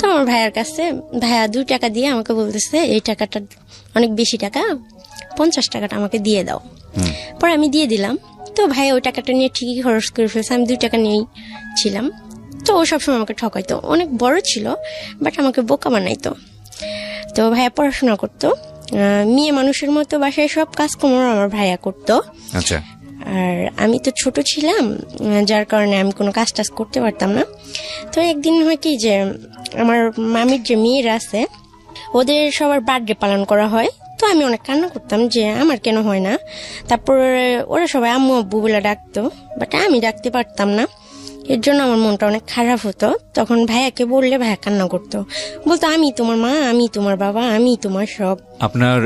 তো আমার ভাইয়ার কাছে ভাইয়া 2 টাকা দিয়ে আমাকে বলতেছে এই টাকাটা অনেক বেশি টাকা, 50 টাকাটা আমাকে দিয়ে দাও। পরে আমি দিয়ে দিলাম। তো ভাইয়া ওই টাকাটা নিয়ে ঠিকই খরচ করে ফেলছে, আমি 2 টাকা নিয়েই ছিলাম। তো ও সবসময় আমাকে ঠকাইতো, অনেক বড় ছিল বাট আমাকে বোকা বানাইতো। তো ভাইয়া পড়াশোনা করতো, মেয়ে মানুষের মতো বাসায় সব কাজকর্ম আমার ভাইয়া করতো। আচ্ছা। আর আমি তো ছোট ছিলাম, যার কারণে আমি কোনো কাজ টাজ করতে পারতাম না। তো একদিন হয় কি যে আমার মামির যে মেয়েরা আছে ওদের সবার বার্থডে পালন করা হয়। তো আমি অনেক কান্না করতাম যে আমার কেন হয় না। তারপর ওরা সবাই আম্মু আব্বু বলে ডাকতো, বাট আমি ডাকতে পারতাম না। এর জন্য আমার মনটা অনেক খারাপ হতো। তখন ভাইয়াকে বললে ভাইয়া কান্না করতো, বলতো আমি তোমার মা, আমি তোমার বাবা, আমি তোমার সব। আপনার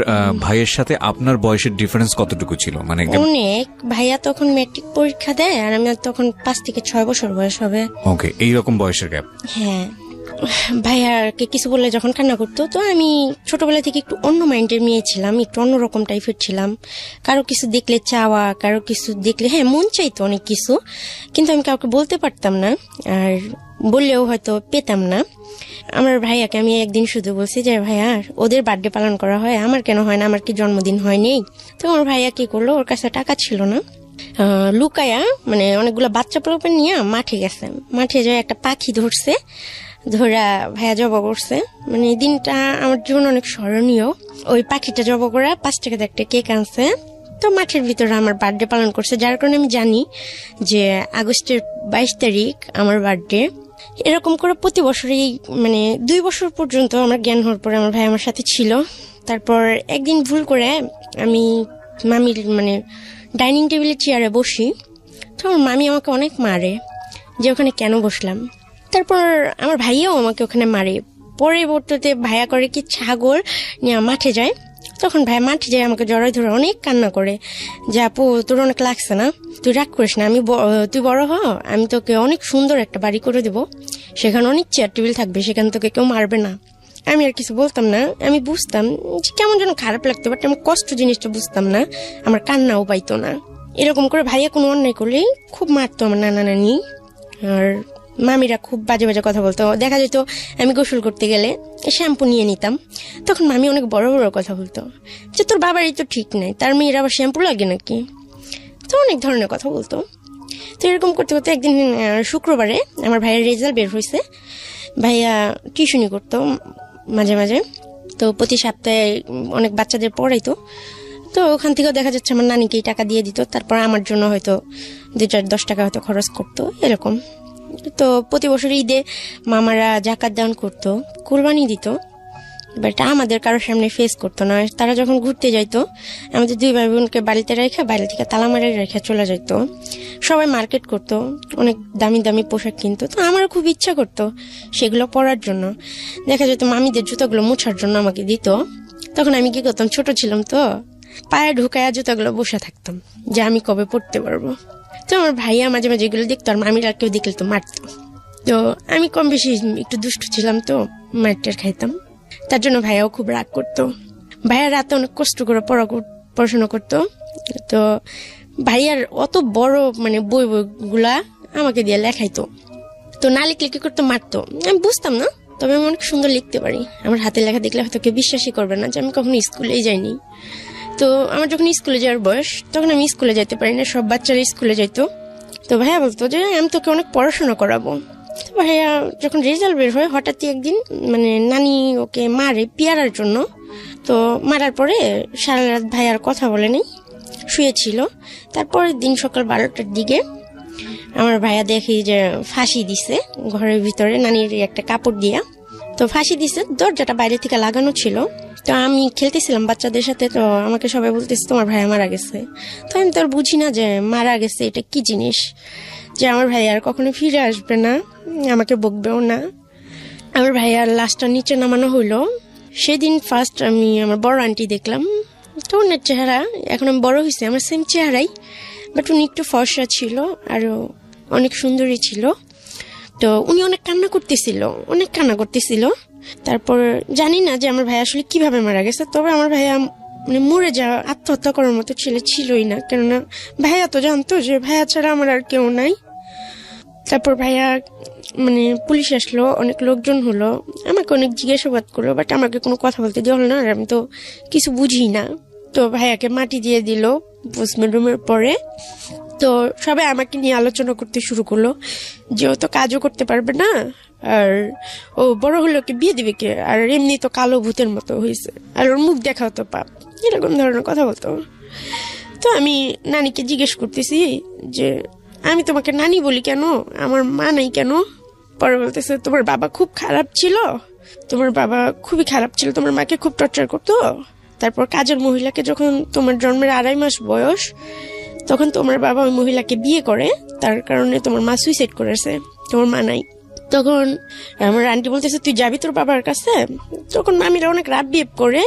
ভাইয়ের সাথে আপনার বয়সের ডিফারেন্স কতটুকু ছিল? মানে অনেক। ভাইয়া তখন ম্যাট্রিক পরীক্ষা দেয় আর আমি তখন 5 থেকে 6 বছর বয়স হবে। ওকে, এইরকম বয়সের গ্যাপ। হ্যাঁ, ভাইয়াকে কিছু বললে যখন কান্না করতো, তো আমি ছোটবেলা থেকে একটু অন্য মাইন্ডের মেয়ে ছিলাম, একটু অন্যরকম টাইপের ছিলাম। কারো কিছু দেখলে চাওয়া, কারো কিছু দেখলে হ্যাঁ মন চাইতো অনেক কিছু, কিন্তু আমি কাউকে বলতে পারতাম না, আর বললেও হয়তো পেতাম না। আমার ভাইয়াকে আমি একদিন শুধু বলছি যে ভাইয়া ওদের বার্থডে পালন করা হয়, আমার কেন হয় না, আমার কি জন্মদিন হয়নি? তো আমার ভাইয়া কি করলো, ওর কাছে টাকা ছিল না, লুকায়া মানে অনেকগুলো বাচ্চা পোলাপেন নিয়ে মাঠে গেছে। মাঠে যায় একটা পাখি ধরছে, ধরা ভাইয়া জবা করছে। মানে এই দিনটা আমার জীবন অনেক স্মরণীয়। ওই পাখিটা জবা করে 5 টাকা একটা কেক আনছে। তো মাঠের ভিতরে আমার বার্থডে পালন করছে, যার কারণে আমি জানি যে আগস্টের 22 তারিখ আমার বার্থডে। এরকম করে প্রতি বছরই মানে 2 বছর পর্যন্ত আমার জ্ঞান হওয়ার পরে আমার ভাই আমার সাথে ছিল। তারপর একদিন ভুল করে আমি মামির মানে ডাইনিং টেবিলের চেয়ারে বসি, তো আমার মামি আমাকে অনেক মারে যে ওখানে কেন বসলাম। তারপর আমার ভাইয়াও আমাকে ওখানে মারে। পরবর্তীতে ভাইয়া করে কি ছাগল নিয়ে মাঠে যায়, তখন ভাই মাঠে যায় আমাকে জড়াই ধরে অনেক কান্না করে যে আপু তোর অনেক লাগছে না, তুই রাগ করিস না, তুই বড় হ, আমি তোকে অনেক সুন্দর একটা বাড়ি করে দেবো, সেখানে অনেক চেয়ার টেবিল থাকবে, সেখানে তোকে কেউ মারবে না। আমি আর কিছু বলতাম না, আমি বুঝতাম যে কেমন যেন খারাপ লাগতো, বাট আমি কষ্ট জিনিসটা বুঝতাম না, আমার কান্নাও পাইতো না। এরকম করে ভাইয়া কোনো অন্যায় করলে খুব মারতো আমার নানা নানি, আর মামিরা খুব বাজে বাজে কথা বলতো। দেখা যেত আমি গোসল করতে গেলে শ্যাম্পু নিয়ে নিতাম, তখন মামি অনেক বড় বড় কথা বলতো যে তোর বাবারই তো ঠিক নাই, তার মেয়ের আবার শ্যাম্পু লাগে নাকি, তো অনেক ধরনের কথা বলতো। তো এরকম করতে করতে একদিন শুক্রবারে আমার ভাইয়ের রেজাল্ট বের হয়েছে। ভাইয়া টিউশনি করতো মাঝে মাঝে, তো প্রতি সপ্তাহে অনেক বাচ্চাদের পড়াইতো। তো ওখান থেকেও দেখা যাচ্ছে আমার নানিকেই টাকা দিয়ে দিত, তারপর আমার জন্য হয়তো 2-10 টাকা হয়তো খরচ করতো এরকম। তো প্রতি বছর ঈদে মামারা জাকাত দান করতো, কুরবানি দিত, বাট আমাদের কারোর সামনে ফেস করতো না। তারা যখন ঘুরতে যাইতো আমাদের 2 ভাই বোনকে বাড়িতে রেখে বাইরে থেকে তালা মারে রেখে চলে যাইতো। সবাই মার্কেট করতো, অনেক দামি দামি পোশাক কিনতো। তো আমারও খুব ইচ্ছা করতো সেগুলো পরার জন্য। দেখা যেত মামিদের জুতোগুলো মোছার জন্য আমাকে দিত, তখন আমি কি করতাম, ছোট ছিলাম তো, পায়ে ঢুকায়া জুতোগুলো বসে থাকতাম যে আমি কবে পড়তে পারবো। তো আমার ভাইয়া মাঝে মাঝে এগুলো দেখতো, আর মামিরা কেউ দেখলে তো মারতো। তো আমি কম বেশি একটু দুষ্টু ছিলাম, তো মারটার খাইতাম, তার জন্য ভাইয়াও খুব রাগ করতো। ভাইয়া রাতে অনেক কষ্ট করে পড়াশোনা করতো। তো ভাইয়ার অত বড় মানে বইগুলা আমাকে দিয়ে লেখাইতো, তো না লিখলে কি করতো, মারতো। আমি বুঝতাম না, তবে আমি অনেক সুন্দর লিখতে পারি। আমার হাতের লেখা দেখলে হয়তো কেউ বিশ্বাসই করবে না যে আমি কখনো স্কুলেই যাইনি। তো আমার যখন স্কুলে যাওয়ার বয়স, তখন আমি স্কুলে যেতে পারি না, সব বাচ্চারা স্কুলে যাইতো। তো ভাইয়া বলতো যে আমি তোকে অনেক পড়াশোনা করাবো। তো ভাইয়া যখন রেজাল্ট বের হয়, হঠাৎই একদিন মানে নানি ওকে মারে পেয়ারার জন্য। তো মারার পরে সারা রাত ভাইয়ার কথা বলেনি, শুয়েছিল। তারপরের দিন সকাল 12টার দিকে আমার ভাইয়া দেখি যে ফাঁসি দিছে ঘরের ভিতরে, নানির একটা কাপড় দিয়া। তো ফাঁসি দিছে, দরজাটা বাইরে থেকে লাগানো ছিল। তো আমি খেলতেছিলাম বাচ্চাদের সাথে, তো আমাকে সবাই বলতেছে তোমার ভাইয়া মারা গেছে। তো আমি তো আর বুঝি না যে মারা গেছে এটা কি জিনিস, যে আমার ভাইয়া আর কখনো ফিরে আসবে না, আমাকে বকবেও না। আমার ভাইয়ার লাশটা নিচে নামানো হইলো। সেদিন ফার্স্ট আমি আমার বড় আন্টি দেখলাম। তো ওনার চেহারা, এখন আমি বড় হয়েছি, আমার সেম চেহারাই, বাট উনি একটু ফর্সা ছিল, আরো অনেক সুন্দরী ছিল। তো উনি অনেক কান্না করতেছিল। তারপর জানি না যে আমার ভাইয়া আসলে কিভাবে মারা গেছে, তবে আমার ভাইয়া মানে মরে যাওয়া, আত্মহত্যা করার মতো ছেলে ছিলই না, কেননা ভাইয়া তো জানতো যে ভাইয়া ছাড়া আমার আর কেউ নাই। তারপর ভাইয়া মানে পুলিশ আসলো, অনেক লোকজন হলো, আমাকে অনেক জিজ্ঞাসাবাদ করলো, বাট আমাকে কোনো কথা বলতে দেওয়া হলো না, আর আমি তো কিছু বুঝি না। তো ভাইয়াকে মাটি দিয়ে দিল পোস্টমর্টমের পরে। তো সবাই আমাকে নিয়ে আলোচনা করতে শুরু করলো যে ও তো কাজও করতে পারবে না, আর ও বড় হলো কি বিয়ে দিবে কে, আর এমনি তো কালো ভূতের মতো হয়েছে, আর ওর মুখ দেখাও তো পাপ, এরকম ধরনের কথা বলতো। তো আমি নানিকে জিজ্ঞেস করতেছি যে আমি তোমাকে নানি বলি কেন, আমার মা নাই কেন? পরে বলতেছে তোমার বাবা খুব খারাপ ছিল, তোমার বাবা খুবই খারাপ ছিল, তোমার মাকে খুব টর্চার করতো। তারপর কাজের মহিলাকে যখন তোমার জন্মের 2.5 মাস বয়স, তখন তোমার বাবা ওই মহিলাকে বিয়ে করে, তার কারণে তোমার মা সুইসাইড করেছে, তোমার মা নাই। তখন আমার আন্টি বলতেছে তুই যাবি তোর বাবার কাছে? তখন মামিরা অনেক রাত বিহেভ করে।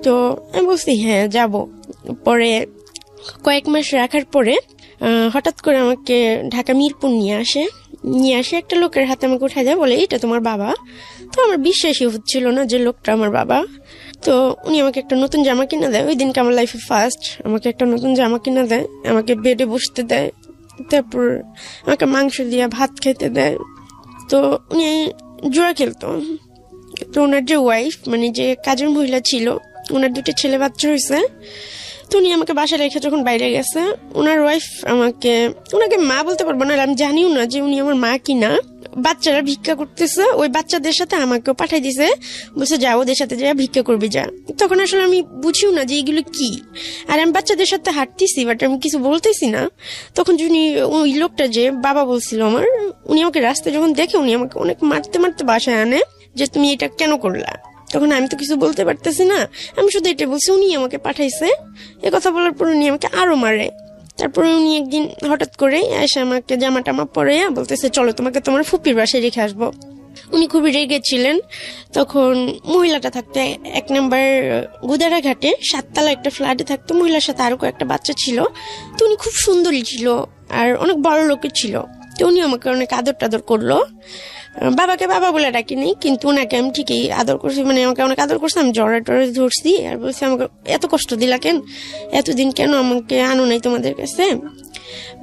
তো আমি বলছি হ্যাঁ যাব। পরে কয়েক মাস রাখার পরে হঠাৎ করে আমাকে ঢাকা মিরপুর নিয়ে আসে একটা লোকের হাতে আমাকে উঠাই দেয়, বলে এটা তোমার বাবা। তো আমার বিশ্বাসই হচ্ছিল না যে লোকটা আমার বাবা। তো উনি আমাকে একটা নতুন জামা কিনে দেয়, ওই দিনকে আমার লাইফে ফার্স্ট আমাকে একটা নতুন জামা কিনে দেয়, আমাকে বেডে বসতে দেয়, তারপর আমাকে মাংস দিয়ে ভাত খেতে দেয়। তো উনি জুয়া খেলতো। তো ওনার যে ওয়াইফ মানে যে কাজের মহিলা ছিল, ওনার 2টা ছেলে বাচ্চা হয়েছে। তো উনি আমাকে বাসায় রেখে যখন বাইরে গেছে, ওনার ওয়াইফ ওনাকে মা বলতে পারবো না, আমি জানিও না যে উনি আমার মা কিনা। বাচ্চারা ভিক্ষা করতেছে, ওই বাচ্চাদের সাথে আমাকেও পাঠাই দিছে, বলছে যা ওদের সাথে যা ভিক্ষা করবি যা। তখন আসলে আমি বুঝিও না যে এগুলো কি, আর আমি বাচ্চাদের সাথে হাঁটতেছি, বাট আমি কিছু বলতেছি না। তখন উনি ওই লোকটা যে বাবা বলছিল আমার, উনি আমাকে রাস্তায় যখন দেখে উনি আমাকে অনেক মারতে মারতে বাসায় আনে যে তুমি এটা কেন করলা। তখন আমি তো কিছু বলতে পারতেছি না, আমি শুধু এটা বলছি উনি আমাকে পাঠাইছে। এ কথা বলার পর উনি আমাকে আরো মারে। তারপরে উনি একদিন হঠাৎ করে এসে আমাকে জামা টামা পরে বলতেছে চলো তোমাকে তোমার ফুপির বাসায় রেখে আসবো। উনি খুবই রেগে ছিলেন। তখন মহিলাটা থাকতো 1 নম্বর গুদারা ঘাটে 7 তলা একটা ফ্ল্যাটে থাকতো, মহিলার সাথে আরো কয়েকটা বাচ্চা ছিল। তো উনি খুব সুন্দরী ছিল আর অনেক বড় লোকের ছিল। তো উনি আমাকে অনেক আদর টাদর করলো। বাবাকে বাবা বলে ডাকিনি, কিন্তু ওনাকে আমি ঠিকই আদর করছি, মানে আমাকে অনেক আদর করছি। আমি জ্বরে টরে ধরছি আর বলছি আমাকে এত কষ্ট দিলা কেন, এতদিন কেন আমাকে আনো নাই তোমাদের কাছে।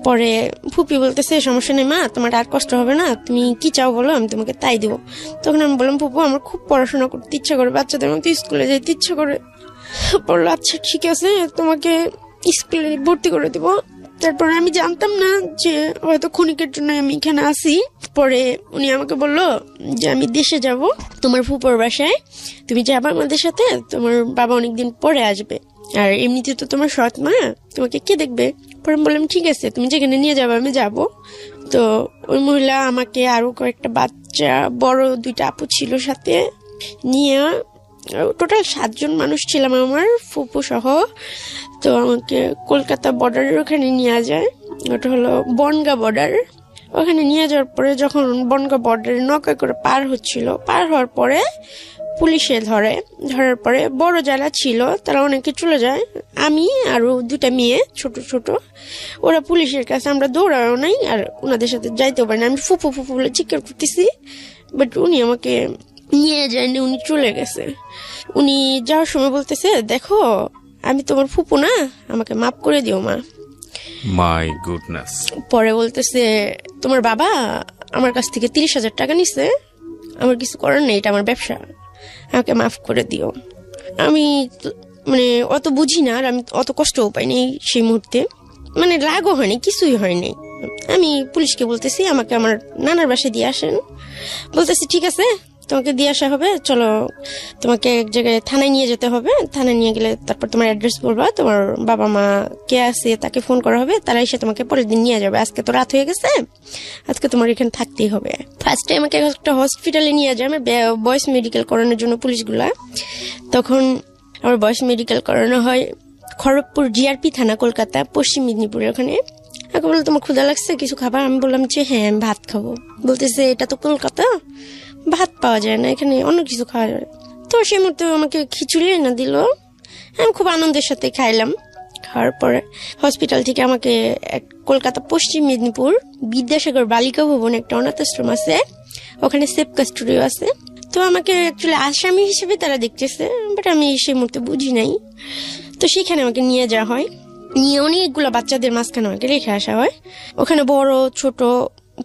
পরে ফুপি বলতেছে সমস্যা নেই মা, তোমার আর কষ্ট হবে না, তুমি কি চাও বলো, আমি তোমাকে তাই দিব। তখন আমি বললাম ফুপু আমার খুব পড়াশোনা করতে ইচ্ছা করে, বাচ্চাদের মতো স্কুলে যেতে ইচ্ছা করে। বললো আচ্ছা ঠিক আছে তোমাকে স্কুলে ভর্তি করে দিব। তারপর আমি জানতাম না যে হয়তো ক্ষণিকের জন্য আমি এখানে আসি। পরে উনি আমাকে বললো যে আমি দেশে যাব তোমার ফুপুর বাসায়, তুমি যাবা আমাদের সাথে, তোমার বাবা অনেকদিন পরে আসবে, আর এমনিতে তো তোমার সৎ মা, তোমাকে কে দেখবে। পরে বললাম ঠিক আছে তুমি যেখানে নিয়ে যাবে আমি যাব। তো ওই মহিলা আমাকে আরো কয়েকটা বাচ্চা, বড় 2টা আপু ছিল সাথে নিয়ে, টোটাল 7 জন মানুষ ছিলাম আমার ফুপু সহ। তো আমাকে কলকাতা বর্ডারের ওখানে নিয়ে যায়, ওটা হলো বনগা বর্ডার। ওখানে নিয়ে যাওয়ার পরে যখন বনগা বর্ডারে নৌকা করে পার হওয়ার পরে পুলিশে ধরার পরে বড় যারা ছিল তারা অনেকে চলে যায়, আমি আরো 2টা মেয়ে ছোট ছোট, ওরা পুলিশের কাছে আমরা দৌড়াও নাই আর ওনাদের সাথে যাইতেও পারি না। আমি ফুপু ফুপু বলে চিৎকার করতেছি, বাট উনি আমাকে নিয়ে যায়নি, উনি চলে গেছে। উনি যাওয়ার সময় বলতেছে দেখো আমি তোমার ফুপু না, আমাকে মাফ করে দিও মা। My goodness. পরে বলতেছে তোমার বাবা আমার কাছ থেকে 30,000 টাকা নিছে, আমার কিছু করার নেই, এটা আমার ব্যবসা, আমাকে মাফ করে দিও। আমি মানে অত বুঝি না আর আমি অত কষ্টও পাইনি সেই মুহূর্তে, মানে রাগও হয়নি, কিছুই হয়নি। আমি পুলিশকে বলতেছি আমাকে আমার নানার বাসায় দিয়ে আসেন। বলতেছি ঠিক আছে তোমাকে দিয়ে আসা হবে, চলো তোমাকে এক জায়গায় থানায় নিয়ে যেতে হবে, থানায় নিয়ে গেলে তারপর তোমার অ্যাড্রেস বলবা, তোমার বাবা মা কে আছে তাকে ফোন করা হবে, তারা এসে তোমাকে পরের দিন নিয়ে যাবে। আজকে তো রাত হয়ে গেছে, আজকে তোমার এখানে থাকতেই হবে। ফার্স্টে আমাকে একটা হসপিটালে নিয়ে যায় আমার বয়েস মেডিকেল করানোর জন্য পুলিশগুলা। তখন আমার বয়েস মেডিকেল করানো হয় খড়গপুর জিআরপি থানা, কলকাতা পশ্চিম মেদিনীপুরের ওখানে। আমাকে বললো তোমার ক্ষুধা লাগছে কিছু খাবার? আমি বললাম যে হ্যাঁ আমি ভাত খাবো। বলতেছে এটা তো কলকাতা, ভাত পাওয়া যায় না, এখানে অন্য কিছু খাওয়া যায়। তো সেই মুহূর্তে আমাকে খিচুড়ি এনে দিল, আমি খুব আনন্দের সাথে খাইলাম। খাওয়ার পরে হসপিটাল থেকে আমাকে কলকাতা পশ্চিম মেদিনীপুর বিদ্যাসাগর বালিকা ভবন একটা অনাথ আশ্রম আছে, ওখানে সেফ কাস্টডিও আছে। তো আমাকে অ্যাকচুয়ালি আসামি হিসেবে তারা দেখতেছে, বাট আমি সেই মুহূর্তে বুঝি নাই। তো সেখানে আমাকে নিয়ে যাওয়া হয়, নিয়ে অনেকগুলো বাচ্চাদের মাঝখানে আমাকে রেখে আসা হয়। ওখানে বড় ছোট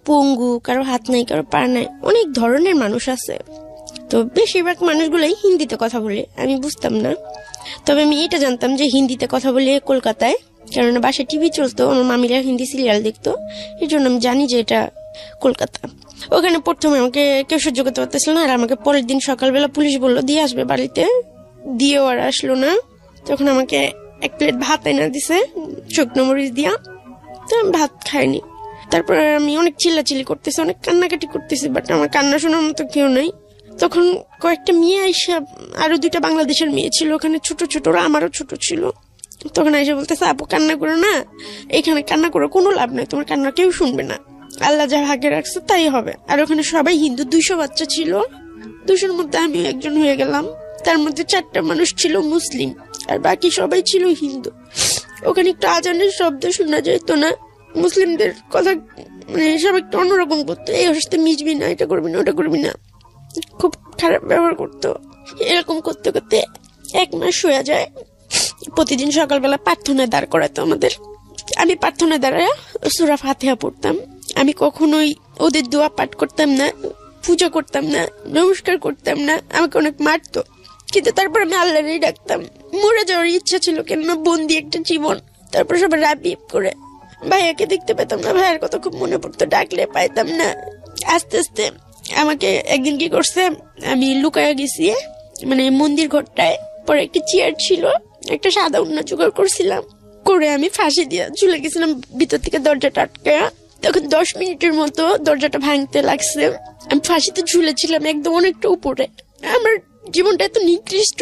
পঙ্গু, কারো হাত নাই, কারো পা নাই, অনেক ধরনের মানুষ আছে। তো বেশিরভাগ মানুষগুলাই হিন্দিতে কথা বলে, আমি বুঝতাম না। তবে আমি এটা জানতাম যে হিন্দিতে কথা বলে কলকাতায়, কারণ বাসায় টিভি চলতো, আমার মামিরা হিন্দি সিরিয়াল দেখতো, এই জন্য আমি জানি যে এটা কলকাতা। ওখানে প্রথমে আমাকে কেউ সহ্য করতে পারতেছিল না, আর আমাকে পরের দিন সকালবেলা পুলিশ বললো দিয়ে আসবে বাড়িতে, দিয়েও আর আসলো না। তখন আমাকে 1 প্লেট ভাত এনে দিছে শুকনো মরিচ দিয়া, তো আমি ভাত খাইনি। তারপরে আমি অনেক চিল্লাচিল্লি করতেছি, অনেক কান্নাকাটি করতেছি, বাট আমার কান্না শোনার মতো কেউ নাই। তখন কয়েকটা মেয়ে আইসা, আরো 2টা বাংলাদেশের মেয়ে ছিল ওখানে, ছোট ছোট, ওরা আমারও ছোট ছিল। তখন আইসা বলতেছে, আপু কান্না করো না, এখানে কান্না করে কোনো লাভ নাই, তোমার কান্না কেউ শুনবে না, আল্লাহ যা ভাগ্যে রাখছে তাই হবে। আর ওখানে সবাই হিন্দু, 200 বাচ্চা ছিল, 200-র মধ্যে আমিও একজন হয়ে গেলাম। তার মধ্যে 4টা মানুষ ছিল মুসলিম, আর বাকি সবাই ছিল হিন্দু। ওখানে একটু আজানের শব্দ শোনা যেত না, মুসলিমদের কথা মানে সব একটু অন্যরকম করতো, এই হস্তে মিশবি না, এটা করবি না, ওটা করবি না, খুব খারাপ ব্যবহার করতো। এরকম করতে করতে 1 মাস হয়ে যায়। প্রতিদিন সকালবেলা প্রার্থনায় দাঁড় করাতো আমাদের। আমি প্রার্থনায় দাঁড়ায় সূরা ফাতিহা পড়তাম। আমি কখনোই ওদের দোয়া পাঠ করতাম না, পূজা করতাম না, নমস্কার করতাম না, আমাকে অনেক মারতো। কিন্তু তারপর আমি আল্লাহরই ডাকতাম। মরে যাওয়ার ইচ্ছা ছিল, কেননা বন্দি একটা জীবন। তারপর সবাই রাবিব করে, ভাইয়াকে দেখতে পেতাম না, ভাইয়ার কথা খুব মনে পড়তো, ডাকলে পাইতাম না। আস্তে আস্তে আমাকে একদিন কি করছে, আমি লুকায়া গেছি মানে মন্দির ঘরটায়, পরে একটা চেয়ার ছিল, একটা সাদা উন্না জোগাড় করছিলাম, করে আমি ফাঁসি দিয়ে ঝুলে গেছিলাম ভিতর থেকে দরজাটা আটকায়া। তখন 10 মিনিটের মতো দরজাটা ভাঙতে লাগছে। আমি ফাঁসিতে ঝুলেছিলাম একদম অনেকটা উপরে। আমার জীবনটা এত নিকৃষ্ট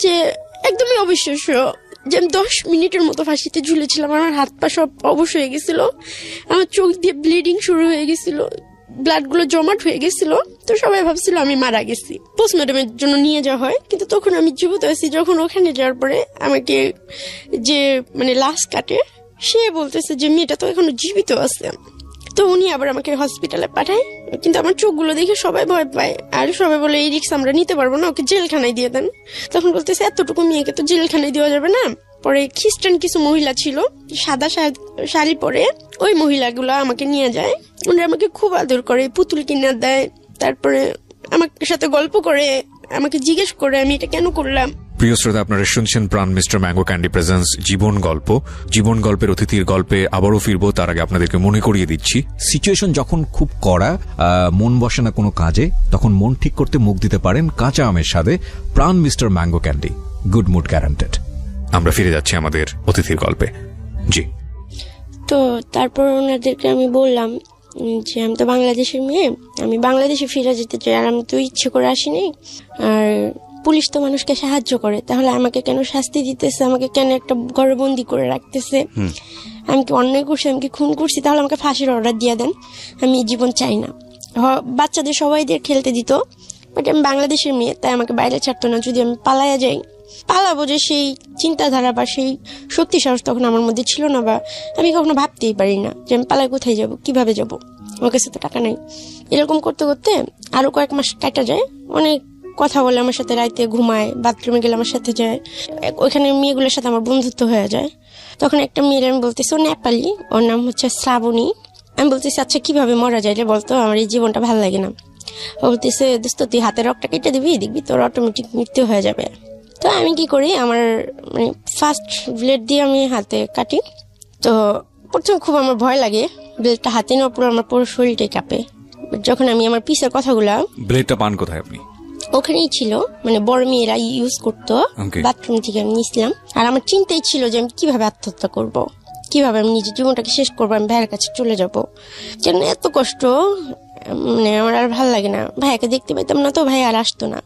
যে একদমই অবিশ্বাস্য, যে আমি 10 মিনিটের মতো ফাঁসিতে ঝুলেছিলাম। আমার হাত পা সব অবশ হয়ে গেছিল, আমার চোখ দিয়ে ব্লিডিং শুরু হয়ে গেছিল, ব্লাড গুলো জমাট হয়ে গেছিল। তো সবাই ভাবছিল আমি মারা গেছি, পোস্টমর্টমের জন্য নিয়ে যাওয়া হয়, কিন্তু তখন আমি জীবিত আছি। যখন ওখানে যাওয়ার পরে আমাকে যে মানে লাশ কাটে, সে বলতেছে যে মেয়েটা তো এখনো জীবিত আছে। তো উনি আবার আমাকে হসপিটালে পাঠায়, কিন্তু আমার চোখগুলো দেখে সবাই ভয় পায়, আর সবাই বলে এই রিস্ক আমরা নিতে পারবো না, ওকে জেলখানায় দিয়ে দেন। তখন বলতেছে এতটুকু মেয়েকে তো জেলখানায় দেওয়া যাবে না। পরে খ্রিস্টান কিছু মহিলা ছিল, সাদা শাড়ি পরে, ওই মহিলাগুলো আমাকে নিয়ে যায়। ওনারা আমাকে খুব আদর করে, পুতুল কিনে দেয়, তারপরে আমার সাথে গল্প করে, আমাকে জিজ্ঞেস করে আমি এটা কেন করলাম। প্রিয় শ্রোতা, আপনারা শুনছেন প্রাণ মিস্টার ম্যাঙ্গো ক্যান্ডি প্রেজেন্স জীবন গল্প। জীবন গল্পের অতিথির গল্পে আবারও ফিরবো, তার আগে আপনাদেরকে মনে করিয়ে দিচ্ছি, সিচুয়েশন যখন খুব কড়া, মন বসে না কোনো কাজে, তখন মন ঠিক করতে মুখ দিতে পারেন কাঁচা আমের স্বাদে Pran mister mango candy, good mood guaranteed. আমরা ফিরে যাচ্ছি আমাদের অতিথির গল্পে। জি। তো তারপর ওনাদেরকে আমি বললাম যে আমি তো বাংলাদেশের মেয়ে, আমি বাংলাদেশে ফিরে যেতে চাই, আর আমি তো ইচ্ছে করে আসিনি। আর পুলিশ তো মানুষকে সাহায্য করে, তাহলে আমাকে কেন শাস্তি দিতেছে, আমাকে কেন একটা ঘরে বন্দি করে রাখতেছে? আমি কি অন্যায় করছি, আমি কি খুন করছি? তাহলে আমাকে ফাঁসির অর্ডার দিয়ে দেন, আমি জীবন চাই না। বাচ্চাদের সবাইদের খেলতে দিত, বাট আমি বাংলাদেশের মেয়ে, তাই আমাকে বাইরে ছাড়তো না। যদি আমি পালাইয়া যাই, পালাবো যে সেই চিন্তাধারা বা সেই শক্তি সাহস তখন আমার মধ্যে ছিল না, বা আমি কখনো ভাবতেই পারি না যে আমি পালাই কোথায় যাব, কিভাবে যাব, আমার কাছে তো টাকা নাই। এরকম করতে করতে আরো কয়েক মাস কাটা যায়। অনেক কথা বলে আমার সাথে, রাইতে ঘুমায়, বাথরুমে গেলে আমার সাথে যায়, ওইখানে মেয়েগুলোর সাথে আমার বন্ধুত্ব হয়ে যায়। তখন একটা মেয়ের আমি বলতেছি, ও নেপালি, ওর নাম হচ্ছে শ্রাবণী। আমি বলতেছি আচ্ছা কিভাবে মরা যায় রে বলতো, আমার এই জীবনটা ভালো লাগে না। ও বলতেছে দোস্ত তুই হাতের রক্তটা কেটে দিবি, দেখবি তোর অটোমেটিক মৃত্যু হয়ে যাবে। তো আমি কি করি, আমার মানে ফার্স্ট ব্লেড দিয়ে আমি হাতে কাটি। তো প্রথম খুব আমার ভয় লাগে, ব্লেডটা হাতে নেওয়ার পর আমার পুরো শরীরটাই কাঁপে। যখন আমি আমার পিসের কথাগুলা, ব্লেডটা পান কোথায় আপনি? ওখানেই ছিল, মানে বড় মেয়েরা ইউজ করতো, বাথরুম থেকে আমি নিয়েছিলাম। আর আমার চিন্তাই ছিল যে আমি কিভাবে আত্মহত্যা করব, কিভাবে আমি নিজের জীবনটাকে শেষ করবো, আমি ভাইয়ের কাছে চলে যাব। কেন এত কষ্ট, মানে আমার আর ভালো লাগে না। ভাইয়াকে দেখতে পেতাম না, তো ভাই আর আসতো না।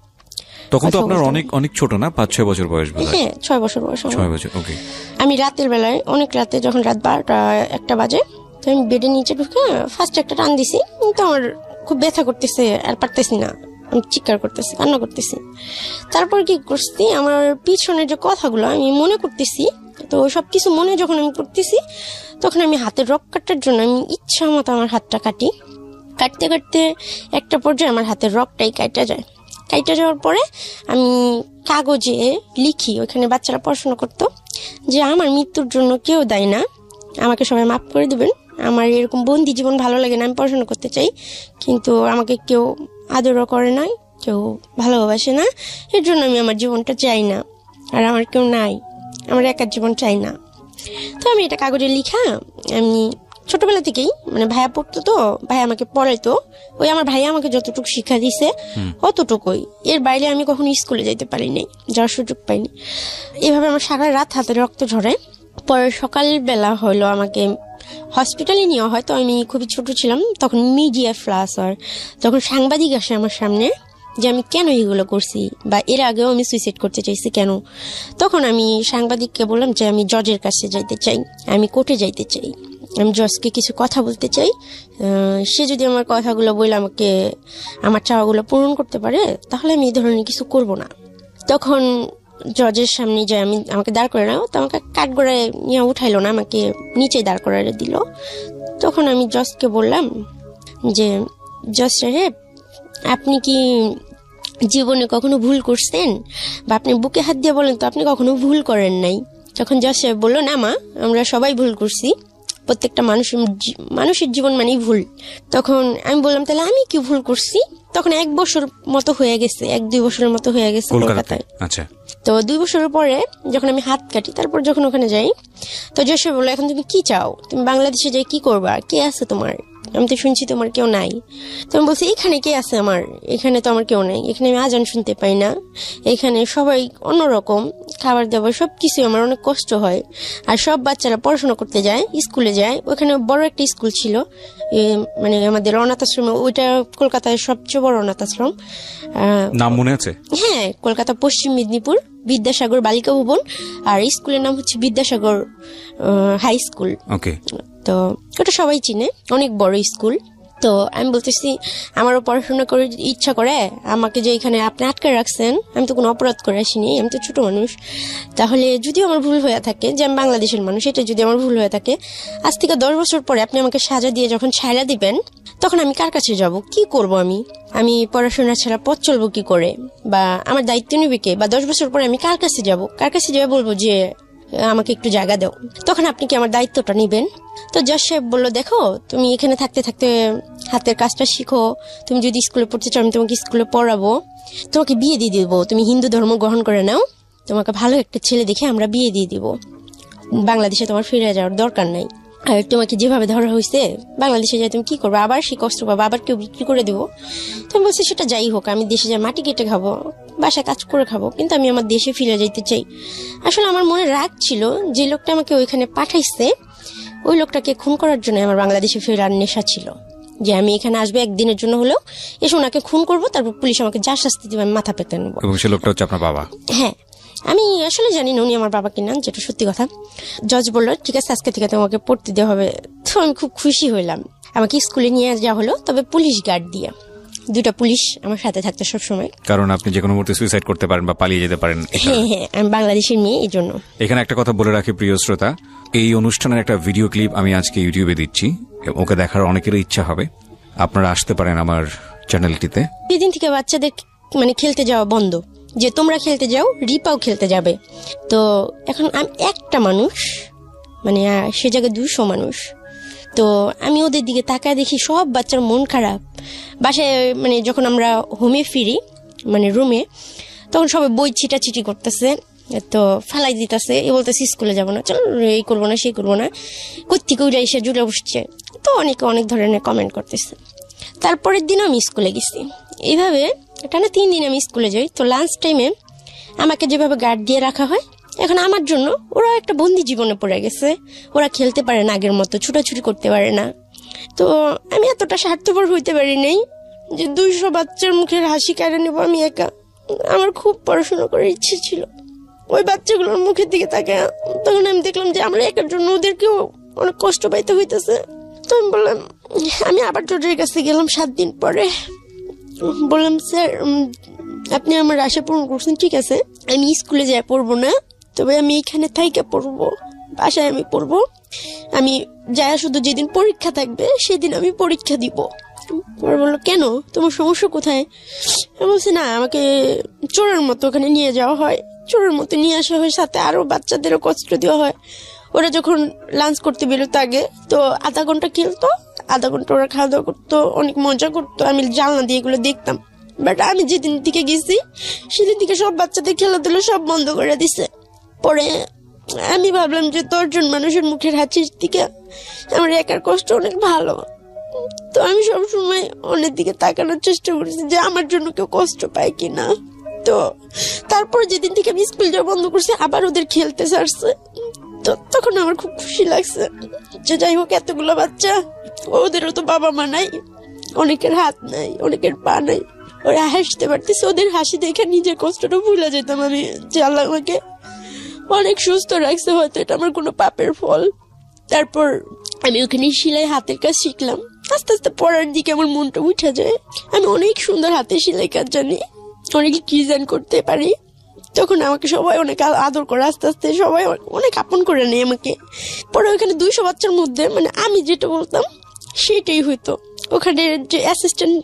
তখন তো আপনার অনেক অনেক ছোট না, 5-6 বছর বয়স? হ্যাঁ, 6 বছর বয়স। 6 বছর, ওকে। আমি রাতের বেলায়, অনেক রাতে, যখন রাত 12টা-1টা বাজে, তো আমি বেডের নিচে ঢুকে ফার্স্ট একটা টান দিছি। তো আমার খুব ব্যথা করতেছে, আর পারতেছি না, আমি চিৎকার করতেছি, কান্না করতেছি। তারপর কি করছি, আমার পিছনের যে কথাগুলো আমি মনে করতেছি, তো সবকিছু মনে যখন আমি করতেছি, তখন আমি হাতের রক কাটার জন্য আমি ইচ্ছা মতো আমার হাতটা কাটি। কাটতে কাটতে একটা পর্যায়ে আমার হাতের রকটাই কাটা যায়। কাইটা যাওয়ার পরে আমি কাগজে লিখি, ওইখানে বাচ্চারা পড়াশোনা করতো, যে আমার মৃত্যুর জন্য কেউ দায়ী না, আমাকে সবাই মাফ করে দিবেন, আমার এরকম বন্দি জীবন ভালো লাগে না, আমি পড়াশোনা করতে চাই, কিন্তু আমাকে কেউ আদরও করে নাই, কেউ ভালোবাসে না, এর জন্য আমি আমার জীবনটা চাই না, আর আমার কেউ নাই, আমার একার জীবন চাই না। তো আমি এটা কাগজে লিখা, আমি ছোটবেলা থেকেই মানে ভাইয়া পড়তো, তো ভাইয়া আমাকে পড়াইতো, ওই আমার ভাইয়া আমাকে যতটুকু শিক্ষা দিছে অতটুকুই, এর বাইরে আমি কখনো স্কুলে যাইতে পারি নাই, যাওয়ার সুযোগ পাইনি। এভাবে আমার সারা রাত হাতে রক্ত ঝরে। পরে সকালবেলা হলো আমাকে হসপিটালে নেওয়া হয়, তো আমি খুবই ছোট ছিলাম তখন, মিডিয়া ফ্লাস হয়, যখন সাংবাদিক আসে আমার সামনে যে আমি কেন এগুলো করছি, বা এর আগেও আমি সুইসাইড করতে চাইছি কেন, তখন আমি সাংবাদিককে বললাম যে আমি জজের কাছে যাইতে চাই, আমি কোর্টে যাইতে চাই, আমি জজকে কিছু কথা বলতে চাই, সে যদি আমার কথাগুলো বলে আমাকে আমার চাওয়াগুলো পূরণ করতে পারে তাহলে আমি এই ধরনের কিছু করব না। তখন জজের সামনে যে আমাকে দাঁড় করে নাও, তো আমাকে কাঠগড়ায় নিয়ে উঠাইলো না, আমাকে নিচে দাঁড় করায় দিল। তখন আমি জজকে বললাম যে জজ সাহেব, আপনি কি জীবনে কখনো ভুল করছেন, বা আপনি বুকে হাত দিয়ে বলেন তো আপনি কখনো ভুল করেন নাই। তখন জজ সাহেব বললো, না মা, আমরা সবাই ভুল করছি, প্রত্যেকটা মানুষের জীবন মানেই ভুল। তখন আমি বললাম, তাহলে আমি কি ভুল করছি? তখন 1 বছর মতো হয়ে গেছে, 1-2 বছরের মতো হয়ে গেছে কলকাতায়। আচ্ছা। তো 2 বছরের পরে যখন আমি হাত কাটি, তারপর যখন ওখানে যাই, তো জজ সাহেব বললো, এখন তুমি কি চাও, তুমি বাংলাদেশে যাই কি করবা, কে আছে তোমার, আমি তো শুনছি তোমার কেউ নাই। তো আমি বলছি, এখানে কে আছে আমার, এখানে তো আমার কেউ নাই, এখানে আমি আজান শুনতে পাই না, এখানে সবাই অন্যরকম, খাবার দাবার সব কিছু আমার অনেক কষ্ট হয়, আর সব বাচ্চারা পড়াশোনা করতে যায়, স্কুলে যায়, ওখানে বড় একটা স্কুল ছিল, মানে আমাদের অনাথ আশ্রম, ওইটা কলকাতায় সবচেয়ে বড় অনাথ আশ্রম। নাম মনে আছে? হ্যাঁ, কলকাতা পশ্চিম মেদিনীপুর বিদ্যাসাগর বালিকা ভবন, আর স্কুলের নাম হচ্ছে বিদ্যাসাগর হাই স্কুল। ওকে। তো ওটা সবাই চিনে, অনেক বড় স্কুল। তো আমি বলতেছি, আমারও পড়াশোনা করে ইচ্ছা করে, আমাকে যে এখানে আপনি আটকে রাখছেন, আমি তো কোনো অপরাধ করে আসিনি, আমি তো ছোট মানুষ, তাহলে যদিও আমার ভুল হয়ে থাকে যে আমি বাংলাদেশের মানুষ, এটা যদি আমার ভুল হয়ে থাকে, আজ থেকে 10 বছর পরে আপনি আমাকে সাজা দিয়ে যখন ছাইড়া দিবেন, তখন আমি কার কাছে যাব, কি করব, আমি পড়াশোনা ছাড়া পথ চলবো কি করে, বা আমার দায়িত্ব নিবে কে, বা 10 বছর পরে আমি কার কাছে যাব, কার কাছে যাবে বলবো যে আমাকে একটু জায়গা দাও, তখন আপনি কি আমার দায়িত্বটা নিবেন? তো জজ সাহেব বললো, দেখো, তুমি এখানে থাকতে থাকতে হাতের কাজটা শিখো, তুমি যদি স্কুলে পড়তে চাও আমি তোমাকে স্কুলে পড়াবো, তোমাকে বিয়ে দিয়ে দিব, তুমি হিন্দু ধর্ম গ্রহণ করে নাও, তোমাকে ভালো একটা ছেলে দেখে আমরা বিয়ে দিয়ে দিব, বাংলাদেশে তোমার ফিরে যাওয়ার দরকার নাই, আর তোমাকে যেভাবে ধরা হয়েছে বাংলাদেশে যাই তুমি কি করবে, আবার সে কষ্ট পাবো, আবার কেউ বিক্রি করে দেবো। তো আমি বলছি, সেটা যাই হোক, আমি দেশে যাই মাটি কেটে খাবো, বাসায় কাজ করে খাবো, কিন্তু আমি আমার দেশে ফিরে যেতে চাই। আসলে আমার মনে রাগ ছিল, যে লোকটা আমাকে ওইখানে পাঠাইছে ওই লোকটাকে খুন করার জন্য আমার বাংলাদেশে ফেরার নেশা ছিল, যে আমি এখানে আসবো একদিনের জন্য হলেও, এসে ওনাকে খুন করবো, তারপর পুলিশ আমাকে যা শাস্তি দেবে আমি মাথা পেতে নেবো। এবং সে লোকটা হচ্ছে আপনার বাবা? হ্যাঁ, আমি আসলে জানি না উনি আমার বাবা কিনা, যেটা সত্যি কথা। জজ বললো, ঠিক আছে, আজকে থেকে তোমাকে পড়তে দেওয়া হবে। তো আমি খুব খুশি হইলাম, আমাকে স্কুলে নিয়ে যাওয়া হলো, তবে পুলিশ গার্ড দিয়ে, 2টা পুলিশ আমার সাথে থাকতে সবসময়, কারণ আপনি যে কোনো মুহূর্তে সুইসাইড করতে পারেন বা পালিয়ে যেতে পারেন। হ্যাঁ হ্যাঁ, আমি বাংলাদেশের মেয়ে, এই জন্য। এখানে একটা কথা বলে রাখি প্রিয় শ্রোতা, এই অনুষ্ঠানের একটা ভিডিও ক্লিপ আমি আজকে ইউটিউবে দিচ্ছি, ওকে দেখার অনেকেরই ইচ্ছা হবে, আপনারা আসতে পারেন আমার চ্যানেলটিতে। সেদিন থেকে বাচ্চাদের মানে খেলতে যাওয়া বন্ধ, যে তোমরা খেলতে যাও, রিপাও খেলতে যাবে। তো এখন আমি একটা মানুষ, মানে সে জায়গায় 200 মানুষ, তো আমি ওদের দিকে তাকায় দেখি সব বাচ্চার মন খারাপ। বাসায় মানে যখন আমরা হোমে ফিরি, মানে রুমে, তখন সবাই বই ছিটাছিটি করতেছে, তো ফালাই দিতেছে, এ বলতেছে স্কুলে যাবো না, চল এই করবো না সেই করবো না, কোত্থেকে উঠে এসে জুড়ে বসছে, তো অনেকে অনেক ধরনের কমেন্ট করতেছে। তারপরের দিন আমি স্কুলে গেছি, এইভাবে টানা 3 দিন আমি স্কুলে যাই। তো লাঞ্চ টাইমে আমাকে যেভাবে গার্ড দিয়ে রাখা হয়, এখন আমার জন্য ওরা একটা বন্দি জীবনে পড়ে গেছে, ওরা খেলতে পারে না আগের মতো, ছুটাছুটি করতে পারে না। তো আমি এতটা স্বার্থপর হইতে পারি নাই যে 200 বাচ্চার মুখের হাসি কেড়ে নেবো আমি একা। আমার খুব পড়াশোনা করার ইচ্ছে ছিল। ওই বাচ্চাগুলোর মুখের দিকে তাকে তখন আমি দেখলাম যে আমরা একার জন্য ওদেরকেও অনেক কষ্ট পাইতে হইতেছে। তো আমি বললাম, আমি আবার জজের কাছে গেলাম 7 দিন পরে, বললাম, স্যার আপনি আমার আশা পূরণ করছেন, ঠিক আছে, আমি স্কুলে যাই পড়বো না, তবে আমি এখানে থাইকা পড়বো, বাসায় আমি পড়বো, আমি যাই শুধু যেদিন পরীক্ষা থাকবে সেদিন আমি পরীক্ষা দিব। ওরা বললো, কেন, তোমার সমস্যা কোথায়? আমি বলছি, না, আমাকে চোরের মতো ওখানে নিয়ে যাওয়া হয়, চোরের মতো নিয়ে আসা হয়, সাথে আরো বাচ্চাদেরও কষ্ট দেওয়া হয়, ওরা যখন লাঞ্চ করতে বেরোতো আগে, তো আধা ঘন্টা খেলতো, আধা ঘন্টা ওরা খাওয়া দাওয়া করতো, অনেক মজা করতো, আমি জানলা দিয়ে এগুলো দেখতাম। বাট আমি যেদিন থেকে গেছি সেদিন থেকে সব বাচ্চাদের খেলাধুলো সব বন্ধ করে দিছে। পরে আমি ভাবলাম যে 10 জন মানুষের মুখের হাসির থেকে আমার একার কষ্ট অনেক ভালো। তো আমি সবসময় অনেক দিকে তাকানোর চেষ্টা করেছি যে আমার জন্য কেউ কষ্ট পায় কিনা। তো তারপর যেদিন থেকে আমি স্কুল যাওয়া বন্ধ করছি, আবার ওদের খেলতে ছাড়ছে, তো তখন আমার খুব খুশি লাগছে যে যাই হোক এতগুলো বাচ্চা, ওদেরও তো বাবা মা নাই, অনেকের হাত নাই, অনেকের পা নাই, ওরা হাসতে পারতেছে। ওদের হাসি দেখে নিজের কষ্টটা ভুলে যেতাম আমি, যে আল্লাহ আমাকে অনেক সুস্থ রাখছে, হয়তো এটা আমার কোনো পাপের ফল। তারপর আমি ওখানে সেলাই হাতের কাজ শিখলাম। আস্তে আস্তে পড়ার দিকে আমার মনটা উঠে যায়। আমি অনেক সুন্দর হাতে সেলাই কাজ জানি, অনেক ডিজাইন করতে পারি। তখন আমাকে সবাই অনেক আদর করে, আস্তে আস্তে সবাই অনেক আপন করে নেয় আমাকে। পরে ওখানে 200 বাচ্চার মধ্যে মানে আমি যেটা বলতাম সেটাই হইতো। ওখানে যে অ্যাসিস্ট্যান্ট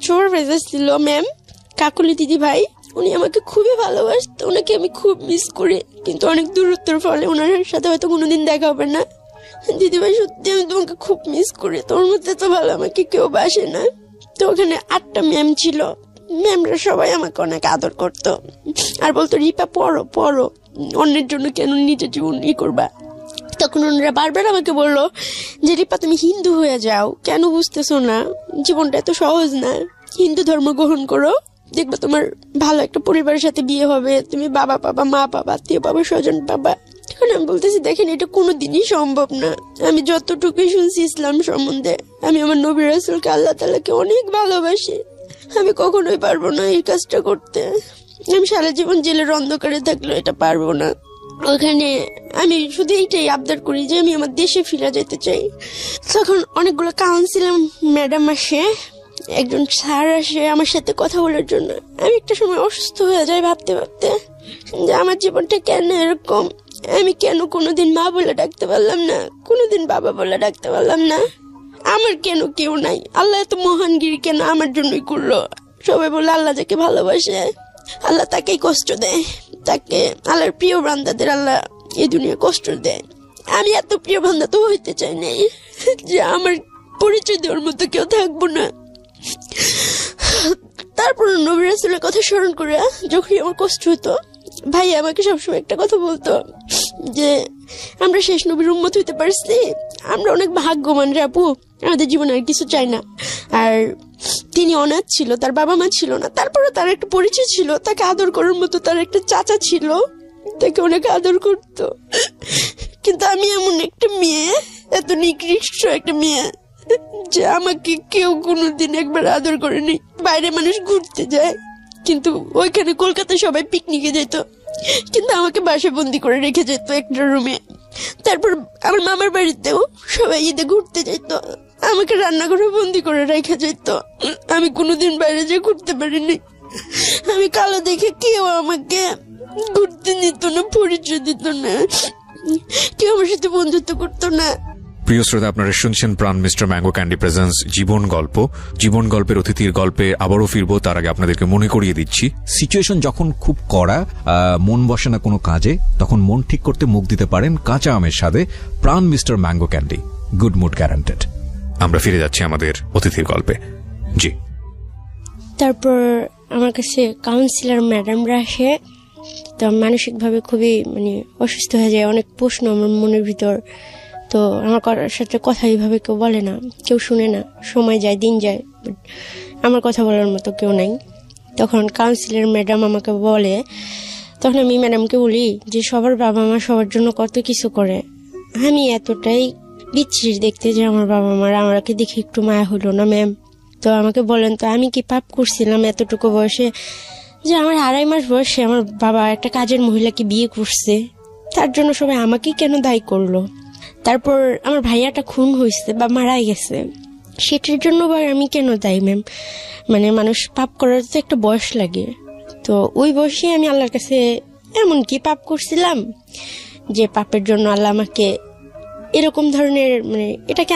সুপারভাইজার ছিল ম্যাম কাকুলি দিদি ভাই, উনি আমাকে খুবই ভালোবাসত, ওনাকে আমি খুব মিস করি। কিন্তু অনেক দূরত্বের ফলে ওনার সাথে হয়তো কোনোদিন দেখা হবে না। দিদিভাই সত্যি আমি তোমাকে খুব মিস করি, তোর মধ্যে তো ভালো আমাকে কেউ বাসে না। তো ওখানে 8টা ম্যাম ছিল, ম্যামরা সবাই আমাকে অনেক আদর করতো আর বলতো রিপা পড়ো পড়ো, অন্যের জন্য কেন নিজের জীবন করবা। তখন ওনারা বারবার আমাকে বললো যে রিপা তুমি হিন্দু হয়ে যাও, কেন বুঝতেছো না, জীবনটা এত সহজ না, হিন্দু ধর্ম গ্রহণ করো, দেখবা তোমার ভালো একটা পরিবারের সাথে বিয়ে হবে, তুমি বাবা পাবা, মা পাবা, আত্মীয় পাবা, স্বজন পাবা। তখন আমি বলতেছি দেখেন এটা কোনোদিনই সম্ভব না। আমি যতটুকুই শুনছি ইসলাম সম্বন্ধে, আমি আমার নবী রাসূলকে আল্লাহ তাআলাকে অনেক ভালোবাসি, আমি কখনোই পারবো না এই কাজটা করতে। আমি সারা জীবন জেলের অন্ধকারে থাকলেও এটা পারবো না। ওখানে আমি শুধু এইটাই আবদার করি যে আমি আমার দেশে ফিরে যেতে চাই। তখন অনেকগুলো কাউন্সিলর ম্যাডাম আসে, একজন স্যার আসে আমার সাথে কথা বলার জন্য। আমি একটা সময় অসুস্থ হয়ে যাই ভাবতে ভাবতে যে আমার জীবনটা কেন এরকম, আমি কেন কোনোদিন মা বলে ডাকতে পারলাম না, কোনোদিন বাবা বলে ডাকতে পারলাম না, আমার কেন কেউ নাই, আল্লাহ এত মহানগিরি কেন আমার জন্যই করলো। সবাই বলে আল্লাহ যাকে ভালোবাসে আল্লাহ তাকেই কষ্ট দেয়, তাকে আল্লাহর প্রিয় বান্দাদের আল্লাহ এই দুনিয়া কষ্ট দেয়। আমি এত প্রিয় বান্দা তো হইতে চাই নাই যে আমার পরিচয় দেওয়ার মতো কেউ থাকবো না। তারপর নবী রাসূলের কথা স্মরণ করে যখনই আমার কষ্ট হতো, ভাই আমাকে সবসময় একটা কথা বলতো যে আমরা শেষ নবীর উম্মত হইতে পারছি, আমরা অনেক ভাগ্যবান রে আপু, আমাদের জীবনে আর কিছু চাই না। আর তিনি অনাথ ছিল, তার বাবা মা ছিল না, তারপরে তার একটা পরিচয় ছিল, তাকে আদর করার মতো তার একটা চাচা ছিল, তাকে অনেক আদর করতো। কিন্তু আমি এমন একটা মেয়ে, এত নিকৃষ্ট একটা মেয়ে যে আমাকে কেউ কোনোদিন একবার আদর করেনি। বাইরে মানুষ ঘুরতে যায়, কিন্তু ওইখানে কলকাতায় সবাই পিকনিকে যেত, কিন্তু আমাকে বাসায় বন্দি করে রেখে যেত একটা রুমে। তারপর আমার মামার বাড়িতেও সবাই ঈদে ঘুরতে যেত, আমাকে রান্নাঘরে বন্দি করে রেখে যেত। আমি কোনোদিন বাইরে যেয়ে ঘুরতে পারিনি। আমি কালো দেখে কেউ আমাকে ঘুরতে নিত না, পরিচয় দিত না, কেউ আমার সাথে বন্ধুত্ব করতো না। প্রিয় শ্রোতা, আপনারা শুনছেন প্রাণ মিস্টার ম্যাঙ্গো ক্যান্ডি প্রেজেন্স জীবন গল্প। জীবন গল্পের অতিথির গল্পে আবারও ফিরবো, তার আগে আপনাদেরকে মনে করিয়ে দিচ্ছি সিচুয়েশন যখন খুব কড়া, মন বসে না কোনো কাজে, তখন মন ঠিক করতে মুখ দিতে পারেন কাঁচা আমের স্বাদে Pran mister mango candy, good mood guaranteed. আমরা ফিরে যাচ্ছি আমাদের অতিথির গল্পে। জি, তারপর আমার কাছে কাউন্সিলর ম্যাডামরা আসে, তো মানসিকভাবে খুবই অসুস্থ হয়ে যায়, অনেক প্রশ্ন আমার মনের ভিতর। তো আমার সাথে কথা এইভাবে কেউ বলে না, কেউ শুনে না, সময় যায় দিন যায়, আমার কথা বলার মতো কেউ নাই। তখন কাউন্সিলর ম্যাডাম আমাকে বলে, তখন আমি ম্যাডামকে বলি যে সবার বাবা মা সবার জন্য কত কিছু করে, আমি এতটাই বিচ্ছিরি দেখতে যে আমার বাবা মার আমাকে দেখে একটু মায়া হলো না ম্যাম। তো আমাকে বলেন তো আমি কি পাপ করছিলাম এতটুকু বয়সে, যে আমার 2.5 মাস বয়সে আমার বাবা একটা কাজের মহিলাকে বিয়ে করছে, তার জন্য সবাই আমাকেই কেন দায়ী করলো। তারপর আমার ভাইয়াটা খুন হয়েছে বা মারাই গেছে, সেটার জন্য আমি কেন দায়ী ম্যাম। মানুষ পাপ করার তো একটা বয়স লাগে, তো ওই বয়সে আমি আল্লাহর কাছে এমন কি পাপ করছিলাম যে পাপের জন্য আল্লাহ আমাকে এরকম ধরনের এটাকে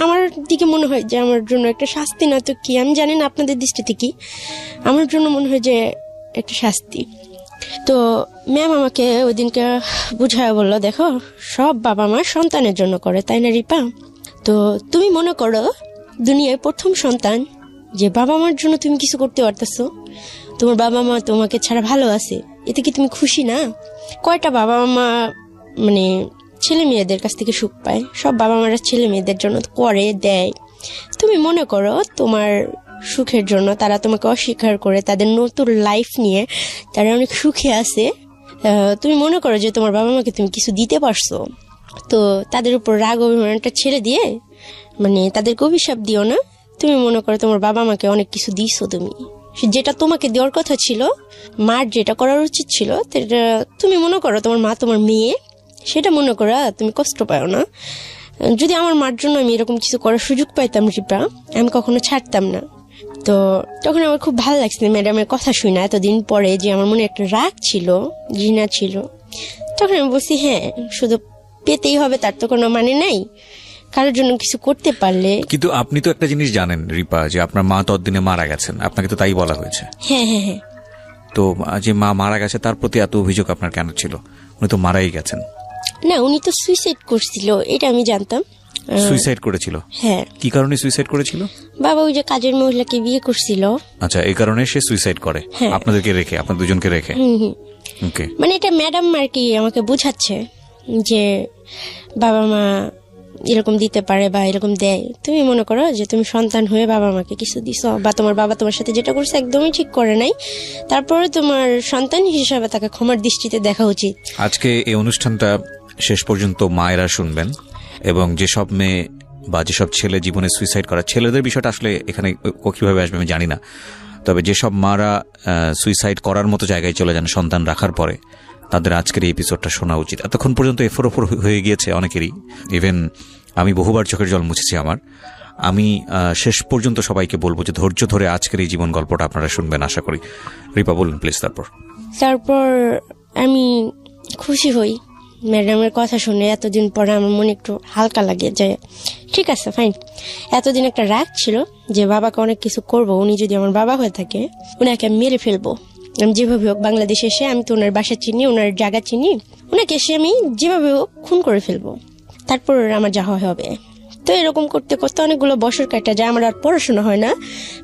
আমার দিকে মনে হয় যে আমার জন্য একটা শাস্তি, না তো কি আমি জানি না আপনাদের দৃষ্টিতে কি, আমার জন্য মনে হয় যে একটা শাস্তি। তো ম্যাম আমাকে ওই দিনকে বুঝায় বললো, দেখো সব বাবা মা সন্তানের জন্য করে, তাই না রিপা? তো তুমি মনে করো দুনিয়ায় প্রথম সন্তান, যে বাবা মার জন্য তুমি কিছু করতে পারতেছো, তোমার বাবা মা তোমাকে ছাড়া ভালো আছে, এতে কি তুমি খুশি না? কয়টা বাবা মা মানে ছেলে মেয়েদের কাছ থেকে সুখ পায়? সব বাবা মারা ছেলে মেয়েদের জন্য করে দেয়। তুমি মনে করো তোমার সুখের জন্য তারা তোমাকে অস্বীকার করে, তাদের নতুন লাইফ নিয়ে তারা অনেক সুখে আছে। তুমি মনে করো যে তোমার বাবা মাকে তুমি কিছু দিতে পারছো, তো তাদের উপর রাগ অভিমানটা ছেড়ে দিয়ে মানে তাদেরকে অভিশাপ দিও না। তুমি মনে করো তোমার বাবা মাকে অনেক কিছু দিছো, তুমি যেটা তোমাকে দেওয়ার কথা ছিল, মার যেটা করার উচিত ছিল, সেটা তুমি মনে করো তোমার মা তোমার মেয়ে, সেটা মনে করো তুমি কষ্ট পাও না। যদি আমার মার জন্য আমি এরকম কিছু করার সুযোগ পাইতাম রিপা, আমি কখনো ছাড়তাম না। তো তখন আমার খুব ভালো লাগছে ম্যাডামের কথা শুই না, এতদিন পরে যে আমার মনে একটা রাগ ছিল, ঘৃণা ছিল। তখন আমি বলছি হ্যাঁ, শুধু পেতেই হবে তার তো কোনো মানে নাই, কারোর জন্য কিছু করতে পারলে। কিন্তু আপনি তো একটা জিনিস জানেন রিপা, যে আপনার মা ততদিনে মারা গেছেন, আপনাকে তো তাই বলা হয়েছে। হ্যাঁ হ্যাঁ হ্যাঁ। তো যে মা মারা গেছে তার প্রতি এত অভিযোগ আপনার কেন ছিল? উনি তো মারাই গেছেন। না, উনি তো সুইসাইড করছিল, এটা আমি জানতাম। সুইসাইড করেছিল? হ্যাঁ। কি কারণে সুইসাইড করেছিল? বাবা ওই যে কাজের মহিলাকে বিয়ে করছিল। আচ্ছা, এই কারণে সে সুইসাইড করে আপনাদেরকে রেখে, আপনার দুজনকে রেখে? ওকে। মানে এটা ম্যাডাম আর কি আমাকে বুঝাচ্ছে যে বাবা মা এরকম দিতে পারে বা এরকম দেয়। তুমি মনে করো যে তুমি সন্তান হয়ে বাবা মাকে কিছু দিছো, বা তোমার বাবা তোমার সাথে যেটা করছে একদমই ঠিক করে নাই, তারপরে তোমার সন্তান হিসেবে তাকে ক্ষমার দৃষ্টিতে দেখা উচিত। আজকে এই অনুষ্ঠানটা শেষ পর্যন্ত মায়েরা শুনবেন, এবং যেসব মেয়ে বা যেসব ছেলে জীবনে সুইসাইড করা, ছেলেদের বিষয়টা আসলে এখানে কিভাবে আসবে আমি জানি না, তবে যেসব মারা সুইসাইড করার মতো জায়গায় চলে যান সন্তান রাখার পরে, তাদের আজকের এই এপিসোডটা শোনা উচিত। এতক্ষণ পর্যন্ত এফোর ওফর হয়ে গিয়েছে অনেকেরই, ইভেন আমি বহুবার চোখের জল মুছেছি আমার। আমি শেষ পর্যন্ত সবাইকে বলবো যে ধৈর্য ধরে আজকের এই জীবন গল্পটা আপনারা শুনবেন আশা করি। রিপা বলুন প্লিজ। তারপর আমি খুশি হই ম্যাডামের কথা শুনে। এতদিন পরে আমার মনে একটু হালকা লাগে যে ঠিক আছে ফাইন, এতদিন একটা রাগ ছিল যে বাবাকে অনেক কিছু করব, উনি যদি আমার বাবা হয়ে থাকে উনাকে আমি মেরে ফেলবো। আমি যেভাবে হোক বাংলাদেশে এসে, আমি তো ওনার বাসা চিনি, ওনার জায়গা চিনি, ওনাকে এসে আমি যেভাবে হোক খুন করে ফেলবো, তারপর আমার যা হবে। তো এরকম করতে করতে অনেকগুলো বছর কাটা যায়, আমার আর পড়াশোনা হয় না।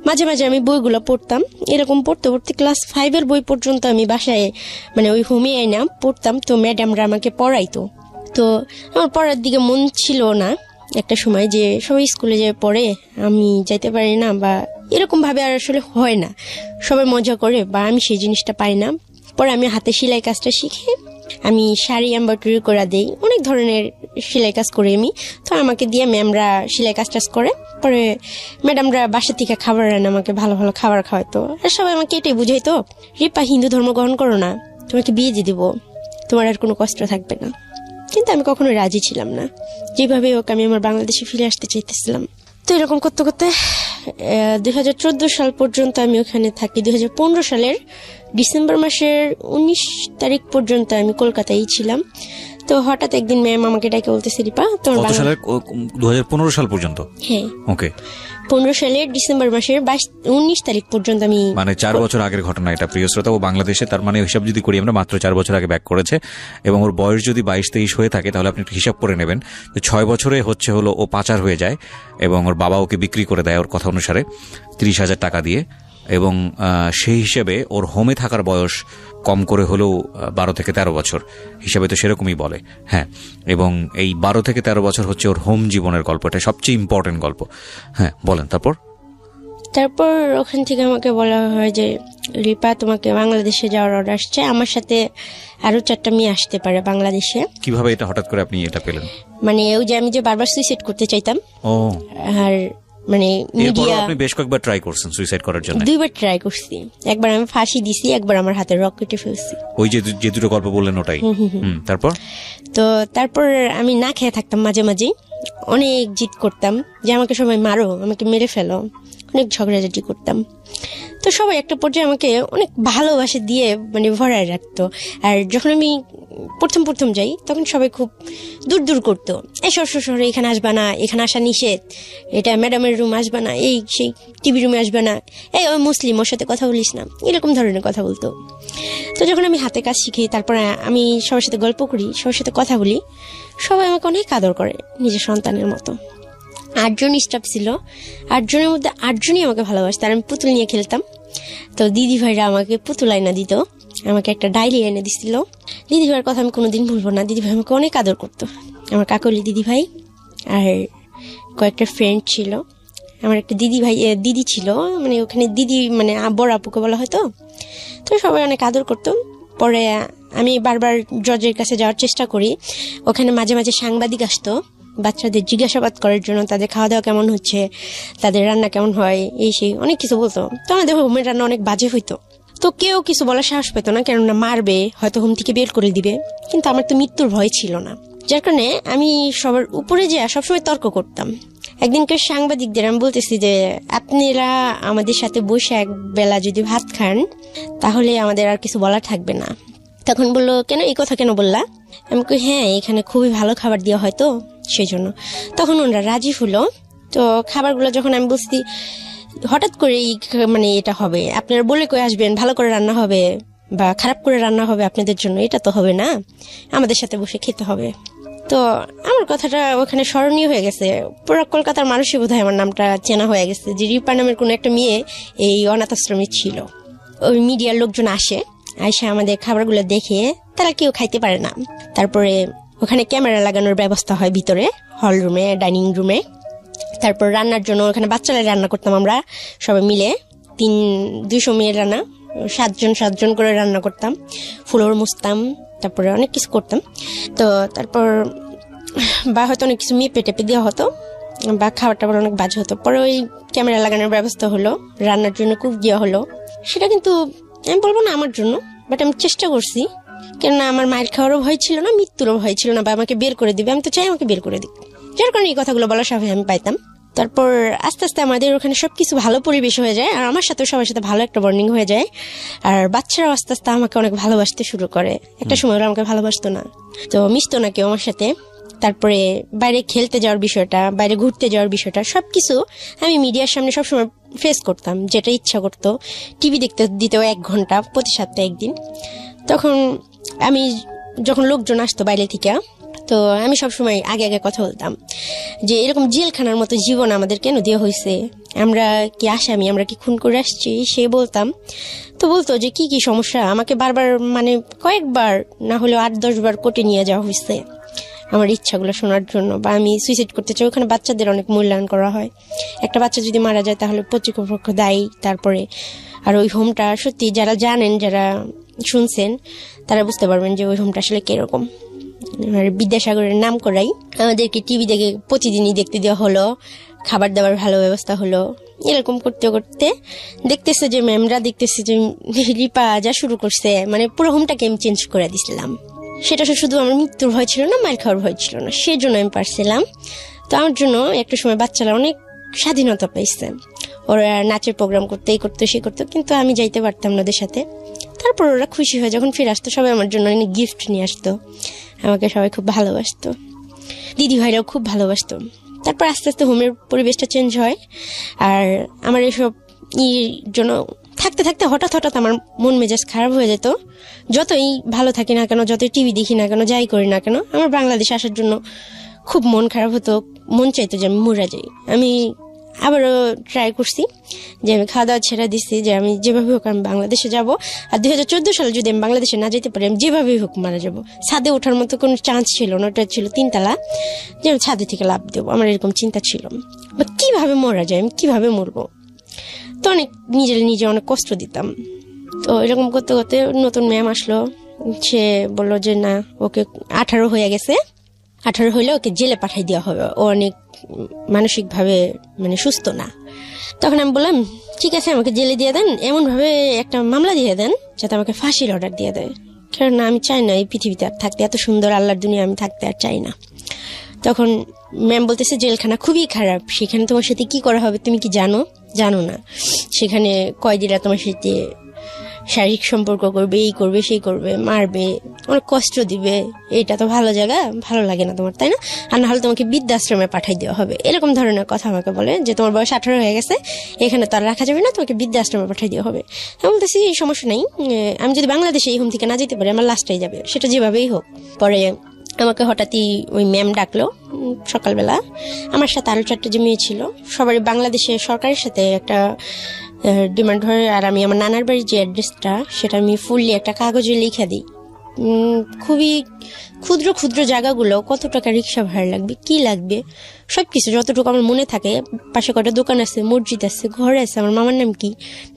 মাঝে মাঝে আমি বইগুলো পড়তাম, এরকম পড়তে পড়তে ক্লাস 5 বই পর্যন্ত আমি বাসায় মানে ওই হোমে আইনা পড়তাম। তো ম্যাডামরা আমাকে পড়াইতো, তো আমার পড়ার দিকে মন ছিল না। একটা সময় যে সবাই স্কুলে যে পড়ে, আমি যাইতে পারি না, বা এরকম ভাবে আর আসলে হয় না, সবাই মজা করে, বা আমি সেই জিনিসটা পাই না। পরে আমি হাতে সেলাই কাজটা শিখে আমি শাড়ি এমব্রয়ডারি করে দেই, অনেক ধরনের সেলাই কাজ করি আমি। তো আমাকে দিয়ে ম্যামরা সেলাই কাজ টাজ করে, পরে ম্যাডামরা বাসা থেকে খাবার আনে, আমাকে ভালো ভালো খাবার খাওয়াইতো। আর সবাই আমাকে এটাই বুঝাইতো, রিপা হিন্দু ধর্ম গ্রহণ করো না, তোমাকে বিয়ে দিয়ে দিব, তোমার আর কোনো কষ্ট থাকবে না। কিন্তু আমি কখনো রাজি ছিলাম না, যেভাবে হোক আমি আমার বাংলাদেশে ফিরে আসতে চাইতেছিলাম। তো এরকম করতে করতে 2014 সাল পর্যন্ত আমি ওখানে থাকি। 2015 সালের ডিসেম্বর মাসের 19 তারিখ পর্যন্ত আমি কলকাতায় ছিলাম। তো হঠাৎ একদিন ম্যাম আমাকে ডাকে বলতেছে, রিপা তোমার 2015 সাল পর্যন্ত? হ্যাঁ। ওকে। 15 সালের ডিসেম্বর মাসের 19 তারিখ পর্যন্ত আমি, মানে 4 বছর আগের ঘটনা এটা প্রিয় শ্রোতা। ও বাংলাদেশে, তার মানে হিসাব যদি করি আমরা, মাত্র 4 বছর আগে ব্যাক করেছে, এবং ওর বয়স যদি 22-23 হয়ে থাকে তাহলে আপনি হিসাব করে নেবেন যে 6 বছরে হলো ও পাচার হয়ে যায়, এবং ওর বাবা ওকে বিক্রি করে দেয় ওর কথা অনুসারে 30,000 টাকা দিয়ে, এবং সেই হিসেবে ওর হোমে থাকার বয়স কম করে হলেও 12 থেকে 13 বছর, হিসাবে তো সেরকমই বলে। হ্যাঁ, এবং এই 12 থেকে 13 বছর হচ্ছে ওর হোম জীবনের গল্প, এটা সবচেয়ে ইম্পর্টেন্ট গল্প। হ্যাঁ বলেন। তারপর ওখান থেকে আমাকে বলা হয় যে রিপা তোমাকে বাংলাদেশে যাওয়ার অর্ডার আসছে, আমার সাথে আরো 4টা মেয়ে আসতে পারে বাংলাদেশে। কিভাবে এটা হঠাৎ করে আপনি এটা পেলেন? মানে ওই যে আমি যে বারবার সুইসাইড করতে চাইতাম, আর মানে মিডিয়া, আপনি বেশ কয়েকবার ট্রাই করছেন সুইসাইড করার জন্য? 2বার ট্রাই করছি, একবার আমি ফাঁসি দিছি, একবার আমার হাতে রক কেটে ফেলছি। ওই যে দুটো গল্প বললেন ওটাই? তারপর আমি না খেয়ে থাকতাম, মাঝে মাঝে অনেক জিদ করতাম যে আমাকে সবাই মারো, আমাকে মেরে ফেলো, অনেক ঝগড়াঝাটি করতাম। তো সবাই একটা পর্যায়ে আমাকে অনেক ভালোবাসা দিয়ে মানে ভরায় রাখতো। আর যখন আমি প্রথম যাই তখন সবাই খুব দূর দূর করতো, এসব শহরে এখানে আসবা না, এখানে আসা নিষেধ, এটা ম্যাডামের রুম আসবা না, এই সেই টিভি রুমে আসবা না, এই ওই মুসলিম, ওর সাথে কথা বলিস না, এরকম ধরনের কথা বলতো। তো যখন আমি হাতে কাজ শিখি, তারপরে আমি সবার সাথে গল্প করি, সবার সাথে কথা বলি, সবাই আমাকে অনেক আদর করে নিজের সন্তানের মতো। 8 জন স্টাফ ছিল, 8 জনের মধ্যে 8 জনই আমাকে ভালোবাসতো। আর আমি পুতুল নিয়ে খেলতাম, তো দিদি ভাইরা আমাকে পুতুল আইনা দিত, আমাকে একটা ডায়েরি এনে দিছিল। দিদি ভাইয়ের কথা আমি কোনোদিন ভুলবো না, দিদি ভাই আমাকে অনেক আদর করতো। আমার কাকলি দিদি ভাই আর কয়েকটা ফ্রেন্ড ছিল। আমার একটা দিদি ছিল, মানে ওখানে দিদি মানে বড় আপুকে বলা হয়তো। তো সবাই অনেক আদর করতো। পরে আমি বারবার জজের কাছে যাওয়ার চেষ্টা করি, ওখানে মাঝে মাঝে সাংবাদিক আসতো বাচ্চাদের জিজ্ঞাসাবাদ করার জন্য, তাদের খাওয়া দাওয়া কেমন হচ্ছে, তাদের রান্না কেমন হয়, এই সেই অনেক কিছু বলতো। তো আমাদের হোমের রান্না অনেক বাজে হইতো, তো কেউ কিছু বলার সাহস পেত না, কেননা মারবে, হয়তো হোম থেকে বের করে দিবে। কিন্তু আমার তো মৃত্যুর ভয় ছিল না, যার কারণে আমি সবার উপরে যে সবসময় তর্ক করতাম। একদিনকে সাংবাদিকদের আমি বলতেছি যে আপনারা আমাদের সাথে বসে এক বেলা যদি ভাত খান তাহলে আমাদের আর কিছু বলার থাকবে না। তখন বললো, কেন এই কথা কেন বললা? আমি কই, হ্যাঁ এখানে খুবই ভালো খাবার দেওয়া হয় তো সেই জন্য। তখন ওনারা রাজি হলো। তো খাবারগুলো যখন আমি বলছি হঠাৎ করে মানে এটা হবে, আপনারা বলে কই আসবেন ভালো করে রান্না হবে বা খারাপ করে রান্না হবে আপনাদের জন্য, এটা তো হবে না, আমাদের সাথে বসে খেতে হবে। তো আমার কথাটা ওখানে স্মরণীয় হয়ে গেছে, পুরো কলকাতার মানুষই বোধহয় আমার নামটা চেনা হয়ে গেছে যে রিপা নামের কোনো একটা মেয়ে এই অনাথ আশ্রমে ছিল। ওই মিডিয়ার লোকজন আসে আমাদের খাবারগুলো দেখে, তারা কেউ খাইতে পারে না। তারপরে ওখানে ক্যামেরা লাগানোর ব্যবস্থা হয় ভিতরে হল রুমে, ডাইনিং রুমে। তারপর রান্নার জন্য ওখানে বাচ্চারা রান্না করতাম আমরা সবাই মিলে, 200 মেয়ের রান্না, 7 জন করে রান্না করতাম, ফ্লোর মুছতাম, তারপরে অনেক কিছু করতাম। তো তারপর বা হয়তো অনেক কিছু মেপে টেপে দেওয়া হতো বা খাবারটা অনেক বাজে হতো। পরে ওই ক্যামেরা লাগানোর ব্যবস্থা হলো, রান্নার জন্য কুক দেওয়া হলো। সেটা কিন্তু আমি বলবো না আমার জন্য, বাট আমি চেষ্টা করছি, কেননা আমার মায়ের খাওয়ারও ভয় ছিল না, মৃত্যুরও ভয় ছিল না, বা আমাকে বের করে দিবে, আমি তো চাই আমাকে বের করে দিক, যার কারণে এই কথাগুলো বলার সাহস আমি পাইতাম। তারপর আস্তে আস্তে আমাদের ওখানে সবকিছু ভালো পরিবেশ হয়ে যায়, আর আমার সাথে সবার সাথে ভালো একটা বন্ডিং হয়ে যায়। আর বাচ্চারাও আস্তে আস্তে আমাকে অনেক ভালোবাসতে শুরু করে। একটা সময় ওরা আমাকে ভালোবাসতো না, তো মিশতো না কেউ আমার সাথে। তারপরে বাইরে খেলতে যাওয়ার বিষয়টা, বাইরে ঘুরতে যাওয়ার বিষয়টা, সবকিছু আমি মিডিয়ার সামনে সবসময় ফেস করতাম, যেটা ইচ্ছা করতো। টিভি দেখতে দিতেও 1 ঘন্টা প্রতি সপ্তাহে একদিন। তখন আমি যখন লোকজন আসতো বাইরে থেকে, তো আমি সবসময় আগে কথা বলতাম যে এরকম জেলখানার মতো জীবন আমাদের কেন দেওয়া হয়েছে, আমরা কি আসামি, আমরা কি খুন করে আসছি, সে বলতাম। তো বলতো যে কি সমস্যা, আমাকে বারবার মানে কয়েকবার না হলেও 8-10 বার কোর্টে নিয়ে যাওয়া হয়েছে আমার ইচ্ছাগুলো শোনার জন্য, বা আমি সুইসাইড করতে চাই। ওখানে বাচ্চাদের অনেক মূল্যায়ন করা হয়, একটা বাচ্চা যদি মারা যায় তাহলে কর্তৃপক্ষ দায়ী। তারপরে আর ওই হোমটা সত্যি যারা জানেন, যারা শুনছেন, তারা বুঝতে পারবেন যে ওই হোমটা আসলে কিরকম। বিদ্যাসাগরের নাম করাই আমাদেরকে টিভি দেখে প্রতিদিনই দেখতে দেওয়া হলো, খাবার দাবার ভালো ব্যবস্থা হলো। এরকম করতে করতে দেখতেছে যে ম্যামরা দেখতেছে যে রিপা যা শুরু করছে, মানে পুরো হোমটাকে আমি চেঞ্জ করে দিছিলাম। সেটা শুধু আমার মৃত্যুর ভয় ছিল না, মায়ের খাওয়ার ভয় ছিল না, সেজন্য আমি পারছিলাম। তো আমার জন্য একটা সময় বাচ্চারা অনেক স্বাধীনতা পাইছে, ওরা নাচের প্রোগ্রাম করতে, এই করতো সে করতো, কিন্তু আমি যাইতে পারতাম না ওদের সাথে। তারপর ওরা খুশি হয়ে যখন ফিরে আসতো, সবাই আমার জন্য অনেক গিফট নিয়ে আসতো, আমাকে সবাই খুব ভালোবাসতো, দিদি ভাইরাও খুব ভালোবাসতো। তারপর আস্তে আস্তে হোমের পরিবেশটা চেঞ্জ হয়। আর আমার এসব জন্য থাকতে থাকতে হঠাৎ আমার মন মেজাজ খারাপ হয়ে যেত। যতই ভালো থাকি না কেন, যতই টিভি দেখি না কেন, যাই করি না কেন, আমার বাংলাদেশে আসার জন্য খুব মন খারাপ হতো, মন চাইতো যে আমি মরে যাই। আমি আবারও ট্রাই করছি যে আমি খাওয়া দাওয়া ছেড়ে দিচ্ছি, যে আমি যেভাবে হোক আমি বাংলাদেশে যাব। আর 2014 সালে যদি আমি বাংলাদেশে না যেতে পারি, আমি যেভাবেই হোক মারা যাবো। ছাদে ওঠার মতো কোনো চান্স ছিল না, ওটা ছিল 3 তলা, যে আমি ছাদে থেকে লাফ দেবো, আমার এরকম চিন্তা ছিল। বা কিভাবে মরা যায়, আমি কিভাবে মরবো, তো অনেক নিজে অনেক কষ্ট দিতাম। তো এরকম করতে করতে নতুন ম্যাম আসলো, সে বললো যে না, ওকে 18 হয়ে গেছে, 18 হইলে ওকে জেলে পাঠাই দেওয়া হবে, ও অনেক মানসিকভাবে মানে সুস্থ না। তখন আমি বললাম ঠিক আছে, আমাকে জেলে দিয়ে দেন, এমন ভাবে একটা মামলা দিয়ে দেন যাতে আমাকে ফাঁসির অর্ডার দিয়ে দেয়, কারণ আমি চাই না এই পৃথিবীতে আর থাকতে, এত সুন্দর আল্লাহর দুনিয়া আমি থাকতে আর চাই না। তখন ম্যাম বলতেছে জেলখানা খুবই খারাপ, সেখানে তোমার সাথে কি করা হবে তুমি কি জানো? জানো না সেখানে কয়েদিরা তোমার সাথে শারীরিক সম্পর্ক করবে, এই করবে সেই করবে, মারবে, অনেক কষ্ট দিবে। এটা তো ভালো জায়গা, ভালো লাগে না তোমার, তাই না? আর না হলে তোমাকে বৃদ্ধাশ্রমে পাঠাই দেওয়া হবে, এরকম ধরনের কথা আমাকে বলে যে তোমার বয়স 18 হয়ে গেছে, এখানে তো আর রাখা যাবে না, তোমাকে বৃদ্ধাশ্রমে পাঠাই দেওয়া হবে। আমি বলতেছি এই সমস্যা নেই, আমি যদি বাংলাদেশে এই হোম থেকে না যেতে পারি আমার লাস্টটাই যাবে, সেটা যেভাবেই হোক। পরে আমাকে হঠাৎই ওই ম্যাম ডাকলো সকালবেলা। আমার সাথে আরো 4টা যে মেয়ে ছিল, সবারই বাংলাদেশে সরকারের সাথে একটা ডিমান্ড হয়। আর আমি আমার নানার বাড়ির যে অ্যাড্রেসটা সেটা আমি ফুললি একটা কাগজে লিখে দিই। খুবই ক্ষুদ্র ক্ষুদ্র জায়গাগুলো, কত টাকা রিক্সা ভাড়া লাগবে, কি লাগবে, সবকিছু যতটুকু আমার মনে থাকে। পাশে কটা দোকান আছে, মসজিদ আছে, ঘর আছে, আমার মামার নাম কি,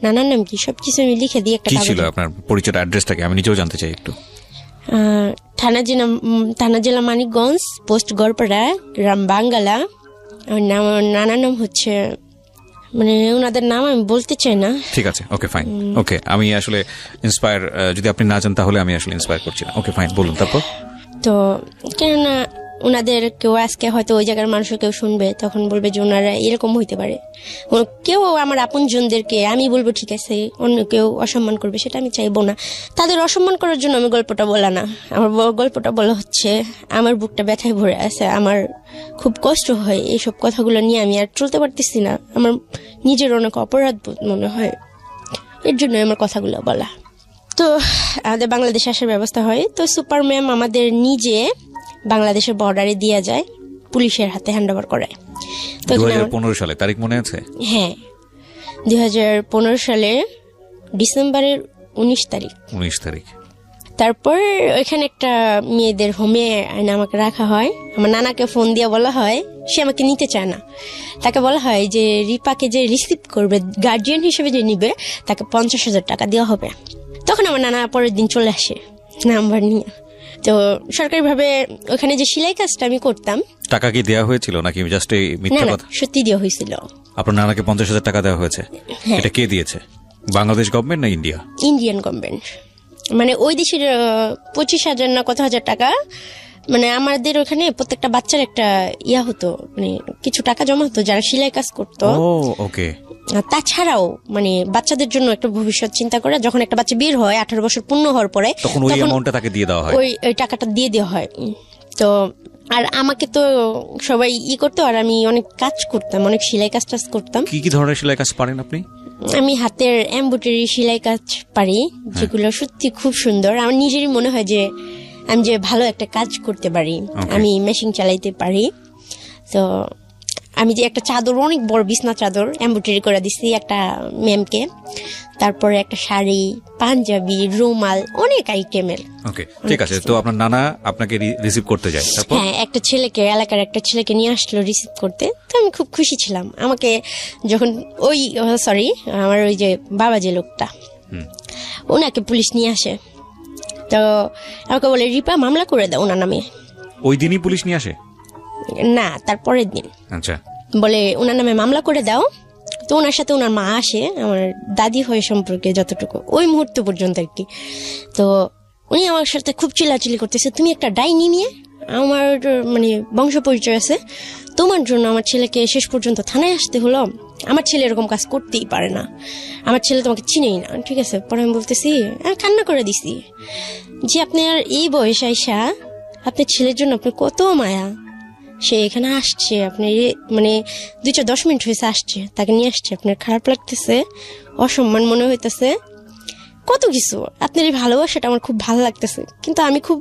নানার নাম কি, সবকিছু আমি লিখে দিই একটা কি ছিল কাগজে। আপনার পরিচয়, অ্যাড্রেসটাকে আমি নিজেও জানতে চাই একটু। থানা জেলা মানিকগঞ্জ, পোস্ট গড়পাড়া, গ্রাম বাঙ্গালা। আমার নানার নাম হচ্ছে, মানে ওনাদের নাম আমি বলতে চাই না। ঠিক আছে, ওকে ফাইন, ওকে। আমি আসলে ইন্সপায়ার, যদি আপনি না জান তাহলে আমি আসলে ইন্সপায়ার করছি না। ওকে ফাইন, বলুন তারপর। তো কেননা ওনাদের কেউ আজকে হয়তো ওই জায়গার মানুষও কেউ শুনবে, তখন বলবে যে ওনারা এরকম হইতে পারে। কেউ আমার আপনজনদেরকে আমি বলবো ঠিক আছে, অন্য কেউ অসম্মান করবে, সেটা আমি চাইবো না। তাদের অসম্মান করার জন্য আমি গল্পটা বলা না, আমার গল্পটা বলা হচ্ছে আমার বুকটা ব্যথায় ভরে আছে, আমার খুব কষ্ট হয়, এইসব কথাগুলো নিয়ে আমি আর চলতে পারতেছি না, আমার নিজের অনেক অপরাধ বোধ মনে হয়, এর জন্য আমার কথাগুলো বলা। তো আমাদের বাংলাদেশে আসার ব্যবস্থা হয়। তো সুপার ম্যাম আমাদের নিজে বাংলাদেশের বর্ডারে দিয়ে যায়, পুলিশের হাতে হ্যান্ড ওভার করায়। তো এখানে 2015 সালে, তারিখ মনে আছে? হ্যাঁ, 2015 সালে ডিসেম্বরের 19 তারিখ। 19 তারিখ। তারপর এখানে একটা মেয়েদের হোমে আইনে আমাকে রাখা হয়। আমার নানাকে ফোন দিয়ে বলা হয়, সে আমাকে নিতে চায় না, তাকে বলা হয় যে রিপাকে যে রিসিভ করবে, গার্জিয়ান হিসেবে যে নিবে, তাকে 50,000 টাকা দেওয়া হবে। তখন আমার নানা পরের দিন চলে আসে নাম্বার নিয়ে। তো সরকারিভাবে ওখানে যে সেলাই কাজটা আমি করতাম। টাকা কি দেওয়া হয়েছিল নাকি জাস্ট এই না মিথ্যা না, কথা? সত্যি দেওয়া হয়েছিল। আপনার নানাকে 50,000 টাকা দেওয়া হয়েছে? হ্যাঁ। এটা কে দিয়েছে, বাংলাদেশ গভর্নমেন্ট না ইন্ডিয়া? ইন্ডিয়ান গভর্নমেন্ট, মানে ওই দেশের 25,000 না কত হাজার টাকা। মানে আমাদের ওখানে প্রত্যেকটা বাচ্চার একটা ইয়া হতো, মানে কিছু টাকা জমা হতো যারা সেলাই কাজ করতো। ও ওকে। আর তাছাড়াও মানে বাচ্চাদের জন্য একটা ভবিষ্যৎ চিন্তা করে যখন একটা বাচ্চা বের হয় 18 বছর পূর্ণ হওয়ার পরে, তখন ওই অ্যামাউন্টটা তাকে দিয়ে দেওয়া হয়। ওই টাকাটা দিয়ে দেওয়া হয়। তো আর আমাকে তো সবাই করতো, আর আমি অনেক কাজ করতাম, অনেক সেলাই কাজ টাজ করতাম। কি কি ধরনের সেলাই কাজ পারেন আপনি? আমি হাতের এমব্রয়ডারি সেলাই কাজ পারি, যেগুলো সত্যি খুব সুন্দর। আমার নিজেরই মনে হয় যে আমি যে ভালো একটা কাজ করতে পারি। আমি মেশিন চালাইতে পারি। তো আমি যে একটা চাদর, অনেক বড় বিছনা চাদর এমব্রয়ডারি করে দিচ্ছি একটা ম্যামকে, তারপরে একটা শাড়ি, পাঞ্জাবি, রুমাল, অনেক আইটেমের। ওকে, ঠিক আছে। তো আপনার নানা আপনাকে রিসিভ করতে যায়, তারপর? হ্যাঁ, একটা ছেলেকে, এলাকার একটা ছেলেকে নিয়ে আসলো রিসিভ করতে। তো আমি খুব খুশি ছিলাম। আমাকে যখন আমার ওই যে বাবা যে লোকটা, ওনাকে পুলিশ নিয়ে আসে। তো আমাকে বলে রিপা মামলা করে দাও ওনার নামে। ওই দিনই পুলিশ নিয়ে আসে? না, তারপরের দিন আচ্ছা। বলে ওনার নামে মামলা করে দাও। তো ওনার সাথে ওনার মা আসে, আমার দাদি হয়ে সম্পর্কে যতটুকু ওই মুহূর্ত পর্যন্ত আর কি। তো উনি আমার সাথে খুব চিল্লাচিল্লি করতেছে, তুমি একটা ডাইনি নিয়ে, আমার মানে বংশ পরিচয় আছে, তোমার জন্য আমার ছেলেকে শেষ পর্যন্ত থানায় আসতে হলো। আমার ছেলে এরকম কাজ করতেই পারে না, আমার ছেলে তোমাকে চিনেই না। ঠিক আছে, পরে আমি বলতেছি, আমি কান্না করে দিছি যে আপনার এই বয়স আইসা আপনার ছেলের জন্য আপনার কত মায়া, সে এখানে আসছে, আপনি মানে 2-10 মিনিট হয়েছে আসছে, তাকে নিয়ে আসছে, আপনার খারাপ লাগতেছে, অসম্মান মনে হইতেছে, কত কিছু। আপনার এই ভালোবাসাটা আমার খুব ভালো লাগতেছে, কিন্তু আমি খুব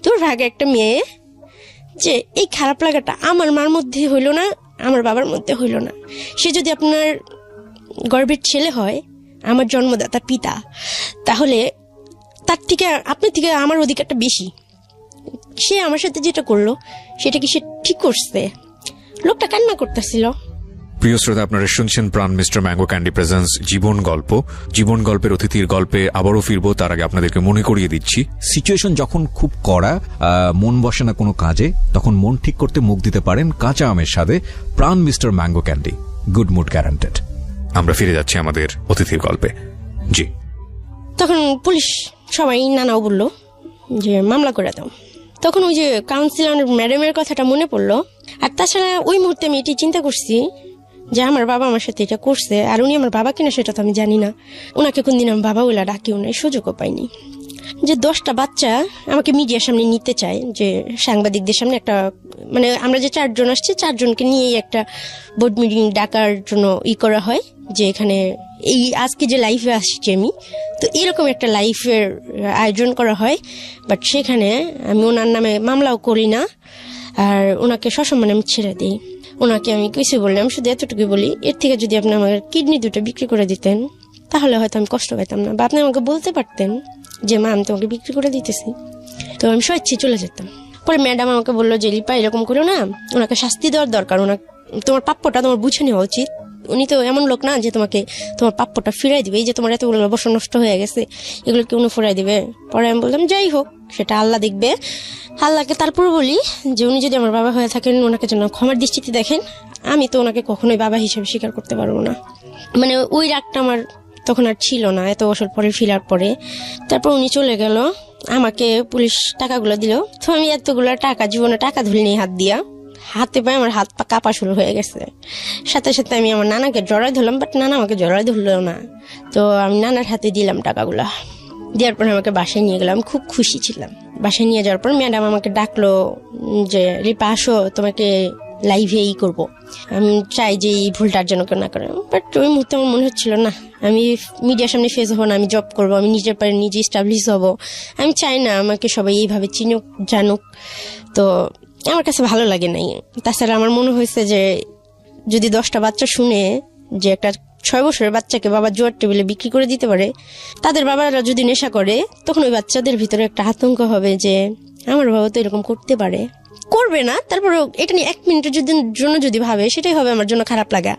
দুর্ভাগ্য একটা মেয়ে যে এই খারাপ লাগাটা আমার মার মধ্যে হইল না, আমার বাবার মধ্যে হইল না। সে যদি আপনার গর্ভের ছেলে হয়, আমার জন্মদাতা পিতা, তাহলে তার থেকে আপনার থেকে আমার অধিকারটা বেশি। সে আমার সাথে যেটা করলো সেটা কি সে ঠিক করছে? লোকটা কান্না করতেছিল। প্রিয় শ্রোতা, আপনারা শুনছেন প্রাণ মিস্টার ম্যাঙ্গো ক্যান্ডি প্রেজেন্স জীবন গল্প। জীবন গল্পের অতিথির গল্পে আবারও ফিরবো, তার আগে আপনাদেরকে মনে করিয়ে দিচ্ছি, সিচুয়েশন যখন খুব কড়া, মন বসে না কোনো কাজে, তখন মন ঠিক করতে মুখ দিতে পারেন কাঁচা আমের স্বাদে Pran mister mango candy, good mood guaranteed. আমরা ফিরে যাচ্ছি আমাদের অতিথির গল্পে। জি, তখন পুলিশ সবাই নানাও বললো যে মামলা করে দাও। তখন ওই যে কাউন্সিলর ম্যাডামের কথাটা মনে পড়লো। আর তাছাড়া ওই মুহূর্তে আমি এটি চিন্তা করছি যে আমার বাবা আমার সাথে এটা করছে, আর উনি আমার বাবা কিনা সেটা তো আমি জানি না। ওনাকে কোনদিন আমি বাবা বলে ডাকিও নাই, সুযোগও পাইনি। যে 10টা বাচ্চা আমাকে মিডিয়ার সামনে নিতে চায়, যে সাংবাদিকদের সামনে একটা, মানে আমরা যে 4 জন আসছি 4 জনকে নিয়েই একটা বোর্ড মিটিং ডাকার জন্য করা হয়, যে এখানে এই আজকে যে লাইফে আসছি আমি, তো এরকম একটা লাইফের আয়োজন করা হয়। বাট সেখানে আমি ওনার নামে মামলাও করি না, আর ওনাকে সসম্মানে আমি ছেড়ে দিই। ওনাকে আমি কিছু বললাম, শুধু এতটুকু বলি, এর থেকে যদি আপনি আমার কিডনি 2টা বিক্রি করে দিতেন তাহলে হয়তো আমি কষ্ট পেতাম না, বা আপনি আমাকে বলতে পারতেন যে মা আমি তোমাকে বিক্রি করে দিতেছি, তো আমি স্বেচ্ছায় চলে যেতাম। পরে ম্যাডাম আমাকে বললো যে রিপা এরকম করো না, ওনাকে শাস্তি দেওয়ার দরকার, তোমার প্রাপ্যটা তোমার বুঝে নেওয়া উচিত। উনি তো এমন লোক না যে তোমাকে তোমার প্রাপ্যটা ফিরাই দিবে, এই যে তোমার এতগুলো বছর নষ্ট হয়ে গেছে এগুলো কি উনি ফিরাই দিবে? পরে আমি বললাম যাই হোক সেটা আল্লাহ দেখবে। আল্লাহকে তারপর বলি যে উনি যদি আমার বাবা হয়ে থাকেন ওনাকে যেন ক্ষমার দৃষ্টিতে দেখেন, আমি তো ওনাকে কখনোই বাবা হিসেবে স্বীকার করতে পারবো না। মানে ওই রাগটা আমার তখন আর ছিল না, এত বছর পরে ফিরার পরে। তারপর উনি চলে গেল, আমাকে পুলিশ টাকাগুলো দিল, তো আমি এতগুলো টাকা জীবনে টাকা ধুলিনি হাত দিয়া, হাতে পায়ে আমার হাত পা কাঁপা শুরু হয়ে গেছে। সাথে সাথে আমি আমার নানাকে জড়াই ধরলাম, বাট নানা আমাকে জড়াই ধরলো না, তো আমি নানার হাতে দিলাম টাকাগুলা। দেওয়ার পর আমাকে বাসায় নিয়ে গেলাম, খুব খুশি ছিলাম। বাসায় নিয়ে যাওয়ার পর ম্যাডাম আমাকে ডাকলো যে রিপা আসো, তোমাকে লাইভে করব। আমি চাই যে এই ভুলটার জন্য কেউ না করে, বাট ওই মুহূর্তে আমার মনে হচ্ছিল না আমি মিডিয়ার সামনে ফেস হবো না, আমি জব করব, আমি নিজের পায়ে নিজে স্টাবলিশ হব। আমি চাই না আমাকে সবাই এইভাবে চিনুক জানুক, তো আমার কাছে ভালো লাগে নাই। তাছাড়া আমার মনে হয়েছে যে যদি 10টা বাচ্চা শুনে যে একটা 6 বছরের বাচ্চাকে বাবা জোয়ার টেবিলে বিক্রি করে দিতে পারে, তাদের বাবারা যদি নেশা করে তখন ওই বাচ্চাদের ভিতরে একটা আতঙ্ক হবে যে আমার বাবা তো এরকম করতে পারে, করবে না, তারপরে এটা নিয়ে 1 মিনিটের জন্য যদি ভাবে সেটাই হবে আমার জন্য খারাপ লাগা।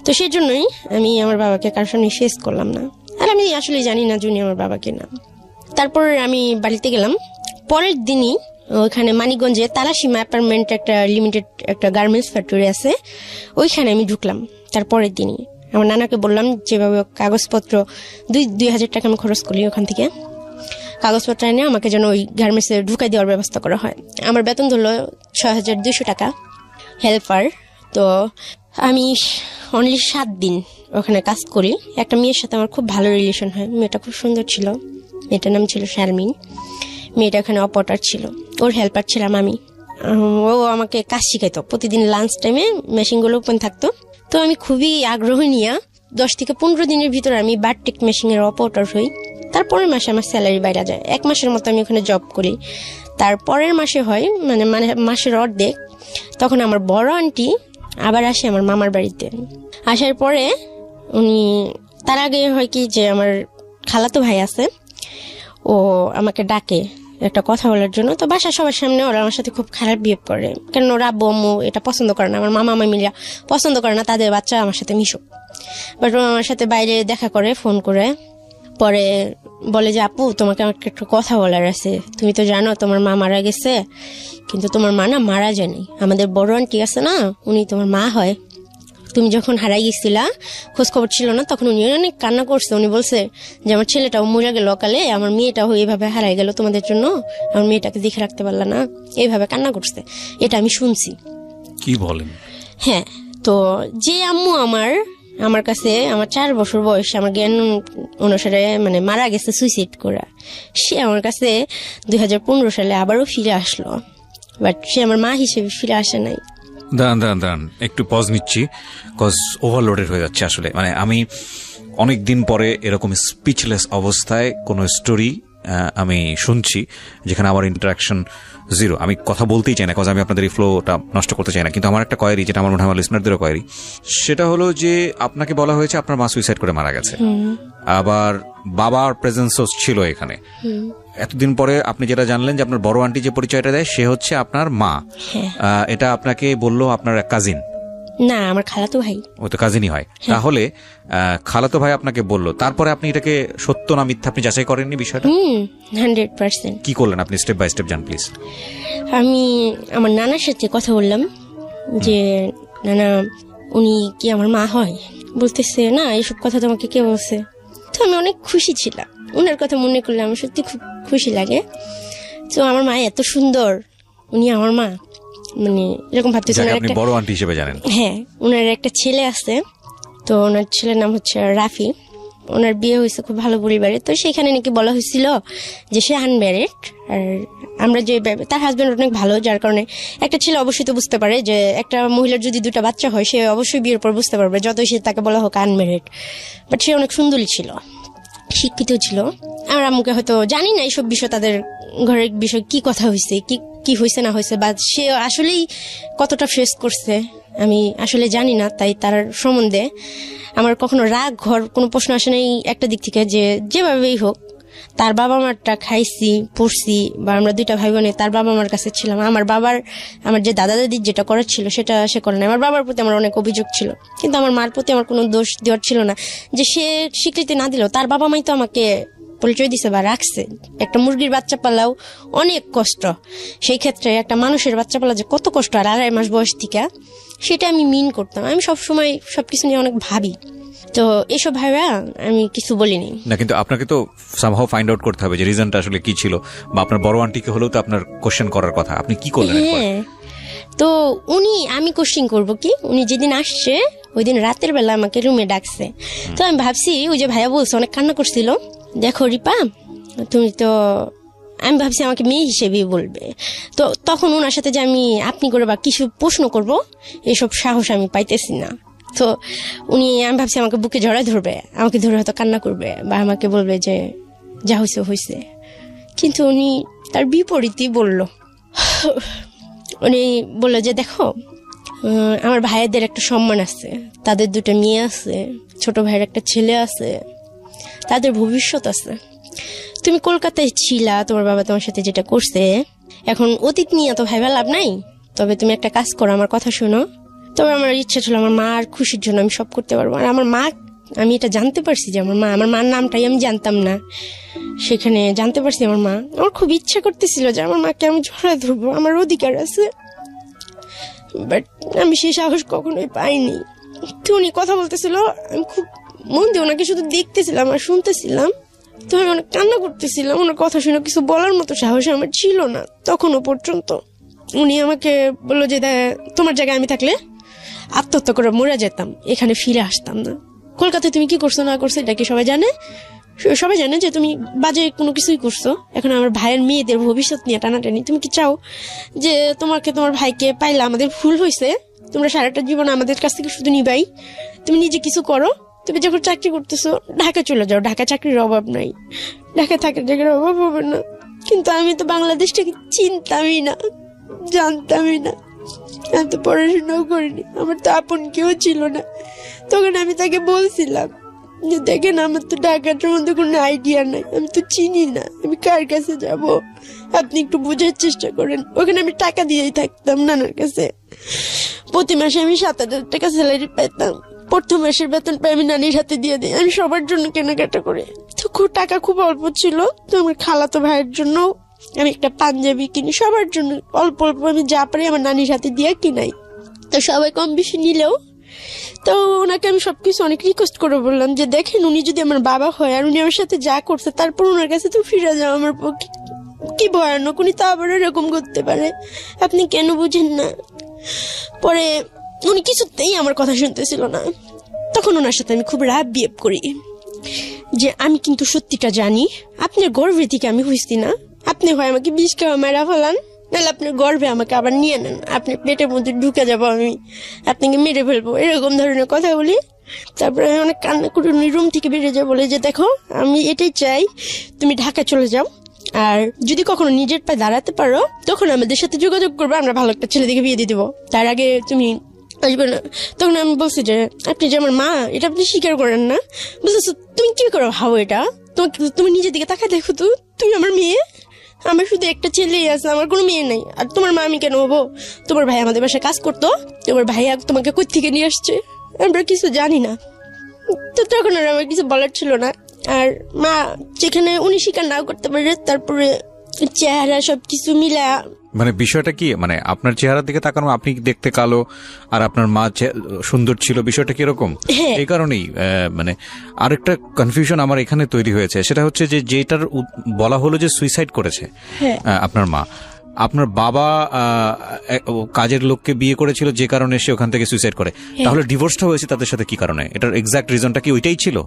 তো সেই জন্যই আমি আমার বাবাকে কারোর সামনে ফেস করলাম না, আর আমি আসলে জানি না জুনি আমার বাবাকে না। তারপর আমি বাড়িতে গেলাম, পরের দিনই ওইখানে মানিকগঞ্জে তালাসীমা অ্যাপার্টমেন্ট একটা লিমিটেড একটা গার্মেন্টস ফ্যাক্টরি আছে, ওইখানে আমি ঢুকলাম। তারপরের দিনই আমার নানাকে বললাম যেভাবে কাগজপত্র 2,000 টাকা আমি খরচ করি, ওখান থেকে কাগজপত্র এনে আমাকে যেন ওই গার্মেন্টসে ঢুকাই দেওয়ার ব্যবস্থা করা হয়। আমার বেতন ধরলো 6,200 টাকা হেল্পার। তো আমি অনলি 7 দিন ওখানে কাজ করি। একটা মেয়ের সাথে আমার খুব ভালো রিলেশন হয়, মেয়েটা খুব সুন্দর ছিল, মেয়েটার নাম ছিল শারমিন। মেয়েটা ওখানে অপারেটর ছিল, ওর হেল্পার ছিলাম আমি। ও আমাকে কাজ শিখাইতো, প্রতিদিন লাঞ্চ টাইমে মেশিনগুলো ওপেন থাকতো, তো আমি খুবই আগ্রহ নিয়ে 10 থেকে 15 দিনের ভিতরে আমি বারটেক মেশিনের অপারেটর হই। তারপরের মাসে আমার স্যালারি বাইরে যায়, 1 মাসের মতো আমি ওখানে জব করি। তারপরের মাসে হয় মানে মাসের অর্ধেক, তখন আমার বড় আন্টি আবার আসে আমার মামার বাড়িতে। আসার পরে উনি, তার আগে হয় কি যে আমার খালাতো ভাই আছে, ও আমাকে ডাকে একটা কথা বলার জন্য। তো বাসা সবার সামনে ওরা আমার সাথে খুব খারাপ বিহেভ করে, কেন ওরা আব্বু আম্মু এটা পছন্দ করে না, আমার মামা মামিরা পছন্দ করে না তাদের বাচ্চা আমার সাথে মিশুক। বাট ও আমার সাথে বাইরে দেখা করে ফোন করে, পরে বলে যে আপু তোমাকে আমার একটা কথা বলার আছে, তুমি তো জানো তোমার মা মারা গেছে, কিন্তু তোমার মা না মারা যায়নি, আমাদের বড় আন্টি আছে না উনি তোমার মা হয়, তুমি যখন হারাই গেছিলা খোঁজ খবর ছিল না, তখন উনি অনেক কান্না করছে। উনি বলছে যে আমার ছেলেটাও মরে গেল অকালে, আমার মেয়েটাও এইভাবে হারাই গেল তোমাদের জন্য, আমার মেয়েটাকে দেখে রাখতে পারলা না, এইভাবে কান্না করছে। এটা আমি শুনছি। কি বলেন? হ্যাঁ, তো যে আম্মু আমার কাছে আমার 4 বছর বয়স, আমার জ্ঞান অনুসারে মানে মারা গেছে সুইসাইড করে, সে আমার কাছে 2015 সালে আবারও ফিরে আসলো, বাট সে আমার মা হিসেবে ফিরে আসে নাই। দাঁড়ান একটু পজ নিচ্ছি, কজ ওভারলোডেড হয়ে যাচ্ছে আসলে। মানে আমি অনেক দিন পরে এরকম স্পিচলেস অবস্থায় কোনো স্টোরি আমি শুনছি যেখানে আমার ইন্টারাকশন 0। আমি কথা বলতেই চাই না, কজ আমি আপনাদের এই ফ্লোটা নষ্ট করতে চাই না, কিন্তু আমার একটা কোয়েরি, যেটা আমার মনে হয় আমার লিসনারদেরও কোয়েরি, সেটা হলো যে আপনাকে বলা হয়েছে আপনার মা সুইসাইড করে মারা গেছে, আবার বাবার প্রেজেন্সও ছিল এখানে। এতদিন পরে আপনি যেটা জানলেন যে আপনার বড় আন্টি যে পরিচয়টা দেয় সে হচ্ছে আপনার মা, এটা আপনাকে বললো আপনার কাজিন? না, আমার খালাতো ভাই। ও তো কাজিনই হয়। তাহলে খালাতো ভাই আপনাকে বললো, তারপরে আপনি এটাকে সত্য না মিথ্যা আপনি যাচাই করেননি বিষয়টা? 100%। কি করলেন আপনি? স্টেপ বাই স্টেপ জান প্লিজ। আমি আমার নানার সাথে কথা বললাম যে নানা উনি কি আমার মা হয়? বলতেছে না, এসব কথা তোমাকে কে বলছে? তো আমি অনেক খুশি ছিলাম, উনার কথা মনে করলে আমার সত্যি খুব খুশি লাগে। তো আমার মা এত সুন্দর, উনি আমার মা, মানে এরকম ভাবতেছি যাকে ওনার আপনি একটা বড় আন্টি হিসেবে জানেন। হ্যাঁ, ওনার একটা ছেলে আছে, তো ওনার ছেলের নাম হচ্ছে রাফি। ওনার বিয়ে হয়েছে খুব ভালো পরিবারে, তো সেখানে নাকি বলা হয়েছিল যে সে আনম্যারিড। আর আমরা যে তার হাজবেন্ড অনেক ভালো, যার কারণে একটা ছেলে অবশ্যই তো বুঝতে পারে যে একটা মহিলার যদি 2টা বাচ্চা হয় সে অবশ্যই বিয়ের পর বুঝতে পারবে, যতই সে তাকে বলা হোক আনম্যারিড। বাট সে অনেক সুন্দরী ছিল, শিক্ষিত ছিল। আর আমাকে হয়তো জানি না এইসব বিষয়, তাদের ঘরের বিষয় কি কথা হয়েছে, কি হয়েছে না হয়েছে, বা সে আসলেই কতটা ফেস করছে আমি আসলে জানি না। তাই তার সম্বন্ধে আমার কখনো রাগ ঘর কোনো প্রশ্ন আসে নাই একটা দিক থেকে, যে যেভাবেই হোক তার বাবা মারটা খাইছি পড়ছি, বা আমরা 2টা ভাই বোনে তার বাবা মার কাছে ছিলাম। আমার যে দাদা দাদির যেটা করার ছিল সেটা সে করে না। আমার বাবার প্রতি আমার অনেক অভিযোগ ছিল, কিন্তু আমার মার প্রতি আমার কোনো দোষ দেওয়ার ছিল না। যে সে স্বীকৃতি না দিলেও তার বাবা মাই তো আমাকে পরিচয় দিছে বা রাখছে। একটা মুরগির বাচ্চা পালাও অনেক কষ্ট, সেই ক্ষেত্রে একটা মানুষের বাচ্চা পালা যে কত কষ্ট, আর 2.5 মাস বয়স থেকে, সেটা আমি মিন করতাম। আমি সবসময় সবকিছু নিয়ে অনেক ভাবি, তো এসব ভাইবা আমি কিছু বলিনি। না, কিন্তু আপনাকে তো সামহাও ফাইন্ড আউট করতে হবে যে রিজনটা আসলে কি ছিল, বা আপনার বড় আন্টিকে হলেও তো আপনার কোশ্চেন করার কথা। আপনি কি করলেন এরপর? হ্যাঁ, তো আমি কোশ্চিন করব কি, উনি যেদিন আসছে ওই দিন রাতের বেলা আমাকে রুমে ডাকছে। তো আমি ভাবছি ওই যে ভাইয়া বলছে অনেক কান্না করছিল, দেখো রিপা তুমি তো, আমি ভাবছি আমাকে মেয়ে হিসেবেই বলবে। তো তখন ওনার সাথে যে আমি আপনি করে বা কিছু প্রশ্ন করব এসব সাহস আমি পাইতেছি না। তো আমি ভাবছি আমাকে বুকে জড়ায় ধরবে, আমাকে ধরে হয়তো কান্না করবে, বা আমাকে বলবে যে যা হয়েছে হয়েছে। কিন্তু উনি তার বিপরীতই বলল। উনি বললো যে দেখো, আমার ভাইয়াদের একটা সম্মান আছে, তাদের 2টা মেয়ে আছে, ছোট ভাইয়ের একটা ছেলে আছে, তাদের ভবিষ্যৎ আছে। তুমি কলকাতায় ছিলা, তোমার বাবা তোমার সাথে যেটা করছে, এখন অতীত নিয়ে তো ভাইবা লাভ নাই। তবে তুমি একটা কাজ করো, আমার কথা শোনো। তবে আমার ইচ্ছা ছিল আমার মার খুশির জন্য আমি সব করতে পারবো। আর আমার মা, আমি এটা জানতে পারছি যে আমার মার নামটাই আমি জানতাম না, সেখানে জানতে পারছি আমার মা। আমার খুব ইচ্ছা করতেছিল যে আমার মাকে আমি জড়ায় ধরবো, আমার অধিকার আছে, বাট আমি সেই সাহস কখনোই পাইনি। তো উনি কথা বলতেছিল, আমি খুব মন দিয়ে ওনাকে শুধু দেখতেছিলাম আর শুনতেছিলাম। তো আমি অনেক কান্না করতেছিলাম, ওনার কথা শুনে কিছু বলার মতো সাহস আমার ছিল না তখনও পর্যন্ত। উনি আমাকে বললো যে তোমার জায়গায় আমি থাকলে আত্মহত্যা করে মরে যেতাম, এখানে ফিরে আসতাম না। কলকাতায় তুমি কি করছো না করছো এটা কি সবাই জানে যে তুমি বাজে কোনো কিছুই করছো। এখন আমার ভাইয়ের মেয়েদের ভবিষ্যৎ নিয়ে টানাটানি, তুমি কি চাও যে তোমার ভাইকে পাইলে আমাদের ভুল হয়েছে, তোমরা সারাটা জীবন আমাদের কাছ থেকে শুধু নিবাই? তুমি নিজে কিছু করো, তুমি যখন চাকরি করতেছো ঢাকা চলে যাও, ঢাকা চাকরির অভাব নাই, ঢাকায় থাকার জায়গার অভাব হবে না। কিন্তু আমি তো বাংলাদেশটাকে চিনতামই না, জানতামই না, আমি তো পড়াশোনাও করিনি, আমার তো আপন কেউ ছিল না। তখন আমি তাকে বলছিলাম যে দেখেন আমার তো ঢাকাটার মধ্যে কোনো আইডিয়া নাই, আমি তো চিনি না, আমি কার কাছে যাব, আপনি একটু বোঝার চেষ্টা করেন। ওখানে আমি টাকা দিয়েই থাকতাম নানার কাছে, প্রতি মাসে আমি 7,000 টাকা স্যালারি পাইতাম, প্রথম মাসের বেতন পাই আমি নানির হাতে দিয়ে দিই, আমি সবার জন্য কেনাকাটা করে। তো টাকা খুব অল্প ছিল, তো আমার খালাতো ভাইয়ের জন্য আমি একটা পাঞ্জাবি কিনি, সবার জন্য অল্প অল্প আমি যা পারি আমার নানির হাতে দিয়ে কিনাই। তো সবাই কম বেশি নিলেও, তো ওনাকে আমি সবকিছু অনেক রিকোয়েস্ট করে বললাম যে দেখেন উনি যদি আমার বাবা হয় আর উনি আমার সাথে যা করছে তারপর ওনার কাছে তো ফিরে যাওয়া আমার পক্ষে কি ভয়ানক, উনি তো আবার এরকম করতে পারে, আপনি কেন বুঝেন না? পরে উনি কিছুতেই আমার কথা শুনতেছিল না। তখন ওনার সাথে আমি খুব রাগ বিহেভ করি যে আমি কিন্তু সত্যিটা জানি, আপনার গর্ভে থেকে আমি হইছি না, আপনি হয় আমাকে বিষ খাওয়া মেরা ফেলান, নাহলে আপনার গর্ভে আমাকে আবার নিয়ে নেন, আপনার পেটের মধ্যে ঢুকে যাবো, আমি আপনাকে মেরে ফেলবো, এরকম ধরনের কথা বলি। তারপরে আমি অনেক কান্না করে উনি রুম থেকে বেরিয়ে যাবো, বলে যে দেখো আমি এটাই চাই, তুমি ঢাকা চলে যাও, আর যদি কখনো নিজের পায়ে দাঁড়াতে পারো তখন আমাদের সাথে যোগাযোগ করবে, আমরা ভালো একটা ছেলে দিকে বিয়ে দিয়ে দেবো, তার আগে তুমি আসবে না। তখন আমি বলছি যে আপনি যে আমার মা এটা আপনি স্বীকার করেন না, বুঝতেছো? তুমি কি করো ভাবো এটা, তুমি নিজের দিকে তাকায় দেখো তো, তুমি আমার মেয়ে, আমার শুধু একটা ছেলেই আছে, আমার কোনো মেয়ে নাই। আর তোমার মা আমি কেন হবো? তোমার ভাই আমাদের বাসায় কাজ করতো, তোমার ভাইয়া তোমাকে কই থেকে নিয়ে আসছে, আমরা কিছু জানি না। তো তখন আর আমার কিছু বলার ছিল না। আর মা যেখানে উনি স্বীকার নাও করতে পারে, তারপরে চেহারা সবকিছু মিলা, মানে বিষয়টা কি, মানে আপনার চেহারার দিকে তাকানো, আপনি দেখতে কালো আর আপনার মা সুন্দর ছিল, বিষয়টা কি এরকম? এই কারণেই মানে আরেকটা কনফিউশন আমার এখানে তৈরি হয়েছে, সেটা হচ্ছে যে যেটার বলা হলো যে সুইসাইড করেছে আপনার মা, আপনার বাবা কাজের লোককে বিয়ে করেছিল যে কারণে সে ওখান থেকে সুইসাইড করে, তাহলে ডিভোর্সটা হয়েছে তাদের সাথে কি কারণে? এটার এক্সাক্ট রিজনটা কি ওইটাই ছিল?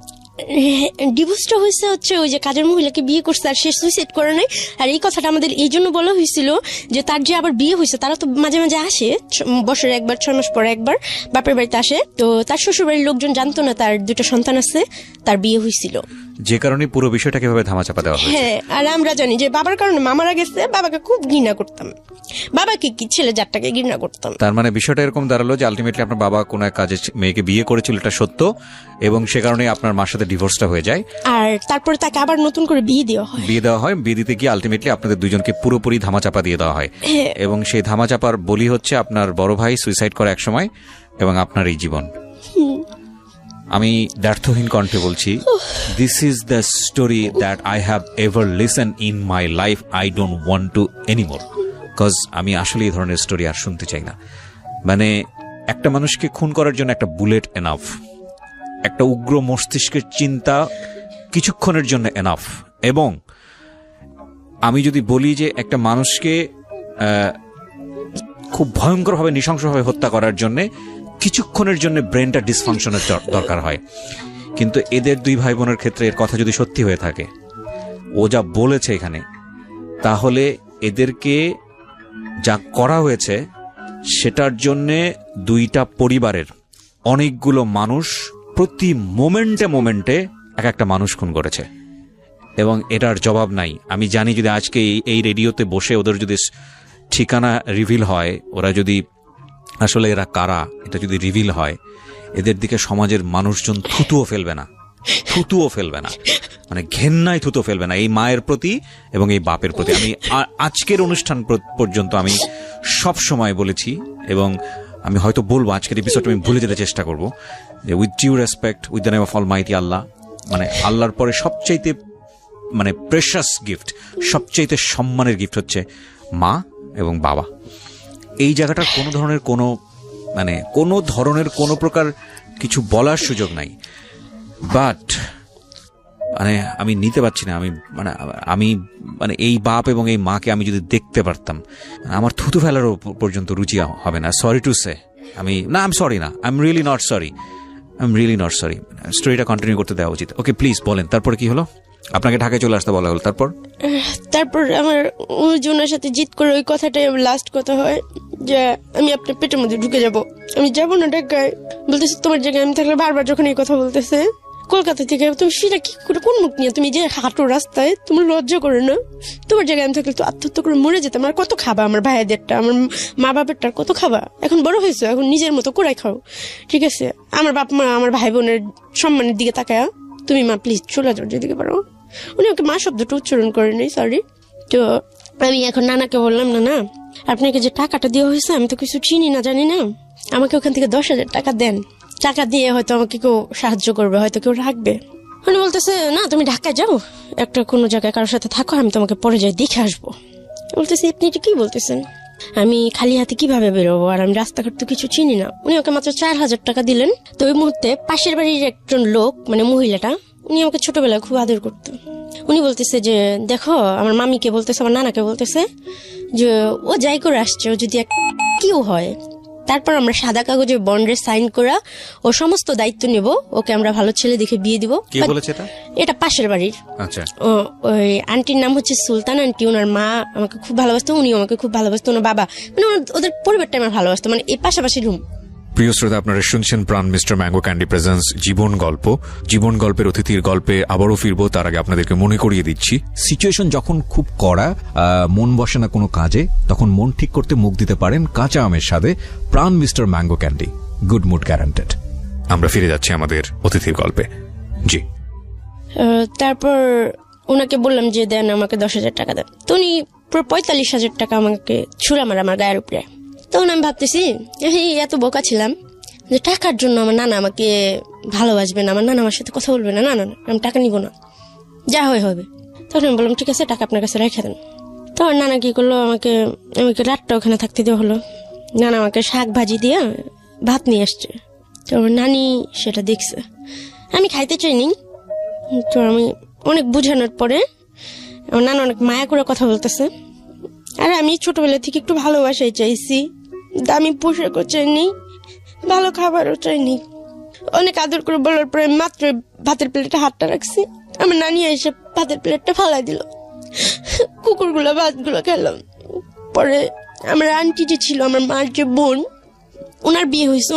ডিভোর্সটা হয়েছে হচ্ছে ওই যে কাজের মহিলাকে বিয়ে করছে আর সে সুইসাইড করে নাই। আর এই কথাটা আমাদের এই জন্য বলা হয়েছিল যে তার যে আবার বিয়ে হয়েছে, তারা তো মাঝে মাঝে আসে, বছরে একবার 6 মাস পরে একবার বাপের বাড়িতে আসে। তো তার শ্বশুর বাড়ির লোকজন জানতো না তার 2টা সন্তান আছে, তার বিয়ে হয়েছিল, যে কারণে পুরো বিষয়টাকে এভাবে ধামাচাপা দেওয়া হয়েছে। হ্যাঁ। আর আমরা জানি যে বাবার কারণে মামারা গেছে, বাবাকে খুব ঘৃণা করতাম, বাবাকে কি ছেলে জাতটাকে ঘৃণা করতাম। তার মানে বিষয়টা এরকম দাঁড়ালো যে আলটিমেটলি আপনার বাবা কোনো এক কাজে মেয়েকে বিয়ে করেছিল, এটা সত্য, এবং সে কারণে আপনার মার সাথে ডিভোর্সটা হয়ে যায়। আর তারপরে তাকে আবার নতুন করে বিয়ে দেওয়া হয়। বিয়ে দিতে গিয়ে আলটিমেটলি আপনাদের দুজনকে পুরোপুরি ধামাচাপা দিয়ে দেওয়া হয়, এবং সেই ধামাচাপার বলি হচ্ছে আপনার বড় ভাই সুইসাইড করে একসময়, এবং আপনার এই জীবন। আমি ব্যর্থহীন কণ্ঠে বলছি, this is the story that I have ever listen in my life. I don't want to anymore, because আমি আসলে এই ধরনের স্টোরি আর শুনতে চাই না। মানে একটা মানুষকে খুন করার জন্য একটা বুলেট এনাফ, একটা উগ্র মস্তিষ্কের চিন্তা কিছুক্ষণের জন্য এনাফ, এবং আমি যদি বলি যে একটা মানুষকে খুব ভয়ঙ্করভাবে নৃশংসভাবে হত্যা করার জন্য কিছুক্ষণের জন্য ব্রেনটা ডিসফাংশনের দরকার হয়। কিন্তু এদের 2 ভাই বোনের ক্ষেত্রে এর কথা যদি সত্যি হয়ে থাকে, ও যা বলেছে এখানে, তাহলে এদেরকে যা করা হয়েছে সেটার জন্যে 2টা পরিবারের অনেকগুলো মানুষ প্রতি মোমেন্টে এক একটা মানুষ খুন করেছে, এবং এটার জবাব নাই। আমি জানি যদি আজকে এই রেডিওতে বসে ওদের যদি ঠিকানা রিভিল হয়, ওরা যদি আসলে এরা কারা এটা যদি রিভিল হয়, এদের দিকে সমাজের মানুষজন থুতুও ফেলবে না, মানে ঘেন্নায় থুতো ফেলবে না এই মায়ের প্রতি এবং এই বাপের প্রতি। আমি আজকের অনুষ্ঠান পর্যন্ত আমি সব সময় বলেছি, এবং আমি হয়তো বলবো আজকের এপিসোড আমি ভুলে যেতে চেষ্টা করব, যে with due respect, with the name of almighty Allah, মানে আল্লাহর পরে সবচাইতে মানে প্রেশাস গিফট, সবচাইতে সম্মানের গিফট হচ্ছে মা এবং বাবা। এই জায়গাটার কোনো ধরনের কোনো প্রকার কিছু বলার সুযোগ নাই, বাট মানে আমি নিতে পারছি না। আমি এই বাপ এবং এই মাকে আমি যদি দেখতে পারতাম, আমার থুতু ফেলারও পর্যন্ত রুচি হবে না। Sorry to say, I am sorry না, I am really not sorry. স্টোরিটা কন্টিনিউ করতে দেওয়া উচিত। ওকে প্লিজ বলেন, তারপরে কি হলো? আপনাকে ঢাকায় চলে আসতে বলা হলো, তারপর আমার ওনার সাথে জিত করে ওই কথাটাই লাস্ট কথা হয় যে আমি আপনার পেটের মধ্যে ঢুকে যাব, আমি যাবো না ঢাকায়। বলতেছে তোমার জায়গায় আমি থাকলে, বারবার যখন এই কথা বলতেছে কলকাতা থেকে, তুমি সেটা কি করে, কোন মুখ নিয়ে তুমি যে হাঁটো রাস্তায়, তোমার লজ্জা করে না? তোমার জায়গায় আমি থাকলে তো আত্মহত্যা করে মরে যেতাম। আর কত খাবা আমার ভাইদেরটা, আমার মা বাপেরটা কত খাবা? এখন বড় হয়েছে, এখন নিজের মতো করে খাও, ঠিক আছে? আমার বাপ মা আমার ভাই বোনের সম্মানের দিকে তাকায়, তুমি মা প্লিজ চলে যাও যেদিকে পারো। উনি ওকে মা শব্দটা উচ্চারণ করেনি, সরি। তো আমি এখন নানাকে বললাম, না আপনাকে যে টাকাটা দেওয়া হয়েছে আমি তো কিছু চিনি না, জানি না, আমাকে ওখান থেকে 10,000 টাকা দেন, টাকা দিয়ে হয়তো আমাকে কেউ সাহায্য করবে, হয়তো কেউ রাখবে। উনি বলতেছে না তুমি ঢাকায় যাও, একটা কোনো জায়গায় কারোর সাথে থাকো, আমি তোমাকে পরে যাই দেখে আসবো। বলতেছি আপনি এটা কি বলতেছেন? আমি খালি হাতে কিভাবে বেরোবো, আর আমি রাস্তাঘাট তো কিছু চিনি না। উনি ওকে মাত্র 4,000 টাকা দিলেন। তো ওই মুহূর্তে পাশের বাড়ির একজন লোক, মানে মহিলাটা, উনি আমাকে ছোটবেলায় খুব আদর করতো। উনি বলতেছে যে দেখো, আমার মামিকে বলতেছে, আমার নানাকে বলতেছে যে ও যাই করে আসছে, ও যদি কেউ হয়, তারপর আমরা সাদা কাগজে বন্ডের সাইন করা ও সমস্ত দায়িত্ব নেব, ওকে আমরা ভালো ছেলে দেখে বিয়ে দিব। এটা পাশের বাড়ির। আচ্ছা। ওই আন্টির নাম হচ্ছে সুলতান আন্টি। ওনার মা আমাকে খুব ভালোবাসতো, উনিও আমাকে খুব ভালোবাসতো, ওনার বাবা, মানে ওদের পরিবারটা আমার ভালোবাসতো, মানে এই পাশাপাশি রুম। প্রিয় শ্রোতা, আপনারা শুনছেন প্রাণ মিস্টার ম্যাঙ্গো ক্যান্ডি প্রেজেন্স জীবন গল্পের অতিথির গল্পে আবারও ফিরবো। তার আগে আপনাদেরকে মনে করিয়ে দিচ্ছি, সিচুয়েশন যখন খুব কড়া, মন বসে না কোনো কাজে, তখন মন ঠিক করতে মুখ দিতে পারেন কাঁচা আমের স্বাদে Pran mister mango candy, good mood guaranteed. আমরা ফিরে যাচ্ছি আমাদের অতিথির গল্পে। জি। তারপর ওনাকে বললাম যে দেন আমাকে 10,000 টাকা দেন। তো উনি 45,000 টাকা আমাকে ছুড়া মারা আমার গায়ের উপরে। তখন আমি ভাবতেছি এত বোকা ছিলাম যে টাকার জন্য আমার নানা আমাকে ভালোবাসবে না, আমার নানা আমার সাথে কথা বলবে না, না আমি টাকা নিব না, যা হয় হবে। তখন আমি বললাম ঠিক আছে, টাকা আপনার কাছে রেখে দেন। তখন নানা কি করলো, আমাকে রাতটা ওখানে থাকতে দেওয়া হলো। নানা আমাকে শাক ভাজি দিয়ে ভাত নিয়ে আসছে। তো আমার নানি সেটা দেখছে, আমি খাইতে চাইনি। তো আমি অনেক বুঝানোর পরে আমার নানা অনেক মায়া করে কথা বলতেছে। আর আমি ছোটবেলা থেকে একটু ভালোবাসাই চাইছি, দামি পোশাকও চাইনি, ভালো খাবারও চাইনি। অনেক আদর করে বলার পরে মাত্র ভাতের প্লেটে হাতটা রাখছি, আমার নানি এসে ভাতের প্লেটটা ফালাই দিল, কুকুরগুলো ভাতগুলো খেলাম। পরে আমার আন্টি যে ছিল, আমার মার যে বোন, ওনার বিয়ে হয়েছে,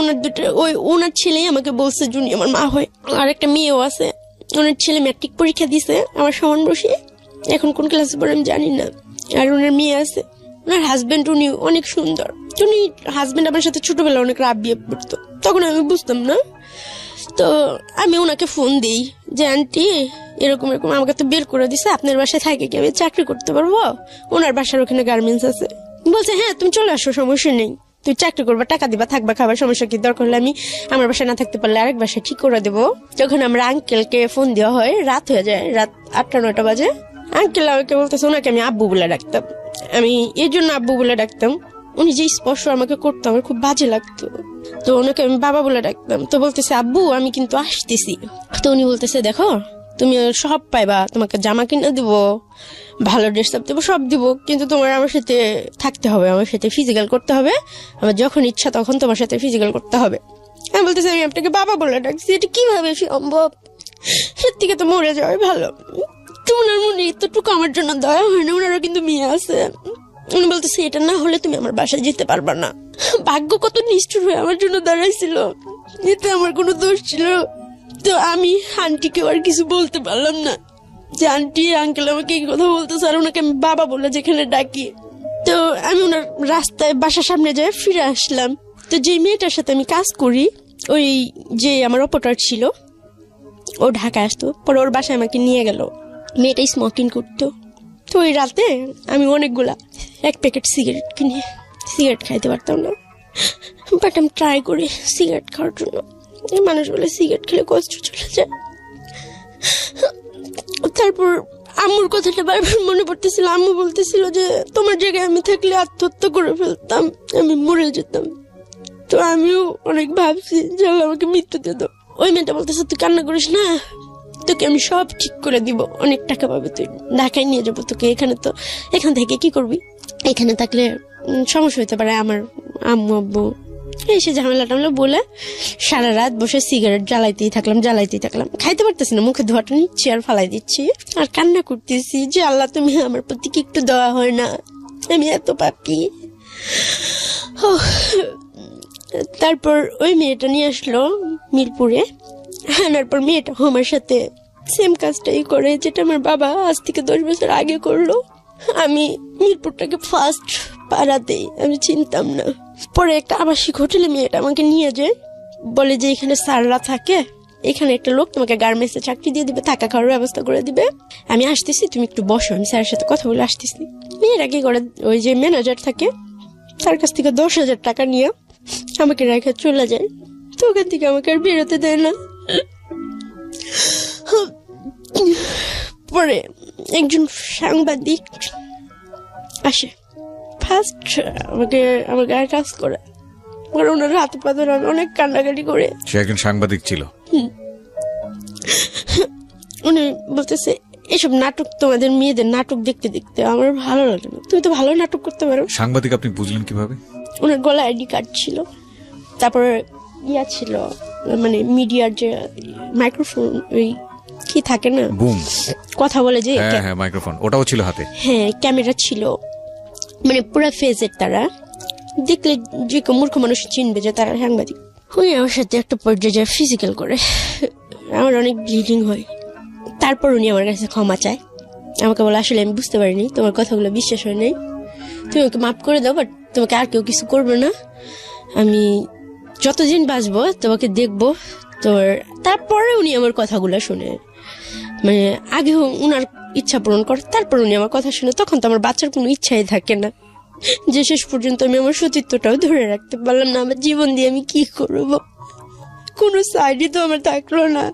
ওনার ছেলেই আমাকে বলছে জুনি আমার মা হয়। আর একটা মেয়েও আছে, ওনার ছেলে ম্যাট্রিক পরীক্ষা দিছে আমার সমান বসে, এখন কোন ক্লাসে পড়ে আমি জানি না। আর ওনার মেয়ে আছে, ওনার হাজবেন্ড, উনি অনেক সুন্দর। উনি হাজবেন্ড আমার সাথে ছোটবেলা অনেক রাব বিয়ে পড়তো, তখন আমি বুঝতাম না। তো আমি ওনাকে ফোন দিই যে আন্টি এরকম এরকম আমাকে তো বের করে দিছে, আপনার বাসায় থাকে কি আমি চাকরি করতে পারবো? ওনার বাসার ওখানে গার্মেন্টস আছে। বলছে হ্যাঁ তুমি চলে আসো, সমস্যা নেই, তুই চাকরি করবা, টাকা দিবা, থাকবা, খাবার, সমস্যা কি? দরকার হলে আমি আমার বাসায় না থাকতে পারলে আরেক বাসায় ঠিক করে দেবো। যখন আমরা আঙ্কেলকে ফোন দেওয়া হয়, রাত হয়ে যায়, রাত 8-9 বাজে। আঙ্কেল আমাকে বলতেছে, ওনাকে আমি আব্বু বলে ডাকতাম। আমি এই জন্য আব্বু বলে ডাকতাম, উনি যে স্পর্শ আমাকে করতো আমার খুব বাজে লাগতো, তো ওনাকে আমি বাবা বলে ডাকতাম। তো বলতেছে আব্বু আমি কিন্তু আসতেছি। তো উনি বলতেছে দেখো তুমি সব পাইবা, তোমাকে জামা কিনে দেবো, ভালো ড্রেস আপ দেবো, সব দিব, কিন্তু তোমার আমার সাথে থাকতে হবে, আমার সাথে ফিজিক্যাল করতে হবে, আমার যখন ইচ্ছা তখন তোমার সাথে ফিজিক্যাল করতে হবে। আমি বলতেছি আমি আপনাকে বাবা বলে ডাকছি, এটা কিভাবে সম্ভব? এর থেকে তো মরে যাওয়াই ভালো। তো ওনার মনে এতটুকু আমার জন্য দয়া হয় না, ওনারও কিন্তু মেয়ে আছে। উনি বলতেছে এটা না হলে তুমি আমার বাসায় যেতে পারবা না। ভাগ্য কত নিষ্ঠুর হয়ে আমার জন্য দাঁড়াইছিল, এতে আমার কোনো দোষ ছিল? তো আমি আন্টিকে আর কিছু বলতে পারলাম না যে আন্টি আঙ্কেল আমাকে এই কথা বলতেছে, আর ওনাকে আমি বাবা বলে যেখানে ডাকি। তো আমি ওনার রাস্তায় বাসার সামনে যাই, ফিরে আসলাম। তো যে মেয়েটার সাথে আমি কাজ করি, ওই যে আমার অপরাধ ছিল, ও ঢাকায় আসতো, পরে ওর বাসায় আমাকে নিয়ে গেল। মেয়েটা স্মোকিং করতো। তো ওই রাতে আমি অনেকগুলা 1 প্যাকেট সিগারেট কিনে, সিগারেট খাইতে পারতাম না, বাট আমি ট্রাই করি সিগারেট খাওয়ার জন্য। মানুষ বলে সিগারেট খেলে কষ্ট চলে যায়। তারপর আম্মুর কথাটা বারবার মনে পড়তেছিল। আম্মু বলতেছিল যে তোমার জায়গায় আমি থাকলে আত্মহত্যা করে ফেলতাম, আমি মরে যেতাম। তো আমিও অনেক ভাবছি যে আল্লাহ আমাকে মৃত্যু দিয়ে দাও। ওই মেয়েটা বলতেছে তুই কান্না করিস না, তোকে আমি সব ঠিক করে দিব, অনেক টাকা পাবে, তুই ঢাকায় নিয়ে যাবো তোকে। এখান থেকে কি করবি? এখানে থাকলে সমস্যা হতে পারে। আমার আম্মু আব্বু এসে ঝামেলা টামেলা বলে সারা রাত বসে সিগারেট জ্বালাইতেই থাকলাম। খাইতে পারতেছি না, মুখে ধোয়াটা নিচ্ছি আর ফালাই দিচ্ছি, আর কান্না করতেছি যে আল্লাহ তুমি আমার প্রতি কি একটু দেওয়া হয় না, আমি এত পাপি। তারপর ওই মেয়েটা নিয়ে আসলো মিরপুরে, আনার পর মেয়েটা আমার সাথে সেম কাজটাই করে যেটা আমার বাবা আজ থেকে 10 বছর আগে করলো। আমি মিরপুরটাকে ফার্স্ট পাড়াতেই আমি চিনতাম না। পরে একটা আবাসিক হোটেলে মেয়েটা আমাকে নিয়ে যায়, বলে যে এখানে স্যাররা থাকে, এখানে একটা লোক তোমাকে গার্মেন্টসে চাকরি দিয়ে দিবে, থাকা খাওয়ার ব্যবস্থা করে দিবে, আমি আসতেছি, তুমি একটু বসো, আমি স্যারের সাথে কথা বলে আসতেছি। মেয়েরা কি করে, ওই যে ম্যানেজার থাকে তার কাছ থেকে 10,000 টাকা নিয়ে আমাকে রেখে চলে যায়। তো ওখান থেকে আমাকে আর বেরোতে দেয় না। পরে একজন সাংবাদিক আসে, ফার্স্ট আমাকে আমার গায়ে কাজ করে, আর ওনার হাতে পা ধরে আমি অনেক কান্নাকাটি করে। সে একজন সাংবাদিক ছিল। উনি বলতেছে এসব নাটক, তোমাদের মেয়েদের নাটক দেখতে দেখতে আমার ভালো লাগে না, তুমি তো ভালো নাটক করতে পারো। সাংবাদিক আপনি বুঝলেন কিভাবে? ওনার গলায় আইডি কার্ড ছিল, তারপরে ছিল মানে মিডিয়ার যে মাইক্রোফোন, ওই কি থাকে না, বুম, কথা বলে যে, হ্যাঁ মাইক্রোফোন, ওটাও ছিল হাতে। হ্যাঁ ক্যামেরা ছিল, মানে পুরো ফেজের। তারা দেখলে যে মূর্খ মানুষ চিনবে যে তারা সাংবাদিক। উনি আমার সাথে একটা পর্যায়ে ফিজিক্যাল করে, আমার অনেক ব্লিডিং হয়। তারপর উনি আমার কাছে ক্ষমা চায়, আমাকে বলে আসলে আমি বুঝতে পারিনি, তোমার কথাগুলো বিশ্বাস হয় নাই, তুমি ওকে মাফ করে দাও, বাট তোমাকে আর কেউ কিছু করবে না, আমি যতদিন বাঁচবো তোমাকে দেখবো তোর। তারপরে উনি আমার কথাগুলো শুনে, মানে আগে উনার ইচ্ছা পূরণ করে, তারপর উনি আমার কথা শুনে। তখন তো আমার বাচ্চার কোনো ইচ্ছাই থাকে না, যে শেষ পর্যন্ত আমি আমার সতীত্বটাও ধরে রাখতে পারলাম না। আমার জীবন দিয়ে আমি কি করবো, কোনো সাইডই তো আমার থাকলো না।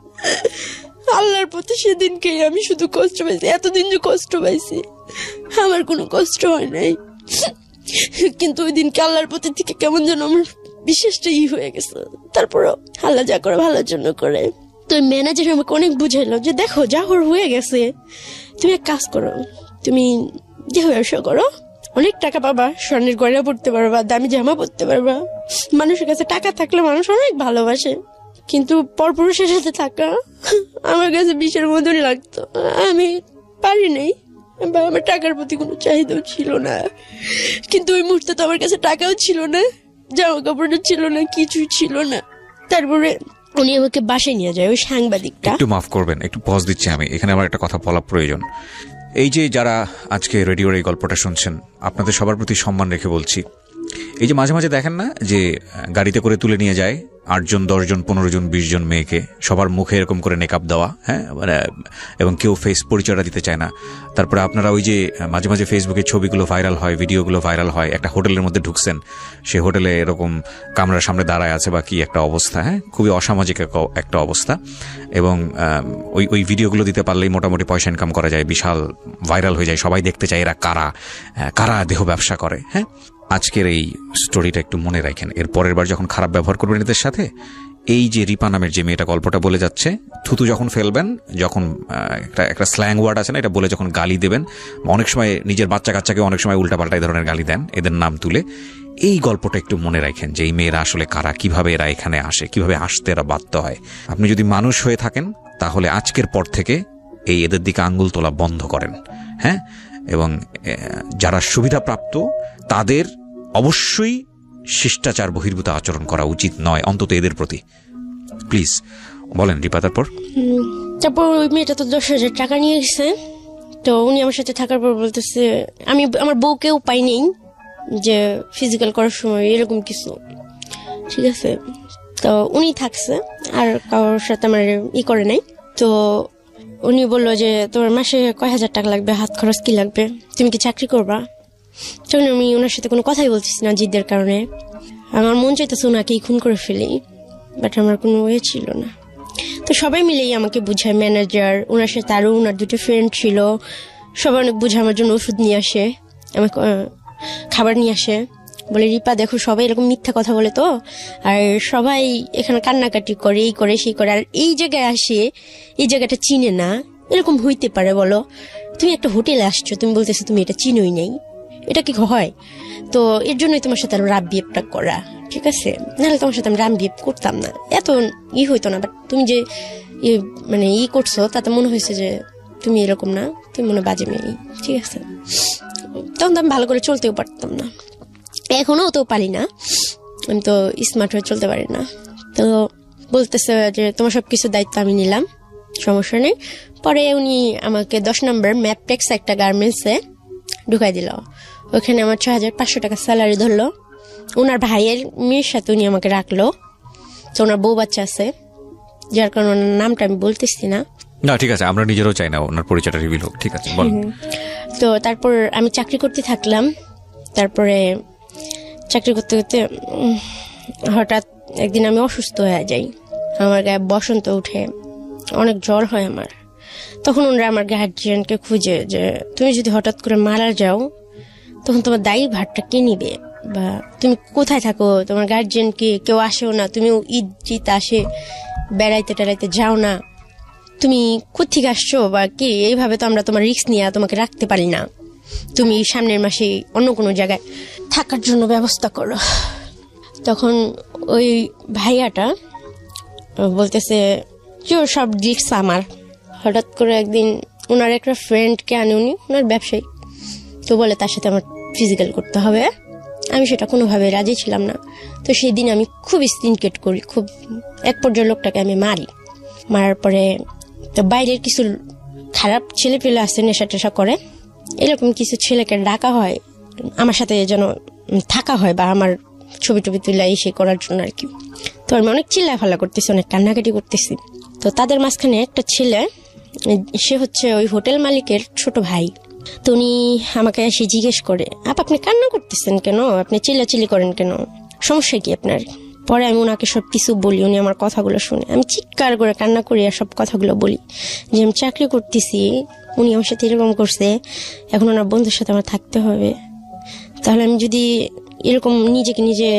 আল্লাহর প্রতি সেদিনকে আমি শুধু কষ্ট পাইছি, এতদিন যে কষ্ট পাইছি আমার কোনো কষ্ট হয় নাই, কিন্তু ওই দিনকে আল্লাহর প্রতি থেকে কেমন যেন আমার বিশ্বাসটাই হয়ে গেছে। তারপরও আল্লাহ যা করে ভালোর জন্য করে। তো ম্যানেজার আমাকে অনেক বুঝাইলো যে দেখো যা হয়ে গেছে, তুমি এক কাজ করো, তুমি যে ব্যবসা করো, অনেক টাকা পাবা, স্বর্ণের গয়না পড়তে পারবা, দামি জামা পরতে পারবা, মানুষের কাছে টাকা থাকলে মানুষ অনেক ভালোবাসে। কিন্তু পরপুরুষের সাথে থাকা আমার কাছে বিষের মতন লাগতো। আমি পারি নাই, বা আমার টাকার প্রতি কোনো চাহিদাও ছিল না। কিন্তু ওই মুহূর্তে তো আমার কাছে টাকাও ছিল না, জামা কাপড়ও ছিল না, কিছুই ছিল না। তারপরে উনি আমাকে বাসায় নিয়ে যায়, ওই সাংবাদিকটা। একটু মাফ করবেন, একটু পজ দিচ্ছি আমি, এখানে আমার একটা কথা বলা প্রয়োজন। এই যে যারা আজকে রেডিওর এই গল্পটা শুনছেন, আপনাদের সবার প্রতি সম্মান রেখে বলছি, এই যে মাঝে মাঝে দেখেন না যে গাড়িতে করে তুলে নিয়ে যায় 8 জন 10 জন 15 জন 20 জন মেয়েকে, সবার মুখে এরকম করে মেকআপ দেওয়া, হ্যাঁ, এবং কেউ ফেস পরিচয়টা দিতে চায় না। তারপরে আপনারা ওই যে মাঝে মাঝে ফেসবুকে ছবিগুলো ভাইরাল হয়, ভিডিওগুলো ভাইরাল হয়, একটা হোটেলের মধ্যে ঢুকছেন, সে হোটেলে এরকম কামরার সামনে দাঁড়ায় আছে বা কি একটা অবস্থা, হ্যাঁ, খুবই অসামাজিক একটা অবস্থা। এবং ওই ভিডিওগুলো দিতে পারলেই মোটামুটি পয়সা ইনকাম করা যায়, বিশাল ভাইরাল হয়ে যায়, সবাই দেখতে চায় এরা কারা দেহ ব্যবসা করে। হ্যাঁ, আজকের এই স্টোরিটা একটু মনে রাখেন, এর পরের বার যখন খারাপ ব্যবহার করবেন এদের সাথে, এই যে রিপা নামের যে মেয়েটা গল্পটা বলে যাচ্ছে, থুতু যখন ফেলবেন, যখন একটা স্ল্যাং ওয়ার্ড আছে না, এটা বলে যখন গালি দেবেন, অনেক সময় নিজের বাচ্চা কাচ্চাকে অনেক সময় উল্টাপাল্টা এই ধরনের গালি দেন এদের নাম তুলে, এই গল্পটা একটু মনে রাখেন যে এই মেয়েরা আসলে কারা, কিভাবে এরা এখানে আসে, কিভাবে আসতে এরা বাধ্য হয়। আপনি যদি মানুষ হয়ে থাকেন তাহলে আজকের পর থেকে এদের দিকে আঙ্গুল তোলা বন্ধ করেন। হ্যাঁ, এবং যারা সুবিধাপ্রাপ্ত তাদের অবশ্যই শিষ্টাচার বহির্ভূত আচরণ করা উচিত নয়, অন্তত এদের প্রতি। প্লিজ বলেন রিপা। তারপর ওই মেয়েটা তো 10,000 টাকা নিয়ে গেছে। তো উনি আমার সাথে থাকার পর বলতেছে, আমি আমার বউকেও পাই নেই যে ফিজিক্যাল করার সময় এরকম কিছু, ঠিক আছে। তো উনি থাকছে, আর কারোর সাথে আমার করে নাই। তো উনি বললো যে তোমার মাসে কয় হাজার টাকা লাগবে, হাত খরচ কি লাগবে, তুমি কি চাকরি করবা? তখন আমি ওনার সাথে কোনো কথাই বলতেছি না, জিদ্দের কারণে। আমার মন চাইতেছে ওনাকেই খুন করে ফেলি, বাট আমার কোনো ওয়ে ছিল না। তো সবাই মিলেই আমাকে বুঝায়, ম্যানেজার, ওনার সাথে আরও ওনার 2টো ফ্রেন্ড ছিল, সবাই অনেক বুঝে আমার জন্য ওষুধ নিয়ে আসে, আমাকে খাবার নিয়ে আসে, বলে রিপা দেখো সবাই এরকম মিথ্যা কথা বলে তো, আর সবাই এখানে কান্নাকাটি করে, এই করে সেই করে, আর এই জায়গায় আসে, এই জায়গাটা চিনে না, এরকম হইতে পারে বলো? তুমি একটা হোটেলে আসছো, তুমি বলতেছো তুমি এটা চিনোই নাই, এটা কি হয়? তো এর জন্যই তোমার সাথে রাব বিহেভটা করা, ঠিক আছে? নাহলে তোমার সাথে আমি রাব বিহেভ করতাম না, এত হইতো না। বাট তুমি যে মানে করছো, তাতে মনে হয়েছে যে তুমি এরকম না, তুমি মনে বাজে মেয়ে, ঠিক আছে? তখন তো আমি ভালো করে চলতেও পারতাম না, এখনো তো পারি না, আমি তো স্মার্ট হয়ে চলতে পারি না। তো বলতেছে যে তোমার সবকিছু দায়িত্ব আমি নিলাম, সমস্যা নেই। পরে উনি আমাকে 10 নম্বর ম্যাপটেক্স একটা গার্মেন্টসে ঢুকাই দিল। ওখানে আমার 6,500 টাকা স্যালারি ধরলো। ওনার ভাইয়ের মেয়ের সাথে উনি আমাকে রাখলো। তো ওনার বউ বাচ্চা আছে, যার কারণে ওনার নামটা আমি বলতেছি না। না, ঠিক আছে, আমরা নিজেরও চাই না ওনার পরিচয়টা রিভিল হোক, ঠিক আছে, বলেন। তো তারপর আমি চাকরি করতে থাকলাম। তারপরে চাকরি করতে করতে হঠাৎ একদিন আমি অসুস্থ হয়ে যাই, আমার গায়ে বসন্ত উঠে, অনেক জ্বর হয় আমার। তখন ওনারা আমার গার্জিয়ানকে খুঁজে, যে তুমি যদি হঠাৎ করে মারা যাও তখন তোমার দায়ী ভারটা কে নিবে, বা তুমি কোথায় থাকো, তোমার গার্জিয়ানকে কেউ আসেও না, তুমিও ঈদ আসে বেড়াইতে টেড়াইতে যাও না, তুমি কোথেকে আসছো বা কি, এইভাবে তো আমরা তোমার রিস্ক নিয়ে তোমাকে রাখতে পারি না, তুমি সামনের মাসে অন্য কোনো জায়গায় থাকার জন্য ব্যবস্থা করো। তখন ওই ভাইয়াটা বলতেছে যে সব রিস্ক আমার। হঠাৎ করে একদিন ওনার একটা ফ্রেন্ডকে আনে, উনি ওনার ব্যবসায়ী, তো বলে তার সাথে আমার ফিজিক্যাল করতে হবে। আমি সেটা কোনোভাবে রাজি ছিলাম না। তো সেই দিন আমি খুব সিনকেট করি, খুব এক পর্যায়ে লোকটাকে আমি মারার পরে তো বাইরের কিছু খারাপ ছেলে পেলে আসছে, নেশা টেশা করে, এরকম কিছু ছেলেকে ডাকা হয় আমার সাথে যেন থাকা হয়, বা আমার ছবি টবি তুলে এসে করার জন্য আর কি। তো আমি অনেক চিল্লাফাল্লা করতেছি, অনেক কান্নাকাটি করতেছি। তো তাদের মাঝখানে একটা ছেলে, সে হচ্ছে ওই হোটেল মালিকের ছোট ভাই। তো উনি আমাকে এসে জিজ্ঞেস করে, আপনি কান্না করতেছেন কেন, আপনি চিল্লাচিল্লি করেন কেন, সমস্যা কি আপনার? পরে আমি ওনাকে সব কিছু বলি, উনি আমার কথাগুলো শুনে, আমি চিৎকার করে কান্না করি আর সব কথাগুলো বলি যে আমি চাকরি করতেছি, উনি আমার সাথে এরকম করছে, এখন ওনার বন্ধুর সাথে আমার থাকতে হবে, তাহলে আমি যদি এরকম নিজেকে নিজে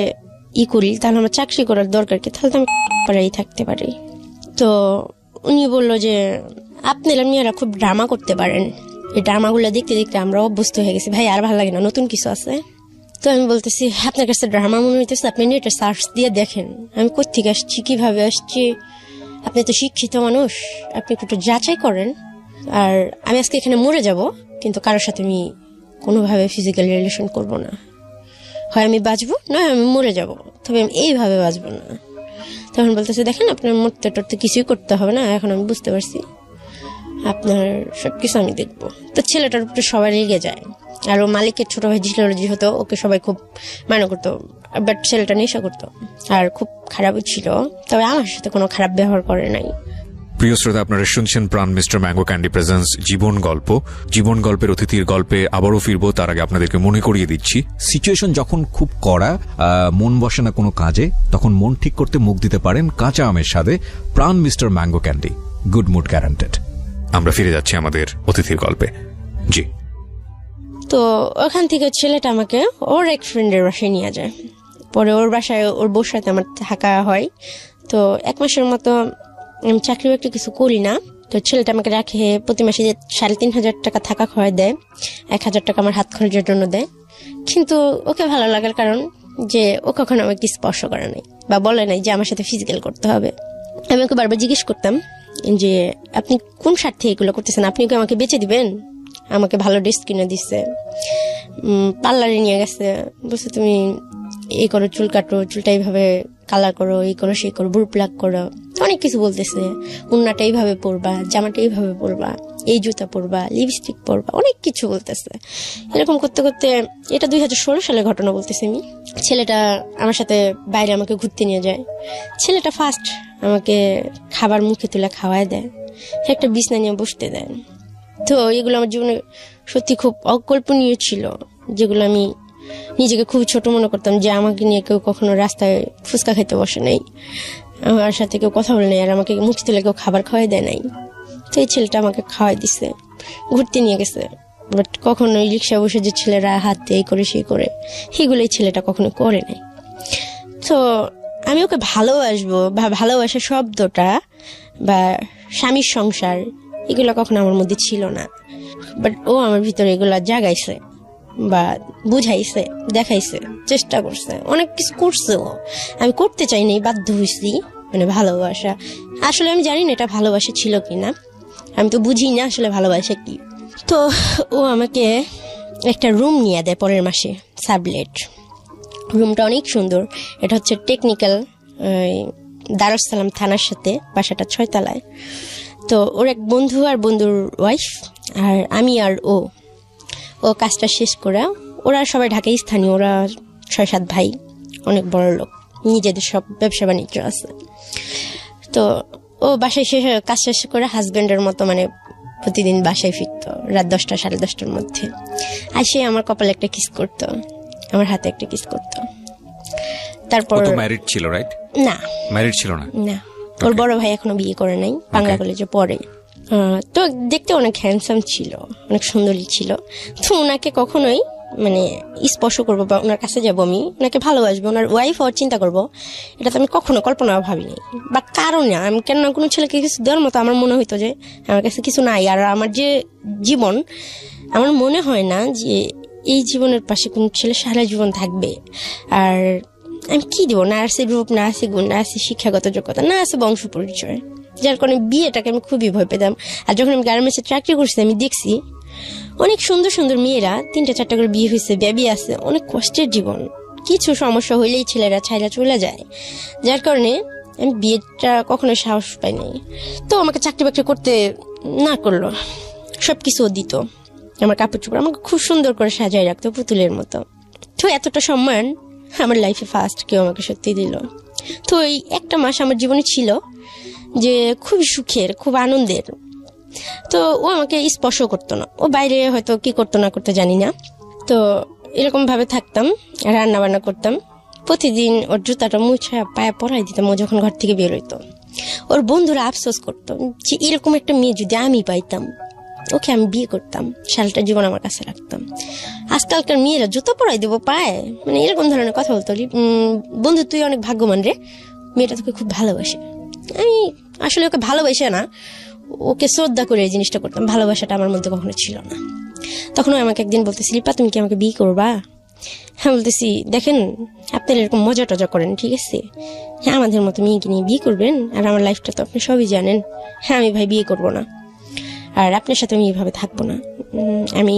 করি তাহলে আমার চাকরি করার দরকার কি, তাহলে তো আমি পাড়াই থাকতে পারি। তো উনি বললো যে আপনারা মেয়েরা খুব ড্রামা করতে পারেন, এই ড্রামাগুলো দেখতে দেখতে আমরা অভ্যস্ত হয়ে গেছি, ভাই আর ভালো লাগে না, নতুন কিছু আছে। তো আমি বলতেছি আপনার কাছে ড্রামা মনে হইতেছে, আপনি নেটে সার্চ দিয়ে দেখেন আমি কোত্থেকে আসছি, কিভাবে আসছি, আপনি তো শিক্ষিত মানুষ, আপনি একটু যাচাই করেন। আর আমি আজকে এখানে মরে যাব, কিন্তু কারোর সাথে আমি কোনোভাবে ফিজিক্যাল রিলেশন করব না, হয় আমি বাঁচবো না আমি মরে যাব, তবে আমি এইভাবে বাঁচবো না। তখন বলতেছে দেখেন আপনার মরতে টরতে কিছুই করতে হবে না, এখন আমি বুঝতে পারছি, আপনার সবকিছু আমি দেখবো। তো ছেলেটার উপরে সবাই রেগে যায়, আর ও মালিকের ছোট ভাই জিসলজি হতো, ওকে সবাই খুব মানে করতো, বাট ছেলেটা নেশা করতো আর খুব খারাপ ছিল, তবে আমার সাথে কোনো খারাপ ব্যবহার করে নাই। প্রিয় শ্রোতা, আপনারা শুনছেন প্রাণ মিস্টার ম্যাঙ্গো ক্যান্ডি প্রেজেন্স জীবন গল্প। জীবন গল্পের অতিথির গল্পে আবারও ফিরবো, তার আগে আপনাদেরকে মনে করিয়ে দিচ্ছি, সিচুয়েশন যখন খুব কড়া, মন বসে না কোনো কাজে, তখন মন ঠিক করতে মুখ দিতে পারেন কাঁচা আমের স্বাদে Pran mister mango candy, good mood guaranteed. আমরা ফিরে যাচ্ছি আমাদের অতিথির গল্পে। জি। তো ওখান থেকে ছেলেটা আমাকে ওর এক ফ্রেন্ডের বাসায় নিয়ে যায়, পরে ওর বাসায় ওর বউর সাথে আমার থাকা হয়। তো 1 মাসের মতো আমি চাকরি বাকরি কিছু করি না, তো ছেলেটা আমাকে রাখে, প্রতি মাসে 3,500 টাকা থাকা খাওয়াই দেয়, 1,000 টাকা আমার হাত খরচের জন্য দেয়। কিন্তু ওকে ভালো লাগার কারণ যে ও কখনো আমাকে স্পর্শ করে নাই বা বলে নাই যে আমার সাথে ফিজিক্যাল করতে হবে। আমি ওকে বারবার জিজ্ঞেস করতাম যে আপনি কোন স্বার্থে এগুলো করতেছেন, আপনি কি আমাকে বেচে দিবেন? আমাকে ভালো ড্রেস কিনে দিচ্ছে, পার্লারে নিয়ে গেছে, বলছে তুমি এই করো, চুল কাটো, চুলটা এইভাবে কালার করো, এই করো সেই করো, বুড়ো প্লাক করো, অনেক কিছু বলতেছে, উন্নাটা এইভাবে পরবা, জামাটা এইভাবে পরবা, এই জুতা পরবা, লিপস্টিক পরবা, অনেক কিছু বলতেছে। এরকম করতে করতে, এটা 2016 সালের ঘটনা বলতেছি আমি, ছেলেটা আমার সাথে বাইরে আমাকে ঘুরতে নিয়ে যায়। ছেলেটা ফার্স্ট আমাকে খাবার মুখে তুলে খাওয়ায় দেয়, একটা বিছনা নিয়ে বসতে দেয়। তো এগুলো আমার জীবনে সত্যি খুব অকল্পনীয় ছিল, যেগুলো আমি নিজেকে খুব ছোট মনে করতাম, যে আমাকে নিয়ে কেউ কখনো রাস্তায় ফুচকা খেতে বসে নাই, আমার সাথে কেউ কথা বলে নাই, আর আমাকে মুখ তুলে কেউ খাবার খাওয়াই দেয় নাই। তো এই ছেলেটা আমাকে খাওয়াই দিছে, ঘুরতে নিয়ে গেছে, বাট কখনো রিক্সা বসে যে ছেলেরা হাতে এই করে সেই করে, সেগুলো এই ছেলেটা কখনো করে নাই। তো আমি ওকে ভালোবাসবো বা ভালোবাসা শব্দটা বা স্বামীর সংসার এগুলো কখনো আমার মধ্যে ছিল না, বাট ও আমার ভিতরে এগুলা জাগাইছে বা বুঝাইছে, দেখাইছে, চেষ্টা করছে, অনেক কিছু করছে। ও আমি করতে চাই নাই, বাধ্য হয়েছি। মানে ভালোবাসা আসলে আমি জানি না এটা ভালোবাসা ছিল কিনা, আমি তো বুঝি না আসলে ভালোবাসা কি। তো ও আমাকে একটা রুম নিয়ে দেয় পরের মাসে, সাবলেট। রুমটা অনেক সুন্দর, এটা হচ্ছে টেকনিক্যাল দারুস সালাম থানার সাথে, বাসাটা 6 তলায়। তো ওর এক বন্ধু আর বন্ধুর ওয়াইফ আর আমি আর ও কাজটা শেষ করে, ওরা সবাই ঢাকায় স্থানীয়, ওরা 6-7 ভাই, অনেক বড় লোক, নিজেদের সব ব্যবসা বাণিজ্য আছে। তো ও বাসায় কাজ শেষ করে হাজবেন্ডের মতো মানে প্রতিদিন বাসায় ফিরতো রাত 10টা 10:30টার মধ্যে, আর সে আমার কপালে একটা কিস করতো, আমার হাতে একটা কিস করতো। তারপর ম্যারিড ছিল, রাইট? না, ম্যারিড ছিল না। না, ওর বড় ভাই এখনো বিয়ে করে নাই, বাংলা কলেজে পড়ে। তো দেখতে অনেক হ্যান্ডসাম ছিল, অনেক সুন্দরী ছিল। তো ওনাকে কখনোই মানে স্পর্শ করবো বা ওনার কাছে যাবো, আমি ওনাকে ভালোবাসবো, ওনার ওয়াইফ হওয়ার চিন্তা করবো, এটা তো আমি কখনো কল্পনা ভাবিনি। বা কারণ না, আমি কেন কোনো ছেলেকে কিছু দেওয়ার মতো আমার মনে হইতো যে আমার কাছে কিছু নাই, আর আমার যে জীবন, আমার মনে হয় না যে এই জীবনের পাশে কোন ছেলে সারা জীবন থাকবে। আর আমি কি দিব, না আছে রূপ, না আছে গুণ, না আছে শিক্ষাগত যোগ্যতা, না আছে বংশ পরিচয়, যার কারণে বিয়েটাকে আমি খুবই ভয় পেতাম। আর যখন আমি গার্মেন্টসে চাকরি করছি, আমি দেখছি অনেক সুন্দর সুন্দর মেয়েরা 3টা 4টা করে বিয়ে হয়েছে, বেবি আছে, অনেক কষ্টের জীবন, কিছু সমস্যা হইলেই ছেলেরা ছাইরা চলে যায়, যার কারণে আমি বিয়েটা কখনোই সাহস পাই নাই। তো আমাকে চাকরি বাকরি করতে না করলো, সবকিছু দিত, আমার কাপড় চোপড় আমাকে খুব সুন্দর করে সাজায় রাখতো পুতুলের মতো। তো এতটা সম্মান আমার লাইফে ফার্স্ট কেউ আমাকে সত্যি দিল। তো এই একটা মাস আমার জীবনে ছিল যে খুবই সুখের, খুব আনন্দের। তো ও আমাকে স্পর্শ করতো না, ও বাইরে হয়তো কি করতো না করতে জানি না। তো এরকম ভাবে থাকতাম, রান্না বান্না করতাম, প্রতিদিন ওর জুতাটা মুছে পায়ে পরাই দিতাম ও যখন ঘর থেকে বের হইতো। ওর বন্ধুরা আফসোস করতো যে এরকম একটা মেয়ে যদি আমি পাইতাম, ওকে আমি বিয়ে করতাম, সারাটা জীবন আমার কাছে রাখতাম। আজকালকার মেয়েরা জুতো পরাই দেবো পায়ে, মানে এরকম ধরনের কথা বলতো। বন্ধু তুই অনেক ভাগ্যবান রে, মেয়েটা তোকে খুব ভালোবাসে। আমি আসলে ওকে ভালোবাসে না, ও ওকে শ্রদ্ধা করে এই জিনিসটা করতাম, ভালোবাসাটা আমার মধ্যে কখনো ছিল না। তখন ও আমাকে একদিন বলতেছি, লিপা তুমি কি আমাকে বিয়ে করবা? হ্যাঁ বলতেছি, দেখেন আপনারা এরকম মজা টজা করেন, ঠিক আছে, হ্যাঁ আমাদের মতো মেয়েকে নিয়ে বিয়ে করবেন, আর আমার লাইফটা তো আপনি সবই জানেন। হ্যাঁ আমি ভাই বিয়ে করব না, আর আপনার সাথে আমি এইভাবে থাকবো না। আমি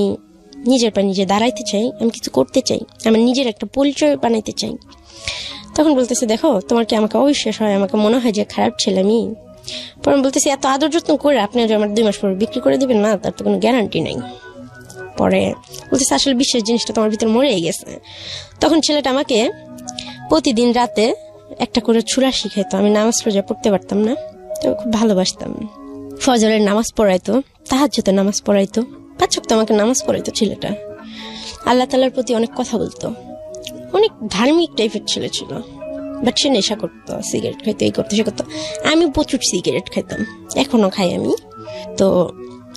নিজের পা নিজে দাঁড়াইতে চাই, আমি কিছু করতে চাই, আমার নিজের একটা পরিচয় বানাইতে চাই। তখন বলতেছে, দেখো তোমার কি আমাকে অবিশ্বাস হয়, আমাকে মনে হয় যে খারাপ ছেলে আমি। পরে আমি বলতেছি, এত আদর যত্ন করে আপনি যে আমার 2 মাস পরে বিক্রি করে দিবেন না, তার তো কোনো গ্যারান্টি নাই। পরে বলতেছে, আসলে বিশ্বাস জিনিসটা তোমার ভিতরে মরেই গেছে। তখন ছেলেটা আমাকে প্রতিদিন রাতে একটা করে ছুরা শিখাইতো, আমি নামাজ রোজা পড়তে পারতাম না, তো খুব ভালোবাসতাম। ফজরের নামাজ পড়াইতো, তাহাজ্জুদের নামাজ পড়াইতো, 5 ওয়াক্ত আমাকে নামাজ পড়াইতো ছেলেটা। আল্লাহ তাআলার প্রতি অনেক কথা বলতো, অনেক ধার্মিক টাইপের ছেলে ছিল। বাট সে নেশা করতো, সিগারেট খাইতো, এই করতো সে করতো। আমি প্রচুর সিগারেট খাইতাম, এখনো খাই আমি। তো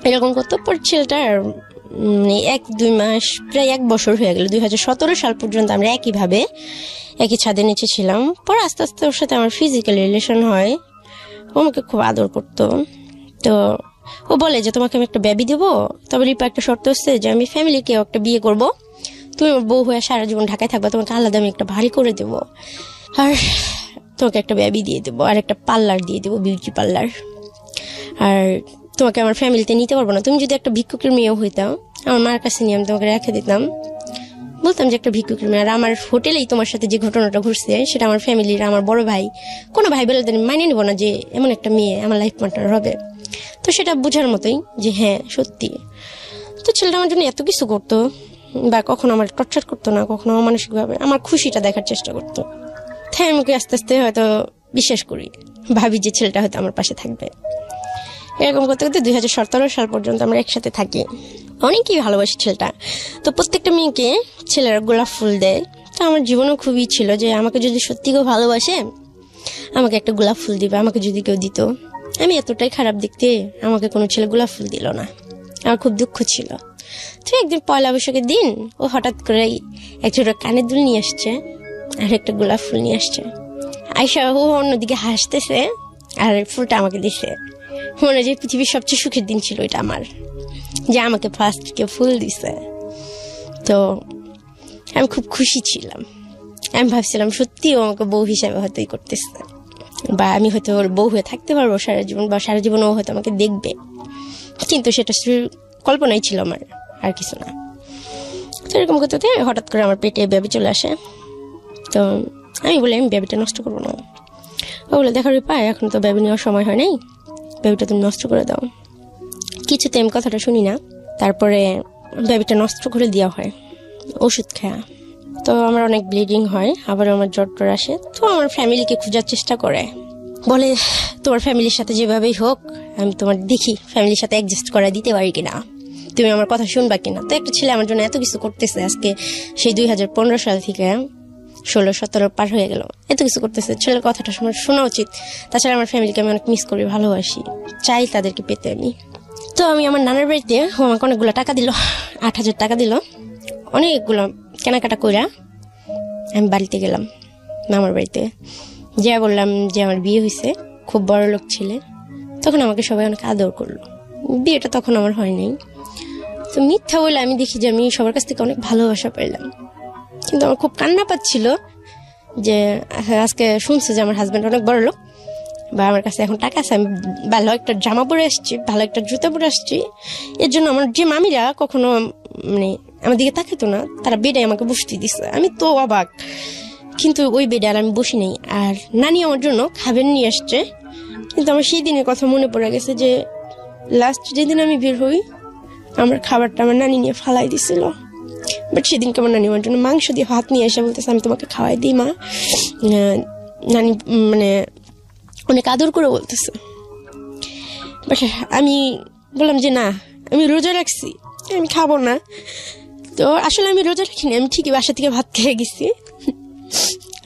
এরকম করতো। পর ছেলেটার 1-2 মাস, প্রায় 1 বছর হয়ে গেল, 2017 সাল পর্যন্ত আমরা একইভাবে একই ছাদের নিচে ছিলাম। পর আস্তে আস্তে ওর সাথে আমার ফিজিক্যাল রিলেশন হয়। ও আমাকে খুব আদর করতো। তো ও বলে যে তোমাকে আমি একটা বেবি দেবো, তবে রিপা একটা শর্ত হচ্ছে যে আমি ফ্যামিলিকেও একটা বিয়ে করব, তুমি আমার বউ হয়ে সারা জীবন ঢাকায় থাকবা, তোমাকে আলাদা আমি একটা ভারী করে দেবো, আর তোমাকে একটা বেবি দিয়ে দেবো, আর একটা পার্লার দিয়ে দেবো, বিউটি পার্লার। আর তোমাকে আমার ফ্যামিলিতে নিতে পারবো না, তুমি যদি একটা ভিক্ষুকের মেয়েও হইতাও আমার মার কাছে নিয়ে আমি তোমাকে রেখে দিতাম, বলতাম যে একটা ভিক্ষুকের মেয়ে। আর আমার হোটেলেই তোমার সাথে যে ঘটনাটা ঘটছে সেটা আমার ফ্যামিলির, আমার বড় ভাই, কোনো ভাই বেলাদের মানে নেবো না যে এমন একটা মেয়ে আমার লাইফ পার্টনার হবে। তো সেটা বোঝার মতোই যে হ্যাঁ সত্যি। তো ছেলেটা আমার জন্য এত কিছু করতো, বা কখনো আমার টর্চার করতো না, কখনো মানসিকভাবে আমার খুশিটা দেখার চেষ্টা করতো। তাই আমাকে আস্তে আস্তে হয়তো বিশ্বাস করি, ভাবি যে ছেলেটা হয়তো আমার পাশে থাকবে। এরকম করতে করতে 2017 সাল পর্যন্ত আমরা একসাথে থাকি। অনেকই ভালোবাসি ছেলেটা। তো প্রত্যেকটা মেয়েকে ছেলেরা গোলাপ ফুল দেয়। তো আমার জীবনও খুবই ছিল যে আমাকে যদি সত্যি কেউ ভালোবাসে আমাকে একটা গোলাপ ফুল দিবে, আমাকে যদি কেউ দিত। আমি এতটাই খারাপ দেখতে, আমাকে কোনো ছেলে গোলাপ ফুল দিল না, আমার খুব দুঃখ ছিল। তো একদিন পয়লা বৈশাখের দিন ও হঠাৎ করেই এক ছোট কানের দুল নিয়ে আসছে আর একটা গোলাপ ফুল নিয়ে আসছে। আয়শা ও অন্যদিকে হাসতেছে আর ফুলটা আমাকে দিছে। মনে হয় যে পৃথিবীর সবচেয়ে সুখের দিন ছিল এটা আমার, যে আমাকে ফার্স্ট কেউ ফুল দিছে। তো আমি খুব খুশি ছিলাম। আমি ভাবছিলাম সত্যি ও আমাকে বউ হিসাবে হয়তোই করতেছে, বা আমি হয়তো ওর বউ হয়ে থাকতে পারবো সারা জীবন, বা সারা জীবন ও হয়তো আমাকে দেখবে। কিন্তু সেটা কল্পনাই ছিল আমার, আর কিছু না। তো এরকম করতে হঠাৎ করে আমার পেটে বেবি চলে আসে। তো আমি বলি আমি বেবিটা নষ্ট করবো না। ও বলে, দেখো রে পায়, এখন তো বেবি নেওয়ার সময় হয় নাই, বেবিটা তুমি নষ্ট করে দাও। কিছুতে আমি কথাটা শুনি না। তারপরে বেবিটা নষ্ট করে দেওয়া হয় ওষুধ খাওয়া। তো আমার অনেক ব্লিডিং হয়, আবার আমার জ্বর টর আসে। তো আমার ফ্যামিলিকে খোঁজার চেষ্টা করে, বলে তোমার ফ্যামিলির সাথে যেভাবেই হোক আমি তোমার দেখি ফ্যামিলির সাথে অ্যাডজাস্ট করা দিতে পারি কিনা, তুমি আমার কথা শুনবা কিনা। তো একটা ছেলে আমার জন্য এত কিছু করতেছে, আজকে সেই 2015 সাল থেকে 16-17 পার হয়ে গেল, এত কিছু করতেছে। ছেলের কথাটা শোনা উচিত। তাছাড়া আমার ফ্যামিলিকে আমি অনেক মিস করি, ভালোবাসি, চাই তাদেরকে পেতে আমি। তো আমি আমার নানার বাড়িতে, ও আমাকে অনেকগুলো টাকা দিল, 8,000 টাকা দিল। অনেকগুলো কেনাকাটা কইরা আমি বাড়িতে গেলাম, মামার বাড়িতে। যা বললাম যে আমার বিয়ে হয়েছে, খুব বড় লোক ছেলে। তখন আমাকে সবাই অনেক আদর করলো। বিয়েটা তখন আমার হয় নাই। তো মিথ্যা বলে আমি দেখি যে আমি সবার কাছ থেকে অনেক ভালোবাসা পাইলাম। কিন্তু আমার খুব কান্না পাচ্ছিল যে আজকে শুনছে যে আমার হাজব্যান্ড অনেক বড় লোক, বা আমার কাছে এখন টাকা আছে, আমি ভালো একটা জামা পরে আসছি, ভালো একটা জুতা পরে আসছি। এর জন্য আমার যে মামিরা কখনো মানে আমার দিকে তাকাতো না, তারা বেডে আমাকে বসতে দিচ্ছে। আমি তো অবাক, কিন্তু ওই বেডে আর আমি বসি নাই। আর নানি আমার জন্য খাবার নিয়ে আসছে। কিন্তু আমার সেই দিনের কথা মনে পড়ে গেছে যে লাস্ট যেদিন আমি বের হই আমার খাবারটা আমার নানি নিয়ে ফালাই দিছিল। বাট সেদিনকে আমার নানি আমার জন্য মাংস দিয়ে ভাত নিয়ে এসে বলতেছে আমি তোমাকে খাওয়াই দিই মা। নানি মানে অনেক আদর করে বলতেছে। বাট আমি বললাম যে না, আমি রোজা রাখছি, আমি খাবো না। তো আসলে আমি রোজা রাখিনি, আমি ঠিকই বাসা থেকে ভাত খেয়ে গেছি।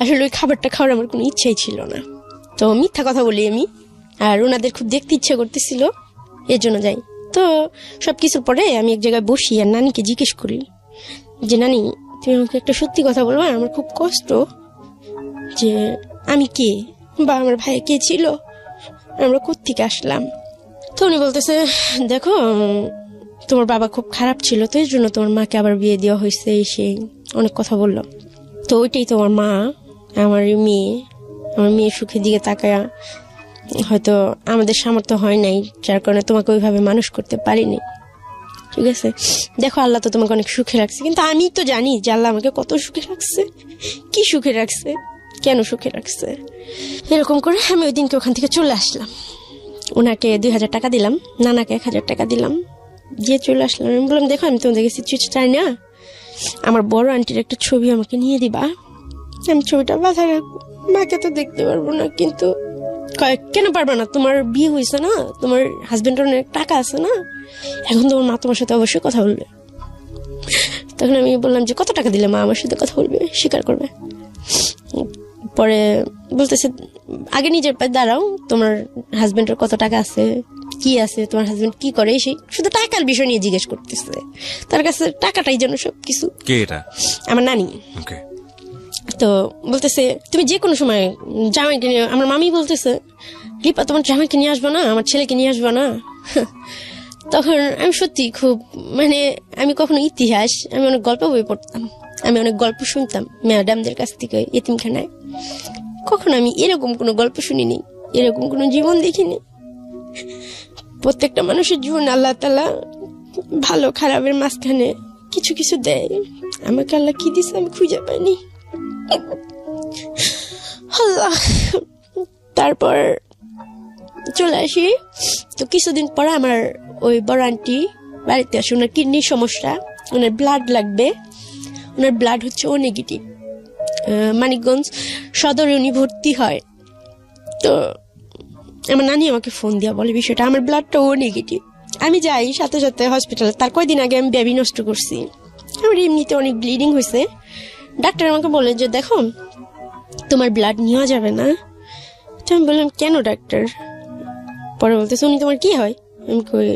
আসলে ওই খাবারটা খাওয়ার আমার কোনো ইচ্ছাই ছিল না। তো মিথ্যা কথা বলি আমি, আর ওনাদের খুব দেখতে ইচ্ছা করতেছিল, এর জন্য যাই। তো সব কিছুর পরে আমি এক জায়গায় বসি আর নানিকে জিজ্ঞেস করি যে নানি তুমি আমাকে একটা সত্যি কথা বলবা, আমার খুব কষ্ট যে আমি কে, বা আমার ভাই কে ছিল, আমরা কোত্থেকে আসলাম। তো উনি বলতেছে দেখো তোমার বাবা খুব খারাপ ছিল, তো এই জন্য তোমার মাকে আবার বিয়ে দেওয়া হয়েছে, এই সেই অনেক কথা বললো। তো ওইটাই তোমার মা, আমার মেয়ে সুখের দিকে তাকায়া হয়তো আমাদের সামর্থ্য হয় নাই, যার কারণে তোমাকে ওইভাবে মানুষ করতে পারিনি। ঠিক আছে, দেখো আল্লাহ তো তোমাকে অনেক সুখে রাখছে, কিন্তু আমি তো জানি যে আল্লাহ আমাকে কত সুখে রাখছে, কি সুখে রাখছে, কেন সুখে রাখছে। এরকম করে আমি ওই দিনকে ওখান থেকে চলে আসলাম। ওনাকে 2000 টাকা দিলাম, নানাকে 1000 টাকা দিলাম, দিয়ে চলে আসলাম। আমি বললাম দেখো আমি তোমাদের কাছে চিঠি চাই না, আমার বড় আন্টির একটা ছবি আমাকে নিয়ে দিবা, আমি ছবিটা বাঁধা রাখবো, মাকে তো দেখতে পারবো না। কিন্তু কেন পারবা না, তোমার বিয়ে হয়েছে না, তোমার হাজবেন্ডের অনেক টাকা আছে না, এখন তোমার মা তোমার সাথে অবশ্যই কথা বলবে। তখন আমি বললাম যে কত টাকা দিলে মা আমার সাথে কথা বলবে, স্বীকার করবে। পরে বলতেছে আগে নিজের পায়ে দাঁড়াও, তোমার হাজবেন্ডের কত টাকা আছে, কি আছে, তোমার হাজবেন্ড কি করে, সেই শুধু টাকার বিষয় নিয়ে জিজ্ঞেস করতেছে। তার কাছে টাকাটাই যেন সবকিছু। কে এটা? আমার নানি। ওকে। তো বলতেছে তুমি যে কোনো সময় জামাইকে নিয়ে, আমার মামি বলতেছে রিপা তোমার জামাইকে নিয়ে আসবো না, আমার ছেলেকে নিয়ে আসবো না। তখন আমি সত্যি খুব আমি কখনো ইতিহাস, আমি অনেক গল্প বই পড়তাম, আমি অনেক গল্প শুনতাম ম্যাডামদের কাছ থেকে এতিমখানায়। কখনো আমি এরকম কোনো গল্প শুনিনি, এরকম কোনো জীবন দেখিনি। প্রত্যেকটা মানুষের জীবন আল্লাহ তাআলা ভালো খারাপের মাঝখানে কিছু কিছু দেয়। আমাকে আল্লাহ কি দিছে আমি খুঁজে পাইনি। আল্লাহ। তারপর চলে আসি। তো কিছুদিন পর আমার ওই বড় আন্টি বাড়িতে আসে, ওনার কিডনির সমস্যা, ওনার ব্লাড লাগবে, ওনার ব্লাড হচ্ছে ও নেগেটিভ। মানিকগঞ্জ সদরে উনি ভর্তি হয়। তো আমার নানি আমাকে ফোন দিয়া বলে বিষয়টা, আমার ব্লাডটা ও নেগেটিভ। আমি যাই সাথে সাথে হসপিটালে। তার কয়দিন আগে আমি বেবি নষ্ট করছি, আমার এমনিতে অনেক ব্লিডিং হয়েছে। ডাক্তার আমাকে বলে যে দেখো তোমার ব্লাড নেওয়া যাবে না। তো আমি বললাম কেন ডাক্তার? পরে বলতেছে উনি তোমার কি হয়? আমি কই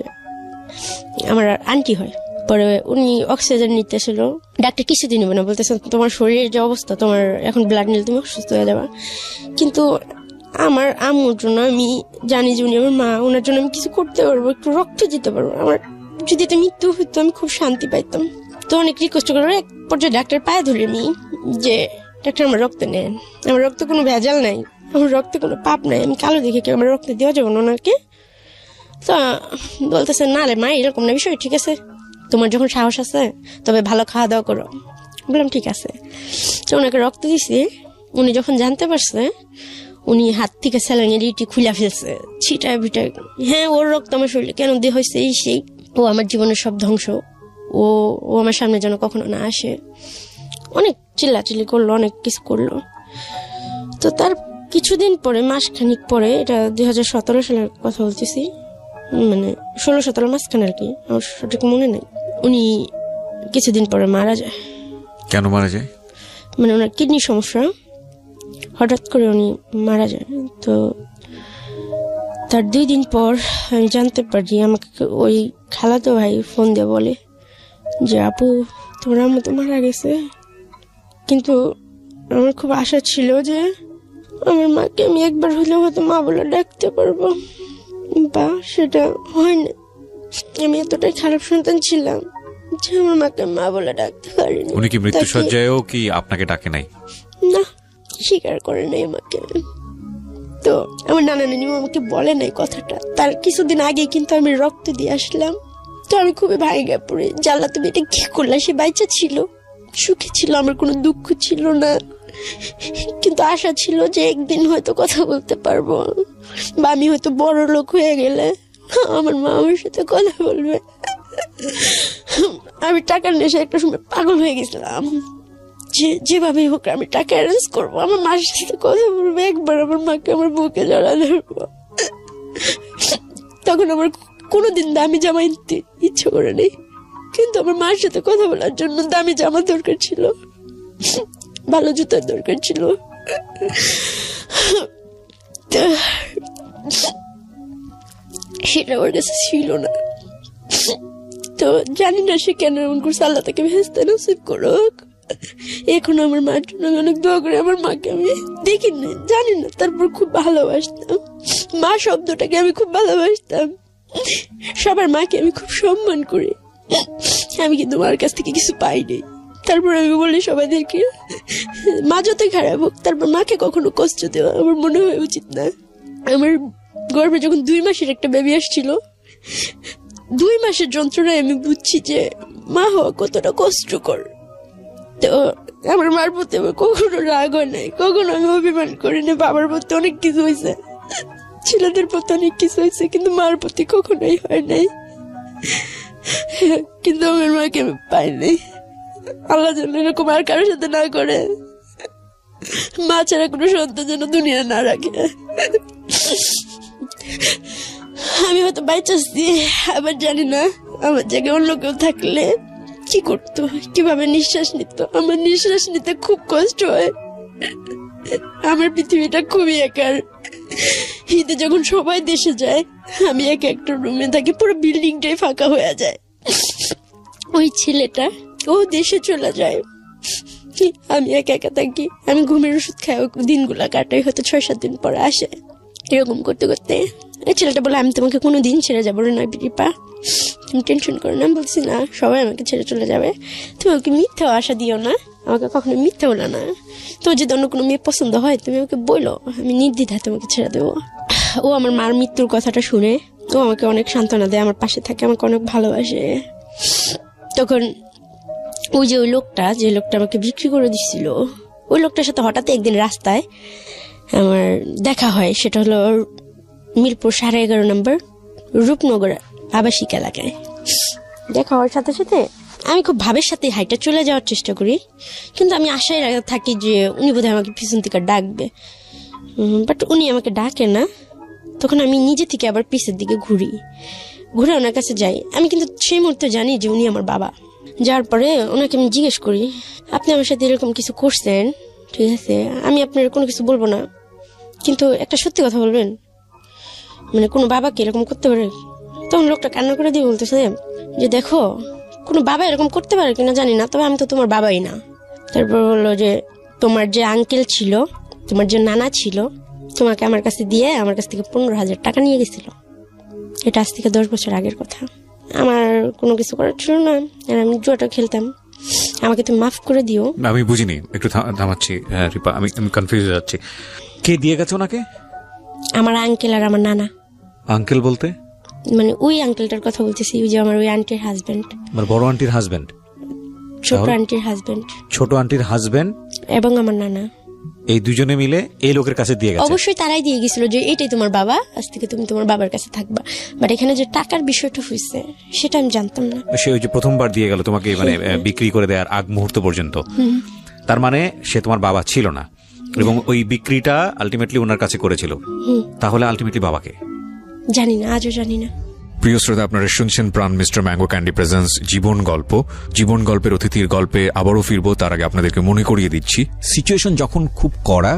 আমার আন্টি হয়। পরে উনি অক্সিজেন নিতেছিল, ডাক্তার কিছুদিন নেবে না, বলতেছে তোমার শরীরের যে অবস্থা, তোমার এখন ব্লাড নিলে তুমি অসুস্থ হয়ে যাবা। কিন্তু আমার আম্মুর জন্য আমি জানি যে উনি আমার মা, ওনার জন্য আমি কিছু করতে পারবো, একটু রক্ত দিতে পারবো। আমার যদি এটা মৃত্যু হইতো আমি খুব শান্তি পাইতাম। তো অনেক রিকোয়েস্ট করে এক পর্যায়ে ডাক্তার পায়ে ধরে আমি যে ডাক্তার আমার রক্ত নেন, আমার রক্ত কোনো ভেজাল নাই, আমার রক্তে কোনো পাপ নাই, আমি কালো দেখে কি আমার রক্ত দেওয়া যাবে না ওনাকে? তো বলতেছে না রে মা এরকম না বিষয়, ঠিক আছে তোমার যখন সাহস আছে তবে ভালো খাওয়া দাওয়া করো। বললাম ঠিক আছে। তো ওনাকে রক্ত দিছি। উনি যখন জানতে পারছে, উনি হাত থেকে স্যালাইনের ইটি খুলে ফেলছে, ছিটায় ভিটায়। হ্যাঁ ওর রক্ত আমার শরীরে কেন দিয়ে হয়েছে এই সেই, ও আমার জীবনের সব ধ্বংস, ও আমার সামনে যেন কখনো না আসে। অনেক চিল্লাচিল্লি করলো, অনেক কিছু করলো। তো তার কিছুদিন পরে, মাসখানিক পরে, এটা 2017 সালের কথা বলতেছি, 16-17 মাসখানে আর কি, আমার সঠিক মনে নেই, উনি কিছুদিন পরে মারা যায়। কেন মারা যায়? ওনার কিডনির সমস্যা, হঠাৎ করে উনি মারা যায়। তো তার 2 দিন পর আমি জানতে পারি, আমাকে ওই খালাতো ভাই ফোন দিয়ে বলে যে আপু তোমার আম্মু তো মারা গেছে। কিন্তু আমার খুব আশা ছিল যে আমার মাকে আমি একবার হলেও হয়তো মা বলে ডাকতে পারবো, বা সেটা হয় না। আমি এতটাই খারাপ সন্তান ছিলাম যে আমার মাকে মা বলে ডাকতে পারিনি। উনি কি মৃত্যুশয্যায়ও কি আপনাকে ডাকে নাই? না, স্বীকার করে নাই আমাকে। তো আমার নানা নানিও আমাকে বলে নাই কথাটা। তার কিছুদিন আগে কিন্তু আমি রক্ত দিয়ে আসলাম। তো আমি খুবই ভাইগা পড়ে, জাল্লা তুমি এটা কি করলা? সে বাইচা ছিল, সুখী ছিল, আমার কোনো দুঃখ ছিল না। কিন্তু আশা ছিল যে একদিন হয়তো কথা বলতে পারবো, বা আমি হয়তো বড় লোক হয়ে গেলে আমার মা আমার সাথে কথা বলবে। আমি টাকার নেশায় একটা সময় পাগল হয়ে গেছিলাম, যেভাবে হোক আমি টাকা অ্যারেঞ্জ করবো, আমার মার সাথে কথা বলবো, একবার আমার মাকে আমার বুকে জড়া ধরবো। তখন আমার কোনোদিন দামি জামা কিনতে ইচ্ছে করে নেই, কিন্তু আমার মার সাথে কথা বলার জন্য দামি জামা দরকার ছিল, ভালো জুতার দরকার ছিল। সেটা ওর কাছে ছিল না। তো জানি না সে কেন এমন করছে, আল্লাহ তাকে ভেস্তে নসিব করুক। এখন আমার মার জন্য অনেক দোয়া করে। আমার মাকে আমি দেখিনি, জানি না, তারপর খুব ভালোবাসতাম। মা শব্দটাকে আমি খুব ভালোবাসতাম। সবার মাকে আমি খুব সম্মান করি, আমি কিন্তু মার কাছ থেকে কিছু পাইনি। তারপর আমি বলি সবাইদেরকে, মা যতই খারাপ হোক তারপর মাকে কখনো কষ্ট দেওয়া আমার মনে হয় উচিত না। আমার গর্ভে যখন 2 মাসের একটা বেবি আসছিল, 2 মাসের যন্ত্রণায় আমি বুঝছি যে মা হওয়া কতটা কষ্টকর। তো আমার মার প্রতি আমার কখনো রাগ হয় নাই, কখনো আমি অভিমান করি না। বাবার প্রতি অনেক কিছু হয়েছে, ছেলেদের প্রতি অনেক কিছু হয়েছে, কিন্তু মার প্রতি কখনোই হয় নাই। কিন্তু আমার মাকে আমি পাই নাই। আল্লাহ যেন এরকম আর কারোর সাথে না করে, মা ছাড়া কোনো সন্তান যেন দুনিয়া না রাখে। আমি হয়তো বাইচাচ্ছি, আবার জানি না আমার জায়গায় অন্য কেউ থাকলে কি করতো, কিভাবে নিঃশ্বাস নিত। আমার নিঃশ্বাস নিতে খুব কষ্ট হয়। আমার পৃথিবীটা খুবই একার। ঈদে যখন সবাই দেশে যায়, আমি একা একটা রুমে থাকি, পুরো বিল্ডিংটাই ফাঁকা হয়ে যায়। ওই ছেলেটা ও দেশে চলে যায়, আমি একা একা থাকি। আমি ঘুমের ওষুধ খাই, দিনগুলা কাটাই, হয়তো 6-7 দিন পরে আসে। এরকম করতে করতে এই ছেলেটা বলে, আমি তোমাকে কোনোদিন ছেড়ে যাবো না রিপা, তুমি টেনশন করো না। বলছি না, সবাই আমাকে ছেড়ে চলে যাবে, তুমি আমাকে মিথ্যা আশা দিও না, আমাকে কখনো মিথ্যা বলো না। তোমার যদি অন্য কোনো মেয়ে পছন্দ হয় তুমি আমাকে বলো, আমি নির্দ্বিধায় তোমাকে ছেড়ে দেবো। ও আমার মার মৃত্যুর কথাটা শুনে ও আমাকে অনেক সান্ত্বনা দেয়, আমার পাশে থাকে, আমাকে অনেক ভালোবাসে। তখন ওই যে লোকটা আমাকে বিক্রি করে দিচ্ছিল, ওই লোকটার সাথে হঠাৎ একদিন রাস্তায় আমার দেখা হয়। সেটা হলো মিরপুর 11.5 নম্বর রূপনগর আবাসিক এলাকায়। দেখা হওয়ার সাথে সাথে আমি খুব ভাবের সাথে হাইটা চলে যাওয়ার চেষ্টা করি, কিন্তু আমি আশায় থাকি যে উনি বোধহয় আমাকে পিছন থেকে ডাকবে, বাট উনি আমাকে ডাকে না। তখন আমি নিজে থেকে আবার পিছের দিকে ঘুরে ওনার কাছে যাই। আমি কিন্তু সেই মুহূর্তে জানি যে উনি আমার বাবা। যাওয়ার পরে ওনাকে আমি জিজ্ঞেস করি, আপনি আমার সাথে এরকম কিছু করছেন, ঠিক আছে, আমি আপনার কোনো কিছু বলবো না, কিন্তু একটা সত্যি কথা বলবেন, মানে কোনো বাবাকে এরকম করতে পারে? তখন লোকটা কান্না করে দিয়ে বলতেছে যে দেখো, কোনো বাবা এরকম করতে পারে কিনা জানি না, তবে আমি তো তোমার বাবাই না। তারপর বললো যে তোমার যে আঙ্কেল ছিল, তোমার যে নানা ছিল, তোমাকে আমার কাছে দিয়ে আমার কাছ থেকে 15,000 টাকা নিয়ে গেছিল। এটা আজ থেকে 10 বছর আগের কথা। আমার কোনো কিছু করার ছিল না, আর আমি জুয়াটা খেলতাম, আমাকে তুমি মাফ করে দিও। আমি বুঝিনি, একটু থামাচ্ছি রিপা, আমি কনফিউজ হয়ে যাচ্ছি। কে দিয়ে গেছে ওনাকে? আমার আঙ্কেল আর আমার নানা। আঙ্কেল বলতে? মানে ওই আঙ্কেলটার কথা বলতেছি, ওই যে আমার ওই আন্টির হাজবেন্ড, মানে বড় আন্টির হাজবেন্ড, ছোট আন্টির হাজবেন্ড, ছোট আন্টির হাজবেন্ড এবং আমার নানা, এই দুজনে মিলে এই লোকের কাছে দিয়ে গেছে। অবশ্যই তারাই দিয়ে গেছিল যে এটাই তোমার বাবা, আজ থেকে তুমি তোমার বাবার কাছে থাকবা। বাট এখানে যে টাকার বিষয়টা হয়েছে সেটা আমি জানতাম না। সে ওই যে প্রথমবার দিয়ে গেল তোমাকে, মানে বিক্রি করে দেওয়ার আগ মুহূর্ত পর্যন্ত, তার মানে সে তোমার বাবা ছিল না, এবং ওই বিক্রিটা আলটিমেটলি ওনার কাছে করেছিল। তাহলে আলটিমেটলি বাবাকে জানি না, আজও জানি না। প্রিয় শ্রোতা, আপনারা শুনছেন প্রাণ মিস্টার ম্যাঙ্গো ক্যান্ডি প্রেজেন্স জীবন গল্প। জীবন গল্পের অতিথির গল্পে আবারও ফিরবো, তার আগে আপনাদেরকে মনে করিয়ে দিচ্ছি, সিচুয়েশন যখন খুব কড়া,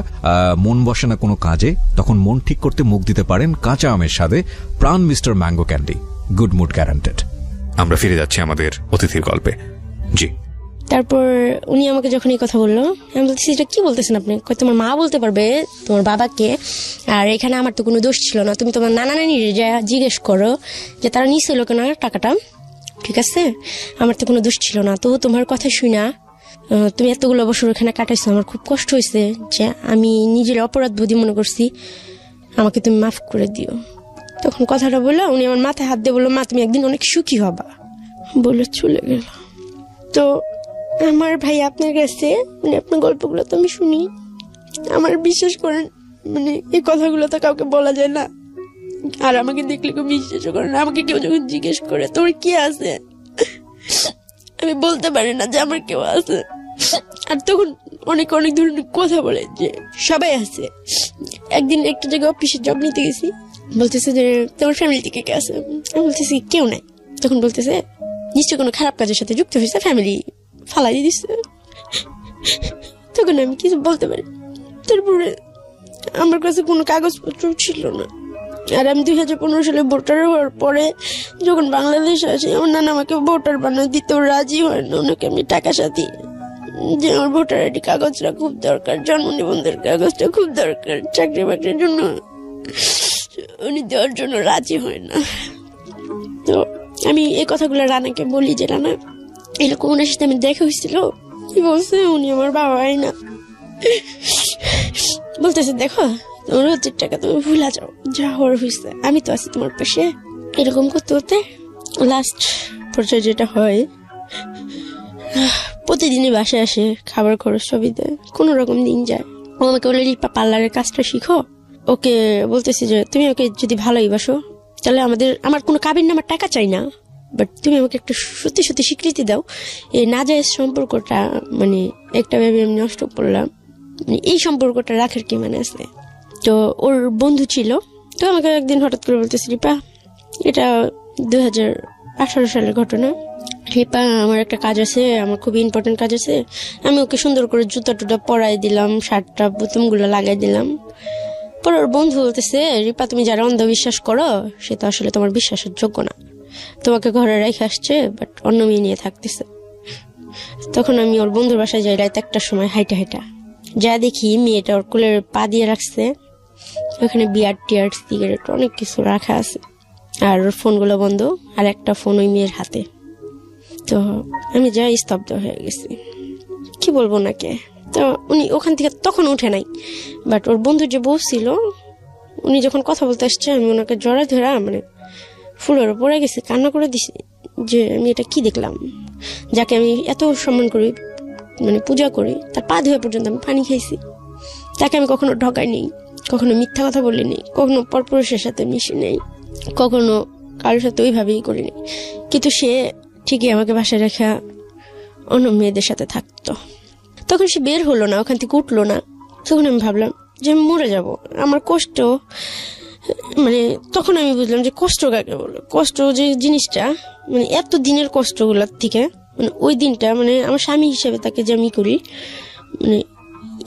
মন বসে না কোনো কাজে, তখন মন ঠিক করতে মুখ দিতে পারেন কাঁচা আমের স্বাদে Pran mister mango candy, good mood guaranteed. আমরা ফিরে যাচ্ছি আমাদের অতিথির গল্পে। জি, তারপর উনি আমাকে যখন এই কথা বললো, আমি বলতেছি এটা কি বলতেছেন আপনি? তোমার মা বলতে পারবে তোমার বাবাকে, আর এখানে আমার তো কোনো দোষ ছিল না, তুমি তোমার নানা নানির যা জিজ্ঞেস করো যে তারা নিছিল কেন টাকাটা, ঠিক আছে, আমার তো কোনো দোষ ছিল না। তো তোমার কথা শুনা তুমি এতগুলো বছর এখানে কাটাইছো, আমার খুব কষ্ট হয়েছে, যে আমি নিজের অপরাধ বোধই মনে করছি, আমাকে তুমি মাফ করে দিও। তখন কথাটা বললো, উনি আমার মাথায় হাত দিয়ে বললো, মা তুমি একদিন অনেক সুখী হবা, বলে চলে গেল। তো আমার ভাই আপনার কাছে, মানে আপনার গল্পগুলো তো আমি শুনি, আমার বিশ্বাস করেন, মানে এই কথাগুলো তো কাউকে বলা যায় না, আর আমাকে দেখলে কেউ বিশ্বাস করে না। আমাকে কেউ যখন জিজ্ঞেস করে তোর কি আছে, আমি বলতে পারি না যে আমার কেউ আছে, আর তখন অনেক অনেক ধরনের কথা বলে যে সবাই আছে। একদিন একটা জায়গায় অফিসে জব নিতে গেছি, বলতেছে যে তোমার ফ্যামিলি থেকে কে আছে, আমি বলতেছি কেউ নাই। তখন বলতেছে নিশ্চয় কোনো খারাপ কাজের সাথে যুক্ত হয়েছে, ফ্যামিলি ফালাই দিচ্ছে। তখন আমি কিছু বলতে পারি। তারপরে আমার কাছে কোনো কাগজপত্র ছিল না, আর আমি 2015 সালে ভোটার হওয়ার পরে যখন বাংলাদেশ আসি, আমার নানা আমাকে ভোটার বানাতে দিতেও রাজি হয় না। ওনাকে আমি টাকা সাথে যে আমার ভোটার আইডি কাগজটা খুব দরকার, জন্ম নিবন্ধনের কাগজটা খুব দরকার, চাকরি বাকরির জন্য, উনি দেওয়ার জন্য রাজি হয় না। আমি এই কথাগুলো রানাকে বলি যে রানা এরকম ওনার সাথে আমি দেখা হয়েছিল, কি বলছে উনি আমার বাবাই না। বলতেছে দেখো তোমার রোজের টাকা তুমি ভুলা যাও, যা হওয়ার হয়েছে আমি তো আছি তোমার পাশে। এরকম করতে করতে লাস্ট পর্যায়ে যেটা হয়, প্রতিদিনই বাসায় আসে, খাবার খরচ সবই দেয়, কোনো রকম দিন যায়। ও আমাকে বলে রিপা পার্লারের কাজটা শিখো। ওকে বলতেছি যে তুমি ওকে যদি ভালোই বাসো তাহলে আমার কোনো কাবিন নামার টাকা চাই না, বাট তুমি আমাকে একটা সত্যি সত্যি স্বীকৃতি দাও। এই নাজায়েজ সম্পর্কটা মানে একটা ভেবে আমি নষ্ট করলাম, মানে এই সম্পর্কটা রাখার কি মানে আছে। তো ওর বন্ধু ছিল, তো আমাকে একদিন হঠাৎ করে বলতেছি রিপা এটা 2018 সালের ঘটনা, রিপা আমার একটা কাজ আছে, আমার খুব ইম্পর্টেন্ট কাজ আছে। আমি ওকে সুন্দর করে জুতা টুটা পরাই দিলাম, শার্টটা বোতামগুলো লাগাই দিলাম। পরে ওর বন্ধু বলতেছে রিপা তুমি যারা অন্ধবিশ্বাস করো সে তো আসলে তোমার বিশ্বাসের যোগ্য না, তোমাকে ঘরে রেখে আসছে বাট অন্য মেয়ে নিয়ে থাকতেছে। তখন আমি ওর বন্ধুর বাসায় যাই রাত 1টার সময় হাইটা যা দেখি মেয়েটা ওর কোলের পা দিয়ে রাখছে, ওখানে বিয়ার টিয়ার সিগারেট অনেক কিছু রাখা আছে, আর ওর ফোনগুলো বন্ধ, আর একটা ফোন ওই মেয়ের হাতে। তো আমি যা স্তব্ধ হয়ে গেছি, কি বলবো নাকে। তো উনি ওখান থেকে তখন উঠে নাই, বাট ওর বন্ধু যে বউ ছিল উনি যখন কথা বলতে আসছে আমি ওনাকে জড়া ধরা মানে ফুলের পড়ে গেছি, কান্না করে দিছি যে আমি এটা কি দেখলাম, যাকে আমি এত সম্মান করি মানে পূজা করি, তার পা ধোয়া পর্যন্ত আমি পানি খাইছি, তাকে আমি কখনো ঠকাই নেই, কখনো মিথ্যা কথা বলি নেই, কখনো পরপুরুষের সাথে মিশি নেই, কখনো কারোর সাথে ওইভাবেই করি নেই, কিন্তু সে ঠিকই আমাকে বাসায় রেখা অন্য মেয়েদের সাথে থাকতো। তখন সে বের হলো না, ওখান থেকে উঠলো না। তখন আমি ভাবলাম যে আমি মরে যাব, আমার কষ্ট মানে তখন আমি বুঝলাম যে কষ্ট কাকে বলে। কষ্ট যে জিনিসটা মানে এত দিনের কষ্টগুলোর থেকে মানে ওই দিনটা মানে আমার স্বামী হিসেবে তাকে যে আমি করি মানে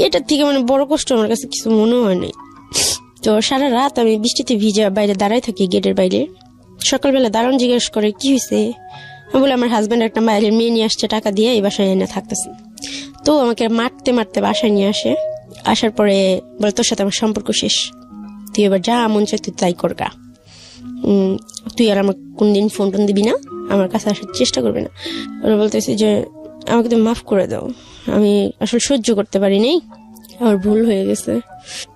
এটার থেকে মানে বড় কষ্ট আমার কাছে কিছু মনে হয় নাই। তো সারা রাত আমি বৃষ্টিতে ভিজা বাইরে দাঁড়ায় থাকি গেটের বাইরে। সকালবেলা দাঁড়ান জিজ্ঞেস করে কি হয়েছে, আমি বলে আমার হাজব্যান্ড একটা বাইরের মেয়ে নিয়ে আসছে টাকা দিয়ে, এই বাসায় এনে থাকতেছে। তো আমাকে মারতে মারতে বাসায় নিয়ে আসে, আসার পরে বলে তোর সাথে আমার সম্পর্ক শেষ, তুই এবার যা মন চাই তুই তাই করগা, তুই আর আমাকে কোনদিন ফোন টোন দিবি না, আমার কাছে আসার চেষ্টা করবি না। ওরা বলতেছি যে আমাকে তুমি মাফ করে দাও, আমি আসলে সহ্য করতে পারি নাই, আমার ভুল হয়ে গেছে,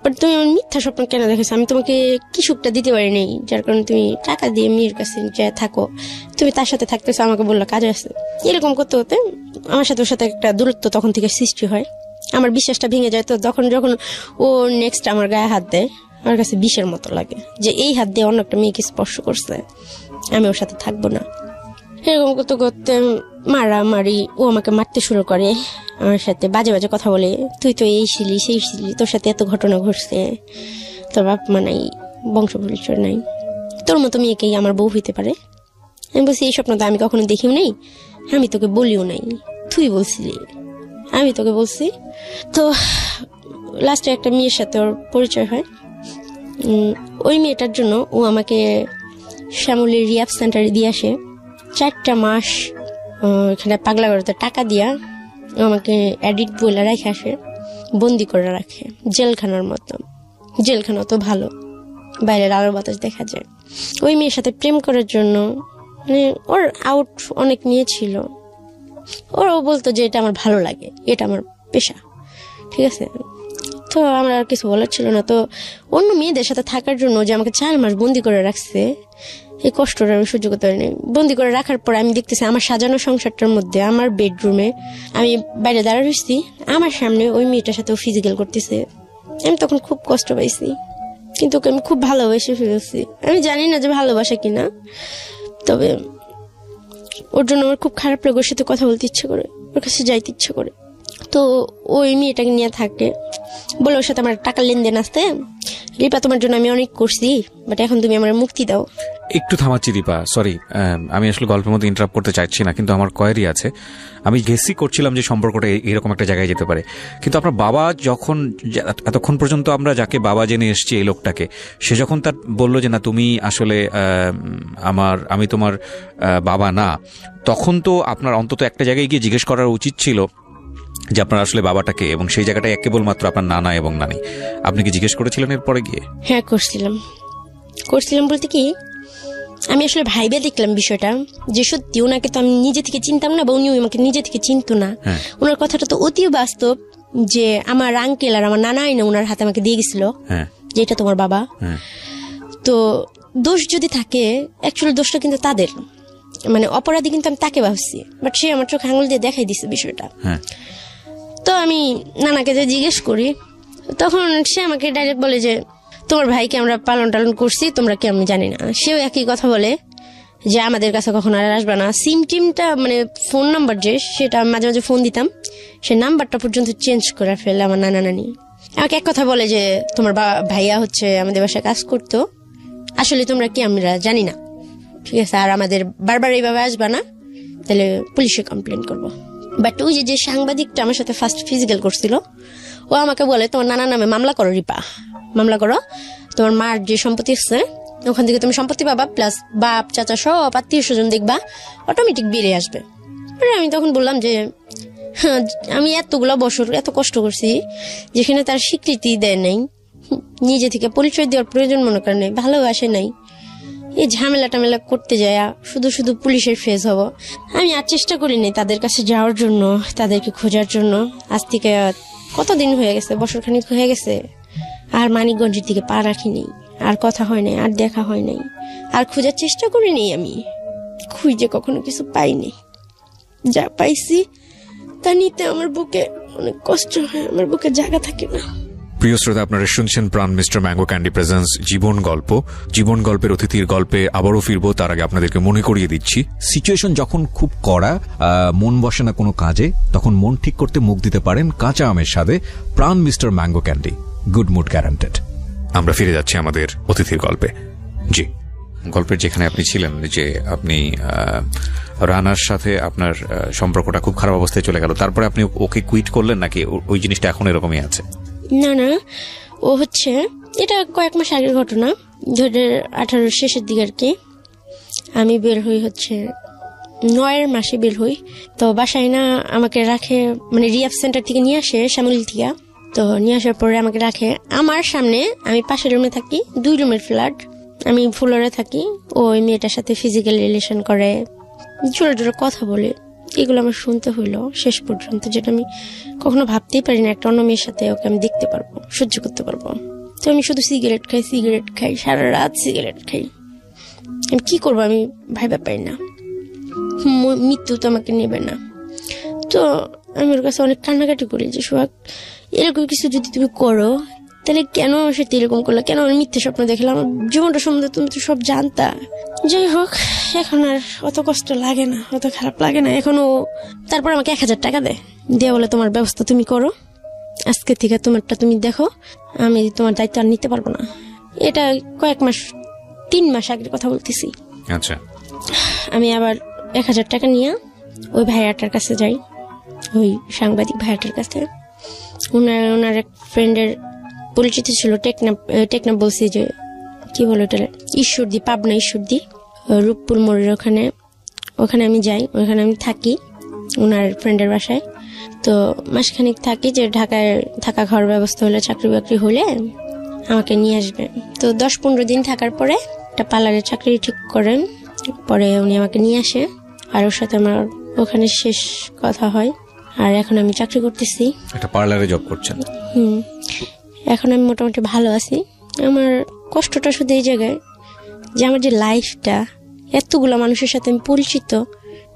বাট তুমি আমার মিথ্যা স্বপ্ন কেন দেখেছো, আমি তোমাকে কি সুখটা দিতে পারি নাই যার কারণে তুমি টাকা দিয়ে মেয়ের কাছে থাকো, তুমি তার সাথে থাকতেছো, আমাকে বললো কাজ আছে। এরকম করতে করতে আমার সাথে ওর সাথে একটা দূরত্ব তখন থেকে সৃষ্টি হয়, আমার বিশ্বাসটা ভেঙে যায়। তো যখন ও নেক্সট আমার গায়ে হাত দেয় আমার কাছে বিষের মতো লাগে যে এই হাত দিয়ে অন্য একটা মেয়েকে স্পর্শ করছে, আমি ওর সাথে থাকবো না। এরকম করতে করতে মারামারি, ও আমাকে মারতে শুরু করে, আমার সাথে বাজে বাজে কথা বলে, তুই তো এই ছিলি সেই ছিলি, তোর সাথে এত ঘটনা ঘটছে, তোর বাপ মা নাই, বংশ পরিচয় নাই, তোর মতো মেয়েকেই আমার বউ হইতে পারে। আমি বলছি এই স্বপ্ন তো আমি কখনো দেখিও নাই, আমি তোকে বলিও নাই, তুই বলছিলি, আমি তোকে বলছি। তো লাস্টে একটা মেয়ের সাথে ওর পরিচয় হয়, ওই মেয়েটার জন্য ও আমাকে শ্যামলীর রিয়াব সেন্টারে দিয়ে আসে, 4টা মাস এখানে পাগলা করতে টাকা দিয়া আমাকে এডিট বলে রেখে আসে, বন্দি করে রাখে জেলখানার মতো। জেলখানা তো ভালো, বাইরের আলোর বাতাস দেখা যায়। ওই মেয়ের সাথে প্রেম করার জন্য মানে ওর আউট অনেক মেয়ে ছিল, ওরাও বলতো যে এটা আমার ভালো লাগে, এটা আমার পেশা, ঠিক আছে। তো আমার আর কিছু বলার ছিল না। তো অন্য মেয়েদের সাথে থাকার জন্য যে আমাকে 4 মাস বন্দি করে রাখছে, এই কষ্টটা আমি সহ্য করতে পারিনি। বন্দি করে রাখার পর আমি দেখতেছি আমার সাজানো সংসারটার মধ্যে আমার বেডরুমে আমি বাইরে দাঁড়িয়ে রয়েছি, আমার সামনে ওই মেয়েটার সাথে ফিজিক্যাল করতেছে। আমি তখন খুব কষ্ট পাইছি, কিন্তু ওকে আমি খুব ভালোবেসে ফেলেছি। আমি জানি না যে ভালোবাসা কিনা, তবে ওর জন্য আমার খুব খারাপ লাগে, ওর সাথে কথা বলতে ইচ্ছে করে, ওর কাছে যাইতে ইচ্ছে করে। তো ওই মেয়েটাকে নিয়ে থাকে, বলে ওর সাথে আমার টাকার লেনদেন আসতে, রিপা তোমার জন্য আমি অনেক করছি, বাট এখন তুমি আমার মুক্তি দাও। একটু থামাচ্ছি দীপা, সরি, আমি আসলে গল্পের মধ্যে ইন্টারাপ্ট করতে চাইছি না, কিন্তু আমার কোয়েরি আছে। আমি গেসি করছিলাম যে সম্পর্কটা এরকম একটা জায়গায় যেতে পারে, কিন্তু আপনার বাবা যখন এতক্ষণ পর্যন্ত আমরা যাকে বাবা জেনে এসেছি এই লোকটাকে, সে যখন তার বললো যে না তুমি আসলে আমি তোমার বাবা না, তখন তো আপনার অন্তত একটা জায়গায় গিয়ে জিজ্ঞেস করার উচিত ছিল যে আপনার আসলে বাবাটাকে, এবং সেই জায়গাটায় কেবলমাত্র আপনার নানা এবং নানি। আপনি কি জিজ্ঞেস করেছিলেন এরপরে গিয়ে? হ্যাঁ করছিলাম বলতে কি আমি আসলে ভাইবে দেখলাম বিষয়টা যে সত্যি ওনাকে তো আমি নিজে থেকে চিনতাম না বা উনি আমাকে নিজে থেকে চিনতো না। ওনার কথাটা তো অতি বাস্তব যে আমার আঙ্কেল আর আমার নানা আইনা ওনার হাতে আমাকে দিয়ে গেছিল যে এটা তোমার বাবা। তো দোষ যদি থাকে অ্যাকচুয়ালি দোষটা কিন্তু তাদের, মানে অপরাধী কিন্তু আমি তাকে ভাবছি, বাট সে আমার চোখে আঙুল দিয়ে দেখাই দিছে বিষয়টা। তো আমি নানাকে যে জিজ্ঞেস করি তখন সে আমাকে ডাইরেক্ট বলে যে তোমার ভাইকে আমরা পালন টালন করছি, তোমরা কি আমি জানি না। সেও একই কথা বলে যে আমাদের কাছে কখনো আর আসবে না। সিম টিমটা মানে ফোন নাম্বার যে সেটা মাঝে মাঝে ফোন দিতাম, সে নাম্বারটা পর্যন্ত চেঞ্জ করে ফেলে আমার নানা নানি। আমাকে এক কথা বলে যে তোমার ভাইয়া হচ্ছে আমাদের বাসায় কাজ করতো, আসলে তোমরা কি আমরা জানি না, ঠিক আছে, আর আমাদের বারবার এইভাবে আসবা না, তাহলে পুলিশে কমপ্লেন করবো। বাট ওই যে সাংবাদিকটা আমার সাথে ফার্স্ট ফিজিক্যাল করছিল ও আমাকে বলে তোমার নানা নামে মামলা করো, রিপা মামলা করো, তোমার মার যে সম্পত্তি আছে ওখান থেকে তুমি সম্পত্তি পাবা, প্লাস বাপ চাচা সব আত্মীয় স্বজন দেখবা, অটোমেটিক বেড়ে আসবে। আমি তখন বললাম যে হ্যাঁ, আমি এতগুলো বছর এত কষ্ট করছি, যেখানে তার স্বীকৃতি দেয় নাই, নিজে থেকে পরিচয় দেওয়ার প্রয়োজন মনে করে নাই, ভালোবাসে নাই, এই ঝামেলা টামেলা করতে যায় শুধু শুধু পুলিশের ফেস হব। আমি আর চেষ্টা করিনি তাদের কাছে যাওয়ার জন্য, তাদেরকে খোঁজার জন্য। আজ থেকে কতদিন হয়ে গেছে, বছরখানিক হয়ে গেছে, আর মানিকগঞ্জের দিকে পা রাখিনি, আর কথা হয় নাই, আর দেখা হয় নাই, আর খোঁজার চেষ্টা করিনি। আমি খুঁজে কখনো কিছু পাইনি, যা পাইছি তা নিতে আমার বুকে অনেক কষ্ট হয়, আমার বুকে জায়গা থাকে না। প্রিয় শ্রোতা, আপনারা শুনছেন প্রাণ মিস্টার ম্যাঙ্গো ক্যান্ডি প্রেজেন্স জীবন গল্প। জীবন গল্পের অতিথির গল্পে আবারও ফিরবো, তার আগে আপনাদেরকে মনে করিয়ে দিচ্ছি, সিচুয়েশন যখন খুব কড়া, মন বসে না কোনো কাজে, তখন মন ঠিক করতে মুখ দিতে পারেন কাঁচা আমের স্বাদে Pran mister mango candy, good mood guaranteed. আমরা ফিরে যাচ্ছি আমাদের অতিথির গল্পে। জি, গল্পের যেখানে আপনি ছিলেন যে আপনি রানার সাথে আপনার সম্পর্কটা খুব খারাপ অবস্থায় চলে গেল, তারপরে আপনি ওকে কুইট করলেন নাকি ওই জিনিসটা এখন এরকমই আছে? না না, ও হচ্ছে এটা কয়েক মাস আগের ঘটনা, 2018 শেষের দিকে আর কি। আমি বের হই হচ্ছে 9 মাসে বের হই, তো বাসায় না আমাকে রাখে, মানে রিহাব সেন্টার থেকে নিয়ে আসে শ্যামলী থেকে। তো নিয়ে আসার পরে আমাকে রাখে আমার সামনে, আমি পাশের রুমে থাকি, 2 রুমের ফ্ল্যাট, আমি ফ্লোরে থাকি। ওই মেয়েটার সাথে ফিজিক্যাল রিলেশন করে, জোরে জোরে কথা বলে, এগুলো আমার শুনতে হইলো শেষ পর্যন্ত, যেটা আমি কখনো ভাবতেই পারি না একটা অন্য মেয়ের সাথে ওকে আমি দেখতে পারবো, সহ্য করতে পারবো। তো আমি শুধু সিগারেট খাই, সারা রাত সিগারেট খাই। আমি কি করবো, আমি ভাইবা পাই না, মৃত্যু তো আমাকে নেবে না। তো আমি ওর কাছে অনেক কান্নাকাটি করি যে সোহাগ, এরকম কিছু যদি তুমি করো তাহলে কেন আমার সাথে এরকম করলো, কেন আমি মিথ্যে স্বপ্ন দেখলাম, আমার জীবনটা সম্বন্ধে তুমি তো সব জানতা। যাই হোক, এখন আর অত কষ্ট লাগে না, অত খারাপ লাগে না এখনো। তারপর আমাকে 1000 টাকা দেয়া বলে তোমার ব্যবস্থা তুমি করো, আজকে থেকে তোমারটা তুমি দেখো, আমি তোমার দায়িত্ব আর নিতে পারবো না। এটা কয়েক মাস, 3 মাস আগের কথা বলতেছি। আচ্ছা, আমি আবার 1000 টাকা নিয়ে ওই ভাইয়াটার কাছে যাই, ওই সাংবাদিক ভাইয়াটার কাছে। ওনার এক ফ্রেন্ডের পরিচিত ছিল, টেকনাপ বলছি যে কি বলো এটা, ঈশ্বরদী, পাবনা ঈশ্বরদী, রূপপুর মোড়ের ওখানে আমি যাই, ওখানে আমি থাকি ওনার ফ্রেন্ডের বাসায়। তো মাসখানিক থাকি, যে ঢাকায় থাকা খাওয়ার ব্যবস্থা হলে, চাকরি বাকরি হলে আমাকে নিয়ে আসবে। তো 10-15 দিন থাকার পরে একটা পার্লারে চাকরি ঠিক করেন, পরে উনি আমাকে নিয়ে আসে, আর ওর সাথে আমার ওখানে শেষ কথা হয়। আর এখন আমি চাকরি করতেছি, একটা পার্লারে জব করছেন। এখন আমি মোটামুটি ভালো আছি। আমার কষ্টটা শুধু এই জায়গায় যে আমার যে লাইফটা, এতগুলো মানুষের সাথে আমি পরিচিত,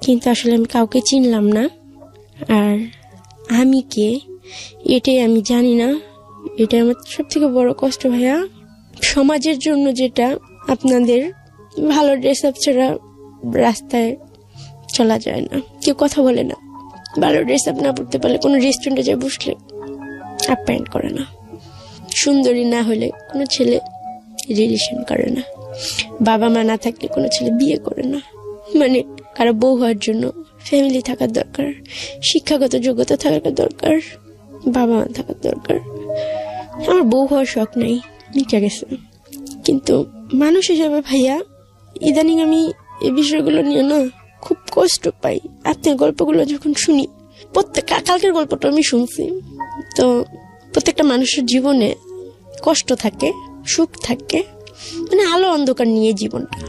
কিন্তু আসলে আমি কাউকে চিনলাম না, আর আমি কে এটাই আমি জানি না। এটা আমার সব থেকে বড় কষ্ট ভাইয়া। সমাজের জন্য যেটা আপনাদের ভালো ড্রেস আপ ছাড়া রাস্তায় চলা যায় না, কেউ কথা বলে না, ভালো ড্রেস আপ না পড়তে পারলে কোনো রেস্টুরেন্টে যায় বসলে আপ্যায়ন করে না, সুন্দরী না হলে কোনো ছেলে রিলেশন করে না, বাবা মা না থাকলে কোনো ছেলে বিয়ে করে না। মানে কারো বউ হওয়ার জন্য ফ্যামিলি থাকার দরকার, শিক্ষাগত যোগ্যতা থাকার দরকার, বাবা মা থাকার দরকার। আমার বউ হওয়ার শখ নাই, মিটে গেছে। কিন্তু মানুষ হিসেবে ভাইয়া ইদানিং আমি এই বিষয়গুলো নিয়ে না খুব কষ্ট পাই। আপনার গল্পগুলো যখন শুনি, কালকের গল্পটা আমি শুনছি, তো প্রত্যেকটা মানুষের জীবনে কষ্ট থাকে, সুখ থাকে, মানে আলো অন্ধকার নিয়ে জীবনটা।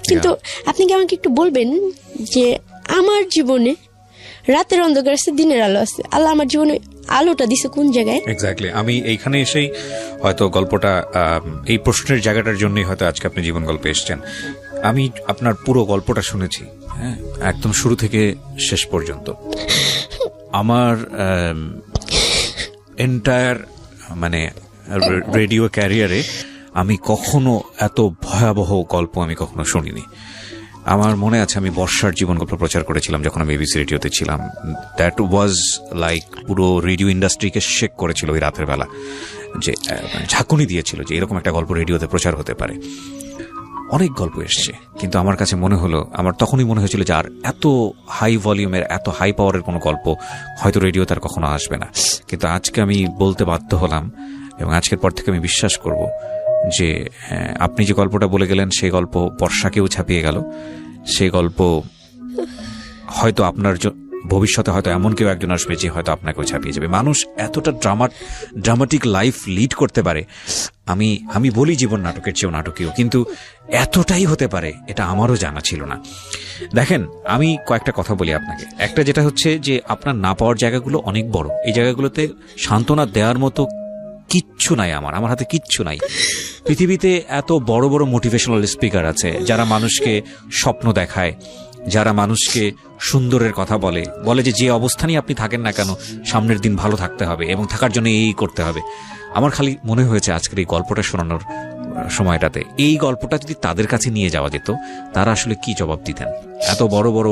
কিন্তু আপনি কি আমাকে একটু বলবেন যে আমার জীবনে রাতের অন্ধকার আছে, দিনের আলো আছে, আল্লাহ আমার জীবনে আলোটা দিছে কোন জায়গায়? এক্স্যাক্টলি। আমি এইখানে এসেই হয়তো গল্পটা এই প্রশ্নের জায়গাটার জন্যই হয়তো আজকে আপনি জীবন গল্পে এসেছেন। আমি আপনার পুরো গল্পটা শুনেছি, হ্যাঁ, একদম শুরু থেকে শেষ পর্যন্ত। আমার এন্টায়ার মানে রেডিও ক্যারিয়ারে আমি কখনো এত ভয়াবহ গল্প আমি কখনো শুনিনি। আমার মনে আছে আমি বর্ষার জীবন গল্প প্রচার করেছিলাম যখন আমি এবিসি রেডিওতে ছিলাম। দ্যাট ওয়াজ লাইক পুরো রেডিও ইন্ডাস্ট্রিকে শেক করেছিল ওই রাতের বেলা, যে ঝাঁকুনি দিয়েছিল যে এরকম একটা গল্প রেডিওতে প্রচার হতে পারে। অনেক গল্প এসছে, কিন্তু আমার কাছে মনে হলো, আমার তখনই মনে হয়েছিল যে আর এত হাই ভলিউমের, এত হাই পাওয়ারের কোনো গল্প হয়তো রেডিও তার কখনো আসবে না। কিন্তু আজকে আমি বলতে বাধ্য হলাম, এবং আজকের পর থেকে আমি বিশ্বাস করব যে আপনি যে গল্পটা বলে গেলেন সেই গল্প বর্ষাকেও ছাপিয়ে গেল। সেই গল্প হয়তো আপনার ভবিষ্যতে হয়তো এমন কেউ একজন আসবে যে হয়তো আপনাকেও ছাপিয়ে যাবে। মানুষ এতটা ড্রামাটিক লাইফ লিড করতে পারে, আমি বলি জীবন নাটকের চেয়েও নাটকীয়, কিন্তু এতটাই হতে পারে এটা আমারও জানা ছিল না। দেখেন, আমি কয়েকটা কথা বলি আপনাকে। একটা যেটা হচ্ছে যে আপনার না পাওয়ার জায়গাগুলো অনেক বড়। এই জায়গাগুলোতে সান্ত্বনা দেওয়ার মতো কিচ্ছু নাই, আমার হাতে কিচ্ছু নাই। পৃথিবীতে এত বড় বড় মোটিভেশনাল স্পিকার আছে যারা মানুষকে স্বপ্ন দেখায়, যারা মানুষকে সুন্দরের কথা বলে যে অবস্থানই আপনি থাকেন না কেন সামনের দিন ভালো থাকতে হবে এবং থাকার জন্য এই করতে হবে। আমার খালি মনে হয়েছে আজকের এই গল্পটা শোনানোর সময়টাতে এই গল্পটা যদি তাদের কাছে নিয়ে যাওয়া যেত, তারা আসলে কি জবাব দিতেন। এত বড় বড়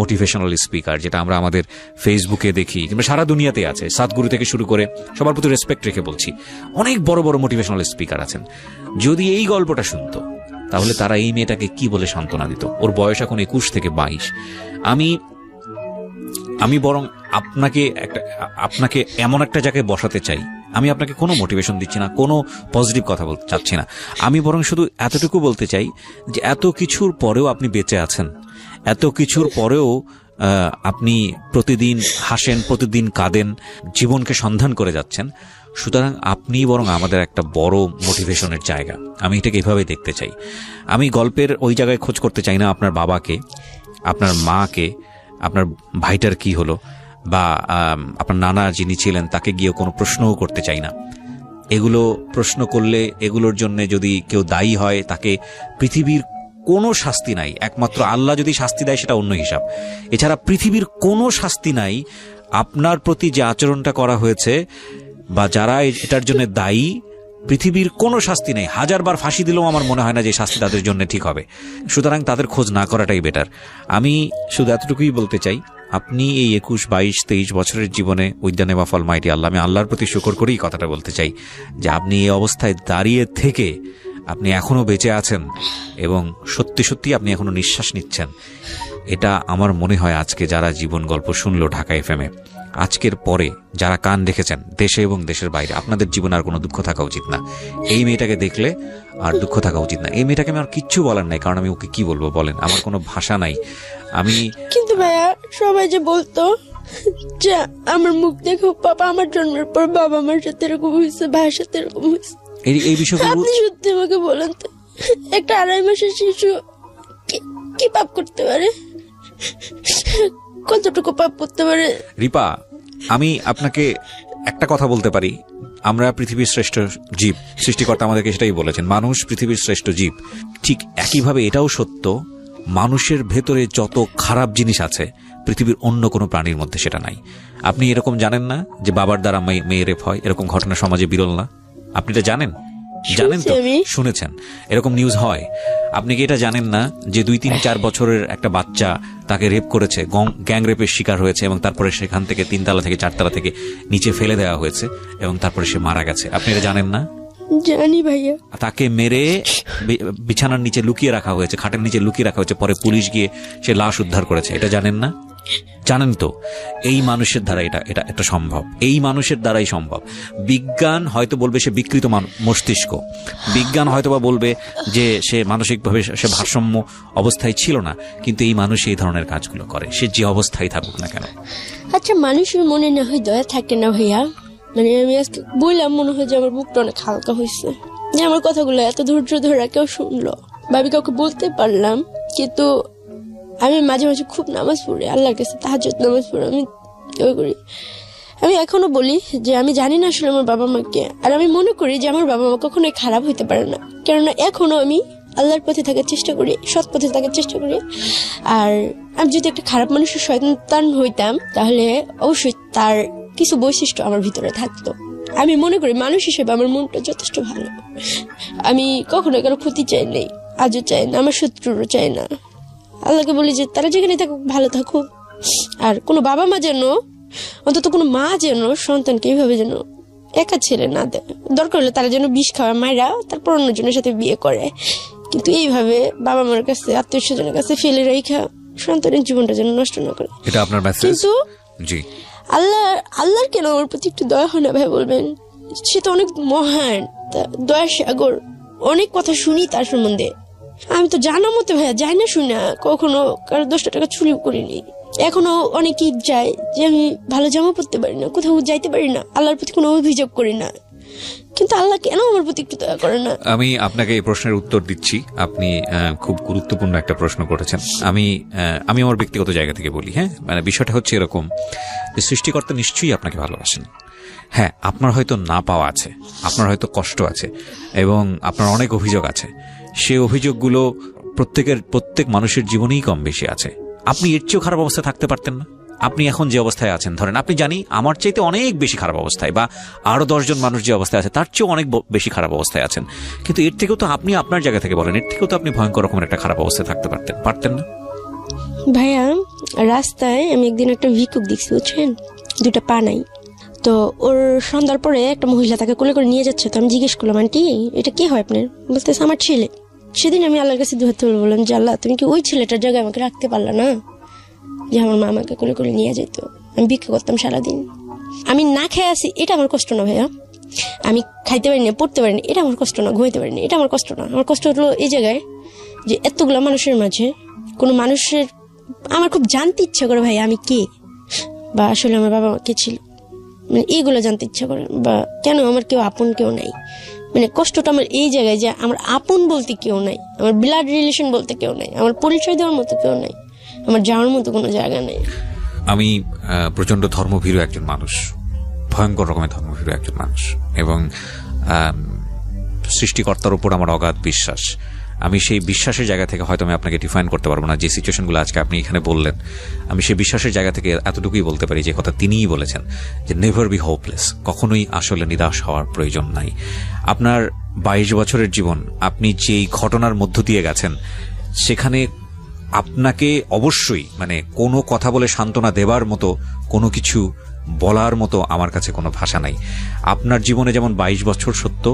মোটিভেশনাল স্পিকার যেটা আমরা আমাদের ফেসবুকে দেখি কিংবা সারা দুনিয়াতে আছে, সাতগুরু থেকে শুরু করে, সবার প্রতি রেসপেক্ট রেখে বলছি, অনেক বড় বড় মোটিভেশনাল স্পিকার আছেন। যদি এই গল্পটা শুনতো তাহলে তারা এই মেয়েটাকে কি বলে সান্ত্বনা দিত। ওর বয়স এখন 21 থেকে 22। আমি বরং আপনাকে এমন একটা জায়গায় বসাতে চাই। আমি আপনাকে কোনো মোটিভেশন দিচ্ছি না, কোনো পজিটিভ কথা বলতে চাচ্ছি না। আমি বরং শুধু এতটুকু বলতে চাই যে এত কিছুর পরেও আপনি বেঁচে আছেন, এত কিছুর পরেও আপনি প্রতিদিন হাসেন, প্রতিদিন কাঁদেন, জীবনকে সন্ধান করে যাচ্ছেন। সুতরাং আপনি বরং আমাদের একটা বড় মোটিভেশনের জায়গা। আমি এটাকে এভাবে দেখতে চাই। আমি গল্পের ওই জায়গায় খোঁজ করতে চাই না আপনার বাবাকে, আপনার মাকে, আপনার ভাইটার কি হলো, বা আপনার নানা যিনি ছিলেন তাকে গিয়ে কোনো প্রশ্নও করতে চাই না। এগুলো প্রশ্ন করলে এগুলোর জন্য যদি কেউ দায়ী হয়, তাকে পৃথিবীর কোনো শাস্তি নাই, একমাত্র আল্লাহ যদি শাস্তি দেয় সেটা অন্য হিসাব। এছাড়া পৃথিবীর কোনো শাস্তি নাই। আপনার প্রতি যে আচরণটা করা হয়েছে বা যারা এটার জন্য দায়ী, পৃথিবীর কোনো শাস্তি নেই। 1000 বার ফাঁসি দিলেও আমার মনে হয় না যে শাস্তি তাদের জন্য ঠিক হবে। সুতরাং তাদের খোঁজ না করাটাই বেটার। আমি শুধু এতটুকুই বলতে চাই, আপনি এই 21, 22, 23 বছরের জীবনে with the name of almighty Allah, আমি আল্লাহর প্রতি শুকর করেই কথাটা বলতে চাই যে আপনি এই অবস্থায় দাঁড়িয়ে থেকে আপনি এখনো বেঁচে আছেন এবং সত্যি সত্যি আপনি এখনো নিঃশ্বাস নিচ্ছেন। এটা আমার মনে হয় আজকে যারা জীবন গল্প শুনলো ঢাকা এফএমে, আজকের পরে যারা কান রেখেছেন দেশে এবং দেশের বাইরে, আপনাদের জীবনে আর কোনো দুঃখ থাকা উচিত না। এই মেয়েটাকে দেখলে আর দুঃখ থাকা উচিত না। এই মেয়েটাকে আমি আর কিচ্ছু বলার নাই, কারণ আমি ওকে কি বলবো বলেন, আমার কোনো ভাষা নাই। কিন্তু ভাইয়া, সবাই যে বলতো যে আমার মুখ দেখো পাপা, আমার জন্মের পর বাবা আমার সাথে এরকম হয়েছে, ভাইয়ের সাথে এরকম হয়েছে, এই বিষয়গুলো আপনি সত্যি আমাকে বলেন তো, একটা 2.5 মাসের শিশু কি পাপ করতে পারে? কতটুকু পাপ করতে পারে? রিপা, আমি আপনাকে একটা কথা বলতে পারি, আমরা পৃথিবীর শ্রেষ্ঠ জীব, সৃষ্টিকর্তা আমাদেরকে সেটাই বলেছেন, মানুষ পৃথিবীর শ্রেষ্ঠ জীব। ঠিক একইভাবে এটাও সত্য, মানুষের ভেতরে যত খারাপ জিনিস আছে পৃথিবীর অন্য কোনো প্রাণীর মধ্যে সেটা নাই। আপনি এরকম জানেন না যে বাবার দ্বারা মেয়ে রেপ হয়? এরকম ঘটনা সমাজে বিরল না? আপনি এটা জানেন? জানেন তো, শুনেছেন, এরকম নিউজ হয়। আপনি কি এটা জানেন না যে 2, 3, 4 বছরের একটা বাচ্চা তাকে রেপ করেছে, গ্যাং রেপের শিকার হয়েছে এবং তারপরে সেখান থেকে 3 তলা থেকে 4 তলা থেকে নিচে ফেলে দেওয়া হয়েছে এবং তারপরে সে মারা গেছে? আপনি এটা জানেন না? জানি ভাইয়া। তাকে মেরে বিছানার নিচে লুকিয়ে রাখা হয়েছে, খাটের নিচে লুকিয়ে রাখা হয়েছে, পরে পুলিশ গিয়ে সে লাশ উদ্ধার করেছে। এটা জানেন না? জানেন তো। এই মানুষের দ্বারা এটা সম্ভব, এই মানুষের দ্বারাই সম্ভব। বিজ্ঞান হয়তো বলবে সে বিকৃত মস্তিষ্ক, বিজ্ঞান হয়তো বা বলবে যে সে মানসিকভাবে সে ভারসাম্য অবস্থায় ছিল না, কিন্তু এই মানুষ এই ধরনের কাজগুলো করে, সে যে অবস্থায় থাকুক না কেন। আচ্ছা, মানুষের মনে না হয় দয়া থাকে না ভাইয়া? মানে আমি আজকে বললাম, মনে হয় যে আমার বুকটা অনেক হালকা হয়েছে, যে আমার কথাগুলো এত ধৈর্য ধরে কেউ শুনলো। ভাবি কাউকে বলতে পারলাম, কিন্তু আমি মাঝে মাঝে খুব নামাজ পড়ি, আল্লাহর কাছে তাহাজ্জুদ নামাজ পড়ি, আমি দোয়া করি। আমি এখনো বলি যে আমি জানি না আসলে আমার বাবা মাকে, আর আমি মনে করি যে আমার বাবা মা কখনোই খারাপ হইতে পারে না, কেননা এখনো আমি আল্লাহর পথে থাকার চেষ্টা করি, সৎ পথে থাকার চেষ্টা করি। আর আমি যদি একটা খারাপ মানুষের সন্তান হইতাম তাহলে অবশ্যই তার কিছু বৈশিষ্ট্য আমার ভিতরে থাকতো। আমি মনে করি মানুষ হিসেবে আমার মনটা যথেষ্ট ভালো, আমি কখনো কারো ক্ষতি চাই নাই, আজও চাই না, আমার শত্রুরও চাই না। আল্লাহকে বলি যে তারা যেখানে থাকুক ভালো থাকুক, আর কোনো বাবা মা যেন, অন্তত কোনো মা যেন সন্তানকে এইভাবে যেন একা ছেড়ে না দেয়। দরকার হলে তারা যেন বিষ খাওয়া মায়েরা তারপর অন্যজনের সাথে বিয়ে করে, কিন্তু এইভাবে বাবা মার কাছে, আত্মীয় স্বজনের কাছে ফেলে রেখা সন্তানের জীবনটা যেন নষ্ট না করে। এটা আপনার মেসেজ। কিন্তু জি, আল্লাহর কেন আমার প্রতি একটু দয়া হয় না ভাই বলবেন? সে তো অনেক মহান, দয়ার সাগর, অনেক কথা শুনি তার সম্বন্ধে। আমি তো জানা মতে ভাইয়া যাই না শুনি না, কখনো কারো 10 টাকা চুরিও করিনি। এখনো অনেকেই যায় যে আমি ভালো জামা পরতে পারি না, কোথাও যাইতে পারি না, আল্লাহর প্রতি কোনো অভিযোগ করি না, কিন্তু আল্লাহ কেন আমার প্রতি একটু দয়া করে না? আমি আপনাকে এই প্রশ্নের উত্তর দিচ্ছি। আপনি খুব গুরুত্বপূর্ণ একটা প্রশ্ন করেছেন। আমি আমার ব্যক্তিগত জায়গা থেকে বলি। হ্যাঁ, মানে বিষয়টা হচ্ছে এরকম যে সৃষ্টিকর্তা নিশ্চয়ই আপনাকে ভালোবাসেন। হ্যাঁ, আপনার হয়তো না পাওয়া আছে, আপনার হয়তো কষ্ট আছে, এবং আপনার অনেক অভিযোগ আছে। সেই অভিযোগগুলো প্রত্যেক মানুষের জীবনেই কম বেশি আছে। আপনি এর চেয়েও খারাপ অবস্থায় থাকতে পারতেন না? আপনি এখন যে অবস্থায় আছেন, ধরেন আপনি জানি আমার চাইতে অনেক বেশি খারাপ অবস্থায়, বা আরো 10 জন মানুষ যে অবস্থায় আছে তার চেয়েও অনেক বেশি খারাপ অবস্থায় আছেন, কিন্তু এর থেকেও তো আপনি আপনার জায়গা থেকে বলেন, এর থেকেও তো আপনি ভয়ঙ্কর রকমের একটা খারাপ অবস্থায় থাকতে পারতেন না? ভাইয়া, রাস্তায় আমি একদিন একটা ভিক্ষুক দেখছি, বুঝছেন, 2টা পা নাই। তো ওর সন্ধ্যার পরে একটা মহিলা তাকে কোলে করে নিয়ে যাচ্ছে। তো আমি জিজ্ঞেস করলাম, আন্টি এটা কি হয় আপনার? বলতেছে আমার ছেলে। সেদিন আমি আল্লাহর কাছে দুহাত তুলে বললাম যে আল্লাহ, তুমি কি ওই ছেলেটার জায়গায় আমাকে রাখতে পারলা না, যে আমার মা আমাকে কোলে করে নিয়ে যেত? আমি ভিক্ষা করতাম সারাদিন, আমি না খেয়ে আসি, এটা আমার কষ্ট না ভাইয়া। আমি খাইতে পারিনি, পড়তে পারিনি, এটা আমার কষ্ট না। ঘুমাইতে পারিনি, এটা আমার কষ্ট না। আমার কষ্ট হলো এই জায়গায় যে এতগুলা মানুষের মাঝে কোনো মানুষের আমার খুব জানতে ইচ্ছা করে ভাই আমি কে, বা আসলে আমার বাবা মা কে ছিল, মানে এইগুলো জানতে ইচ্ছা করে, বা কেন আমার কেউ আপন কেউ নাই। মানে কষ্টটা আমার এই জায়গায় যে আমার আপন বলতে কেউ নাই, আমার ব্লাড রিলেশন বলতে কেউ নাই, আমার পরিচয় দেওয়ার মতো কেউ নাই, আমার যাওয়ার মতো কোনো জায়গা নেই। আমি প্রচন্ড ধর্মভীরু একজন মানুষ, ভয়ঙ্কর রকমের ধর্মভীরু একজন মানুষ, এবং সৃষ্টিকর্তার উপর আমার অগাধ বিশ্বাস। আমি সেই বিশ্বাসের জায়গা থেকে হয়তো আমি আপনাকে ডিফাইন করতে পারবো না যে সিচুয়েশনগুলো আজকে আপনি এখানে বললেন। আমি সেই বিশ্বাসের জায়গা থেকে এতটুকুই বলতে পারি যে কথা তিনিই বলেছেন, যে নেভার বি হোপলেস, কখনোই আসলে নিরাশ হওয়ার প্রয়োজন নাই। আপনার 22 বছরের জীবন, আপনি যেই ঘটনার মধ্য দিয়ে গেছেন, সেখানে আপনাকে অবশ্যই মানে কোনো কথা বলে সান্ত্বনা দেবার মতো, কোনো কিছু বলার মতো আমার কাছে কোনো ভাষা নাই। আপনার জীবনে যেমন 22 বছর সত্য,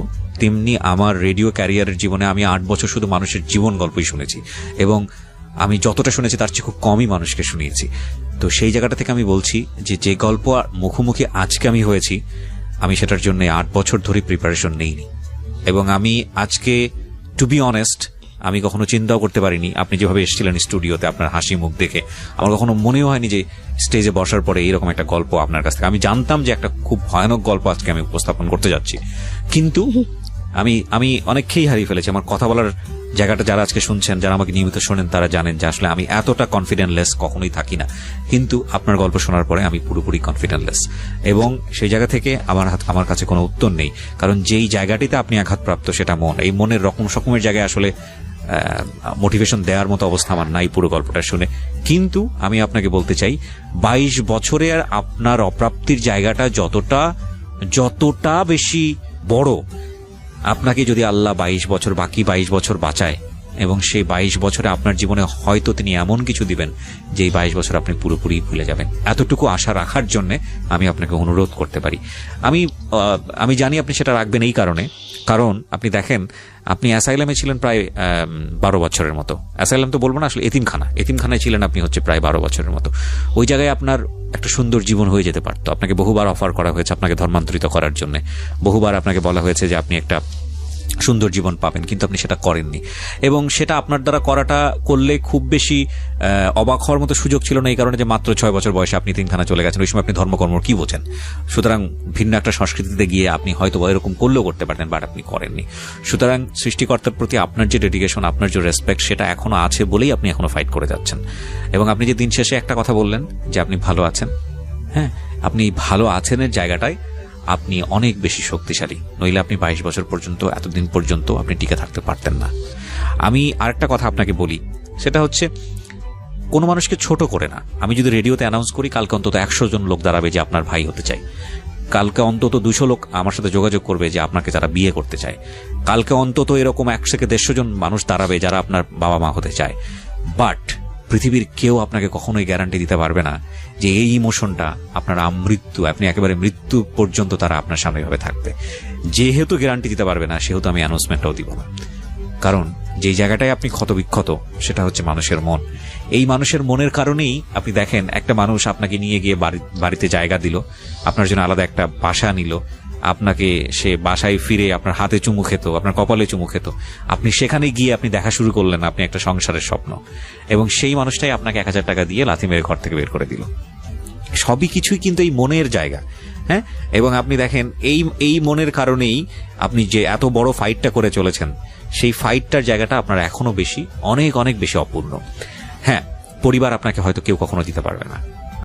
তেমনি আমার রেডিও ক্যারিয়ারের জীবনে আমি 8 বছর শুধু মানুষের জীবন গল্পই শুনেছি, এবং আমি যতটা শুনেছি তার চেয়ে খুব কমই মানুষকে শুনিয়েছি। তো সেই জায়গাটা থেকে আমি বলছি যে গল্প মুখোমুখি আজকে আমি হয়েছি, আমি সেটার জন্য 8 বছর ধরে প্রিপারেশন নেইনি, এবং আমি আজকে টু বি অনেস্ট আমি কখনো চিন্তাও করতে পারিনি। আপনি যেভাবে এসেছিলেন স্টুডিওতে, আপনার হাসি মুখ দেখে আমার কখনো মনেও হয়নি যে স্টেজে বসার পরে এইরকম একটা গল্প আপনার কাছ থেকে। আমি জানতাম যে একটা খুব ভয়ানক গল্প আজকে আমি উপস্থাপন করতে যাচ্ছি, কিন্তু আমি অনেককেই হারিয়ে ফেলেছি। আমার কথা বলার জায়গাটা যারা আজকে শুনছেন, যারা আমাকে নিয়মিত শোনেন, তারা জানেন যে আসলে আমি এতটা কনফিডেন্টলেস কখনোই থাকি না, কিন্তু আপনার গল্প শোনার পরে আমি পুরোপুরি কনফিডেন্টলেস, এবং সেই জায়গা থেকে আমার কাছে কোনো উত্তর নেই। কারণ যেই জায়গাটিতে আপনি আঘাতপ্রাপ্ত সেটা মন, এই মনের রকমের জায়গায় আসলে মোটিভেশন দেওয়ার মতো অবস্থা আমার নাই পুরো গল্পটা শুনে। কিন্তু আমি আপনাকে বলতে চাই, 22 বছরের আপনার অপ্রাপ্তির জায়গাটা যতটা বেশি বড়, আপনাকে যদি আল্লাহ 22 বছর বাকি 22 বছর বাঁচায়, এবং সেই 22 বছরে আপনার জীবনে হয়তো তিনি এমন কিছু দিবেন যে 22 বছর আপনি পুরোপুরি ভুলে যাবেন, এতটুকু আশা রাখার জন্য আমি আপনাকে অনুরোধ করতে পারি। আমি জানি আপনি সেটা রাখবেন এই কারণ আপনি দেখেন, আপনি অ্যাসাইলামে ছিলেন প্রায় 12 বছরের মতো। অ্যাসাইলাম তো বলবো না, আসলে এতিমখানায় ছিলেন আপনি হচ্ছে প্রায় 12 বছরের মতো। ওই জায়গায় আপনার একটা সুন্দর জীবন হয়ে যেতে পারতো। আপনাকে বহুবার অফার করা হয়েছে আপনাকে ধর্মান্তরিত করার জন্য, বহুবার আপনাকে বলা হয়েছে যে আপনি একটা সুন্দর জীবন পাবেন, কিন্তু আপনি সেটা করেননি। এবং সেটা আপনার দ্বারা করাটা করলে খুব বেশি অবাক হওয়ার মতো সুযোগ ছিল না, এই কারণে যে মাত্র 6 বছর বয়সে আপনি তিনখানা চলে গেছেন। ওই সময় আপনি ধর্মকর্ম কি বোঝেন? সুতরাং ভিন্ন একটা সংস্কৃতিতে গিয়ে আপনি হয়তো এরকম করলেও করতে পারতেন, বাট আপনি করেননি। সুতরাং সৃষ্টিকর্তার প্রতি আপনার যে ডেডিকেশন, আপনার যে রেসপেক্ট, সেটা এখনো আছে বলেই আপনি এখনো ফাইট করে যাচ্ছেন। এবং আপনি যে দিন শেষে একটা কথা বললেন যে আপনি ভালো আছেন, হ্যাঁ, আপনি ভালো আছেনের জায়গাটায় আপনি অনেক বেশি শক্তিশালী, নইলে আপনি 22 বছর পর্যন্ত, এতদিন পর্যন্ত আপনি টিকে থাকতে পারতেন না। আমি আরেকটা কথা আপনাকে বলি, সেটা হচ্ছে কোনো মানুষকে ছোট করে না। আমি যদি রেডিওতে অ্যানাউন্স করি কালকে অন্তত 100 জন লোক দাঁড়াবে যে আপনার ভাই হতে চাই, কালকে অন্তত 200 লোক আমার সাথে যোগাযোগ করবে যে আপনাকে যারা বিয়ে করতে চায়, কালকে অন্তত এরকম 100 থেকে 150 জন মানুষ দাঁড়াবে যারা আপনার বাবা মা হতে চায়। বাট পৃথিবীর কেউ আপনাকে কখনোই গ্যারান্টি দিতে পারবে না যে এই ইমোশনটা আপনার আমৃত্যু, আপনি একেবারে মৃত্যু পর্যন্ত তারা আপনার সামনে ভাবে থাকবে। যেহেতু গ্যারান্টি দিতে পারবে না, সেহেতু আমি অ্যানাউন্সমেন্টটাও দিব না। কারণ যেই জায়গাটায় আপনি ক্ষতবিক্ষত, সেটা হচ্ছে মানুষের মন। এই মানুষের মনের কারণেই আপনি দেখেন, একটা মানুষ আপনাকে নিয়ে গিয়ে বাড়িতে জায়গা দিল, আপনার জন্য আলাদা একটা বাসা নিল, আপনাকে সে বাসায় ফিরে আপনার হাতে চুমু খেত, আপনার কপালে চুমু খেত, আপনি সেখানে গিয়ে আপনি দেখা শুরু করলেন আপনি একটা সংসারের স্বপ্ন, এবং সেই মানুষটাই আপনাকে 1000 টাকা দিয়ে লাথি মেরে ঘর থেকে বের করে দিল। সবই কিছুই কিন্তু এই মনের জায়গা, হ্যাঁ। এবং আপনি দেখেন এই মনের কারণেই আপনি যে এত বড় ফাইটটা করে চলেছেন, সেই ফাইটটার জায়গাটা আপনার এখনো বেশি, অনেক অনেক বেশি অপূর্ণ। হ্যাঁ, পরিবার আপনাকে হয়তো কেউ কখনো দিতে পারবে না,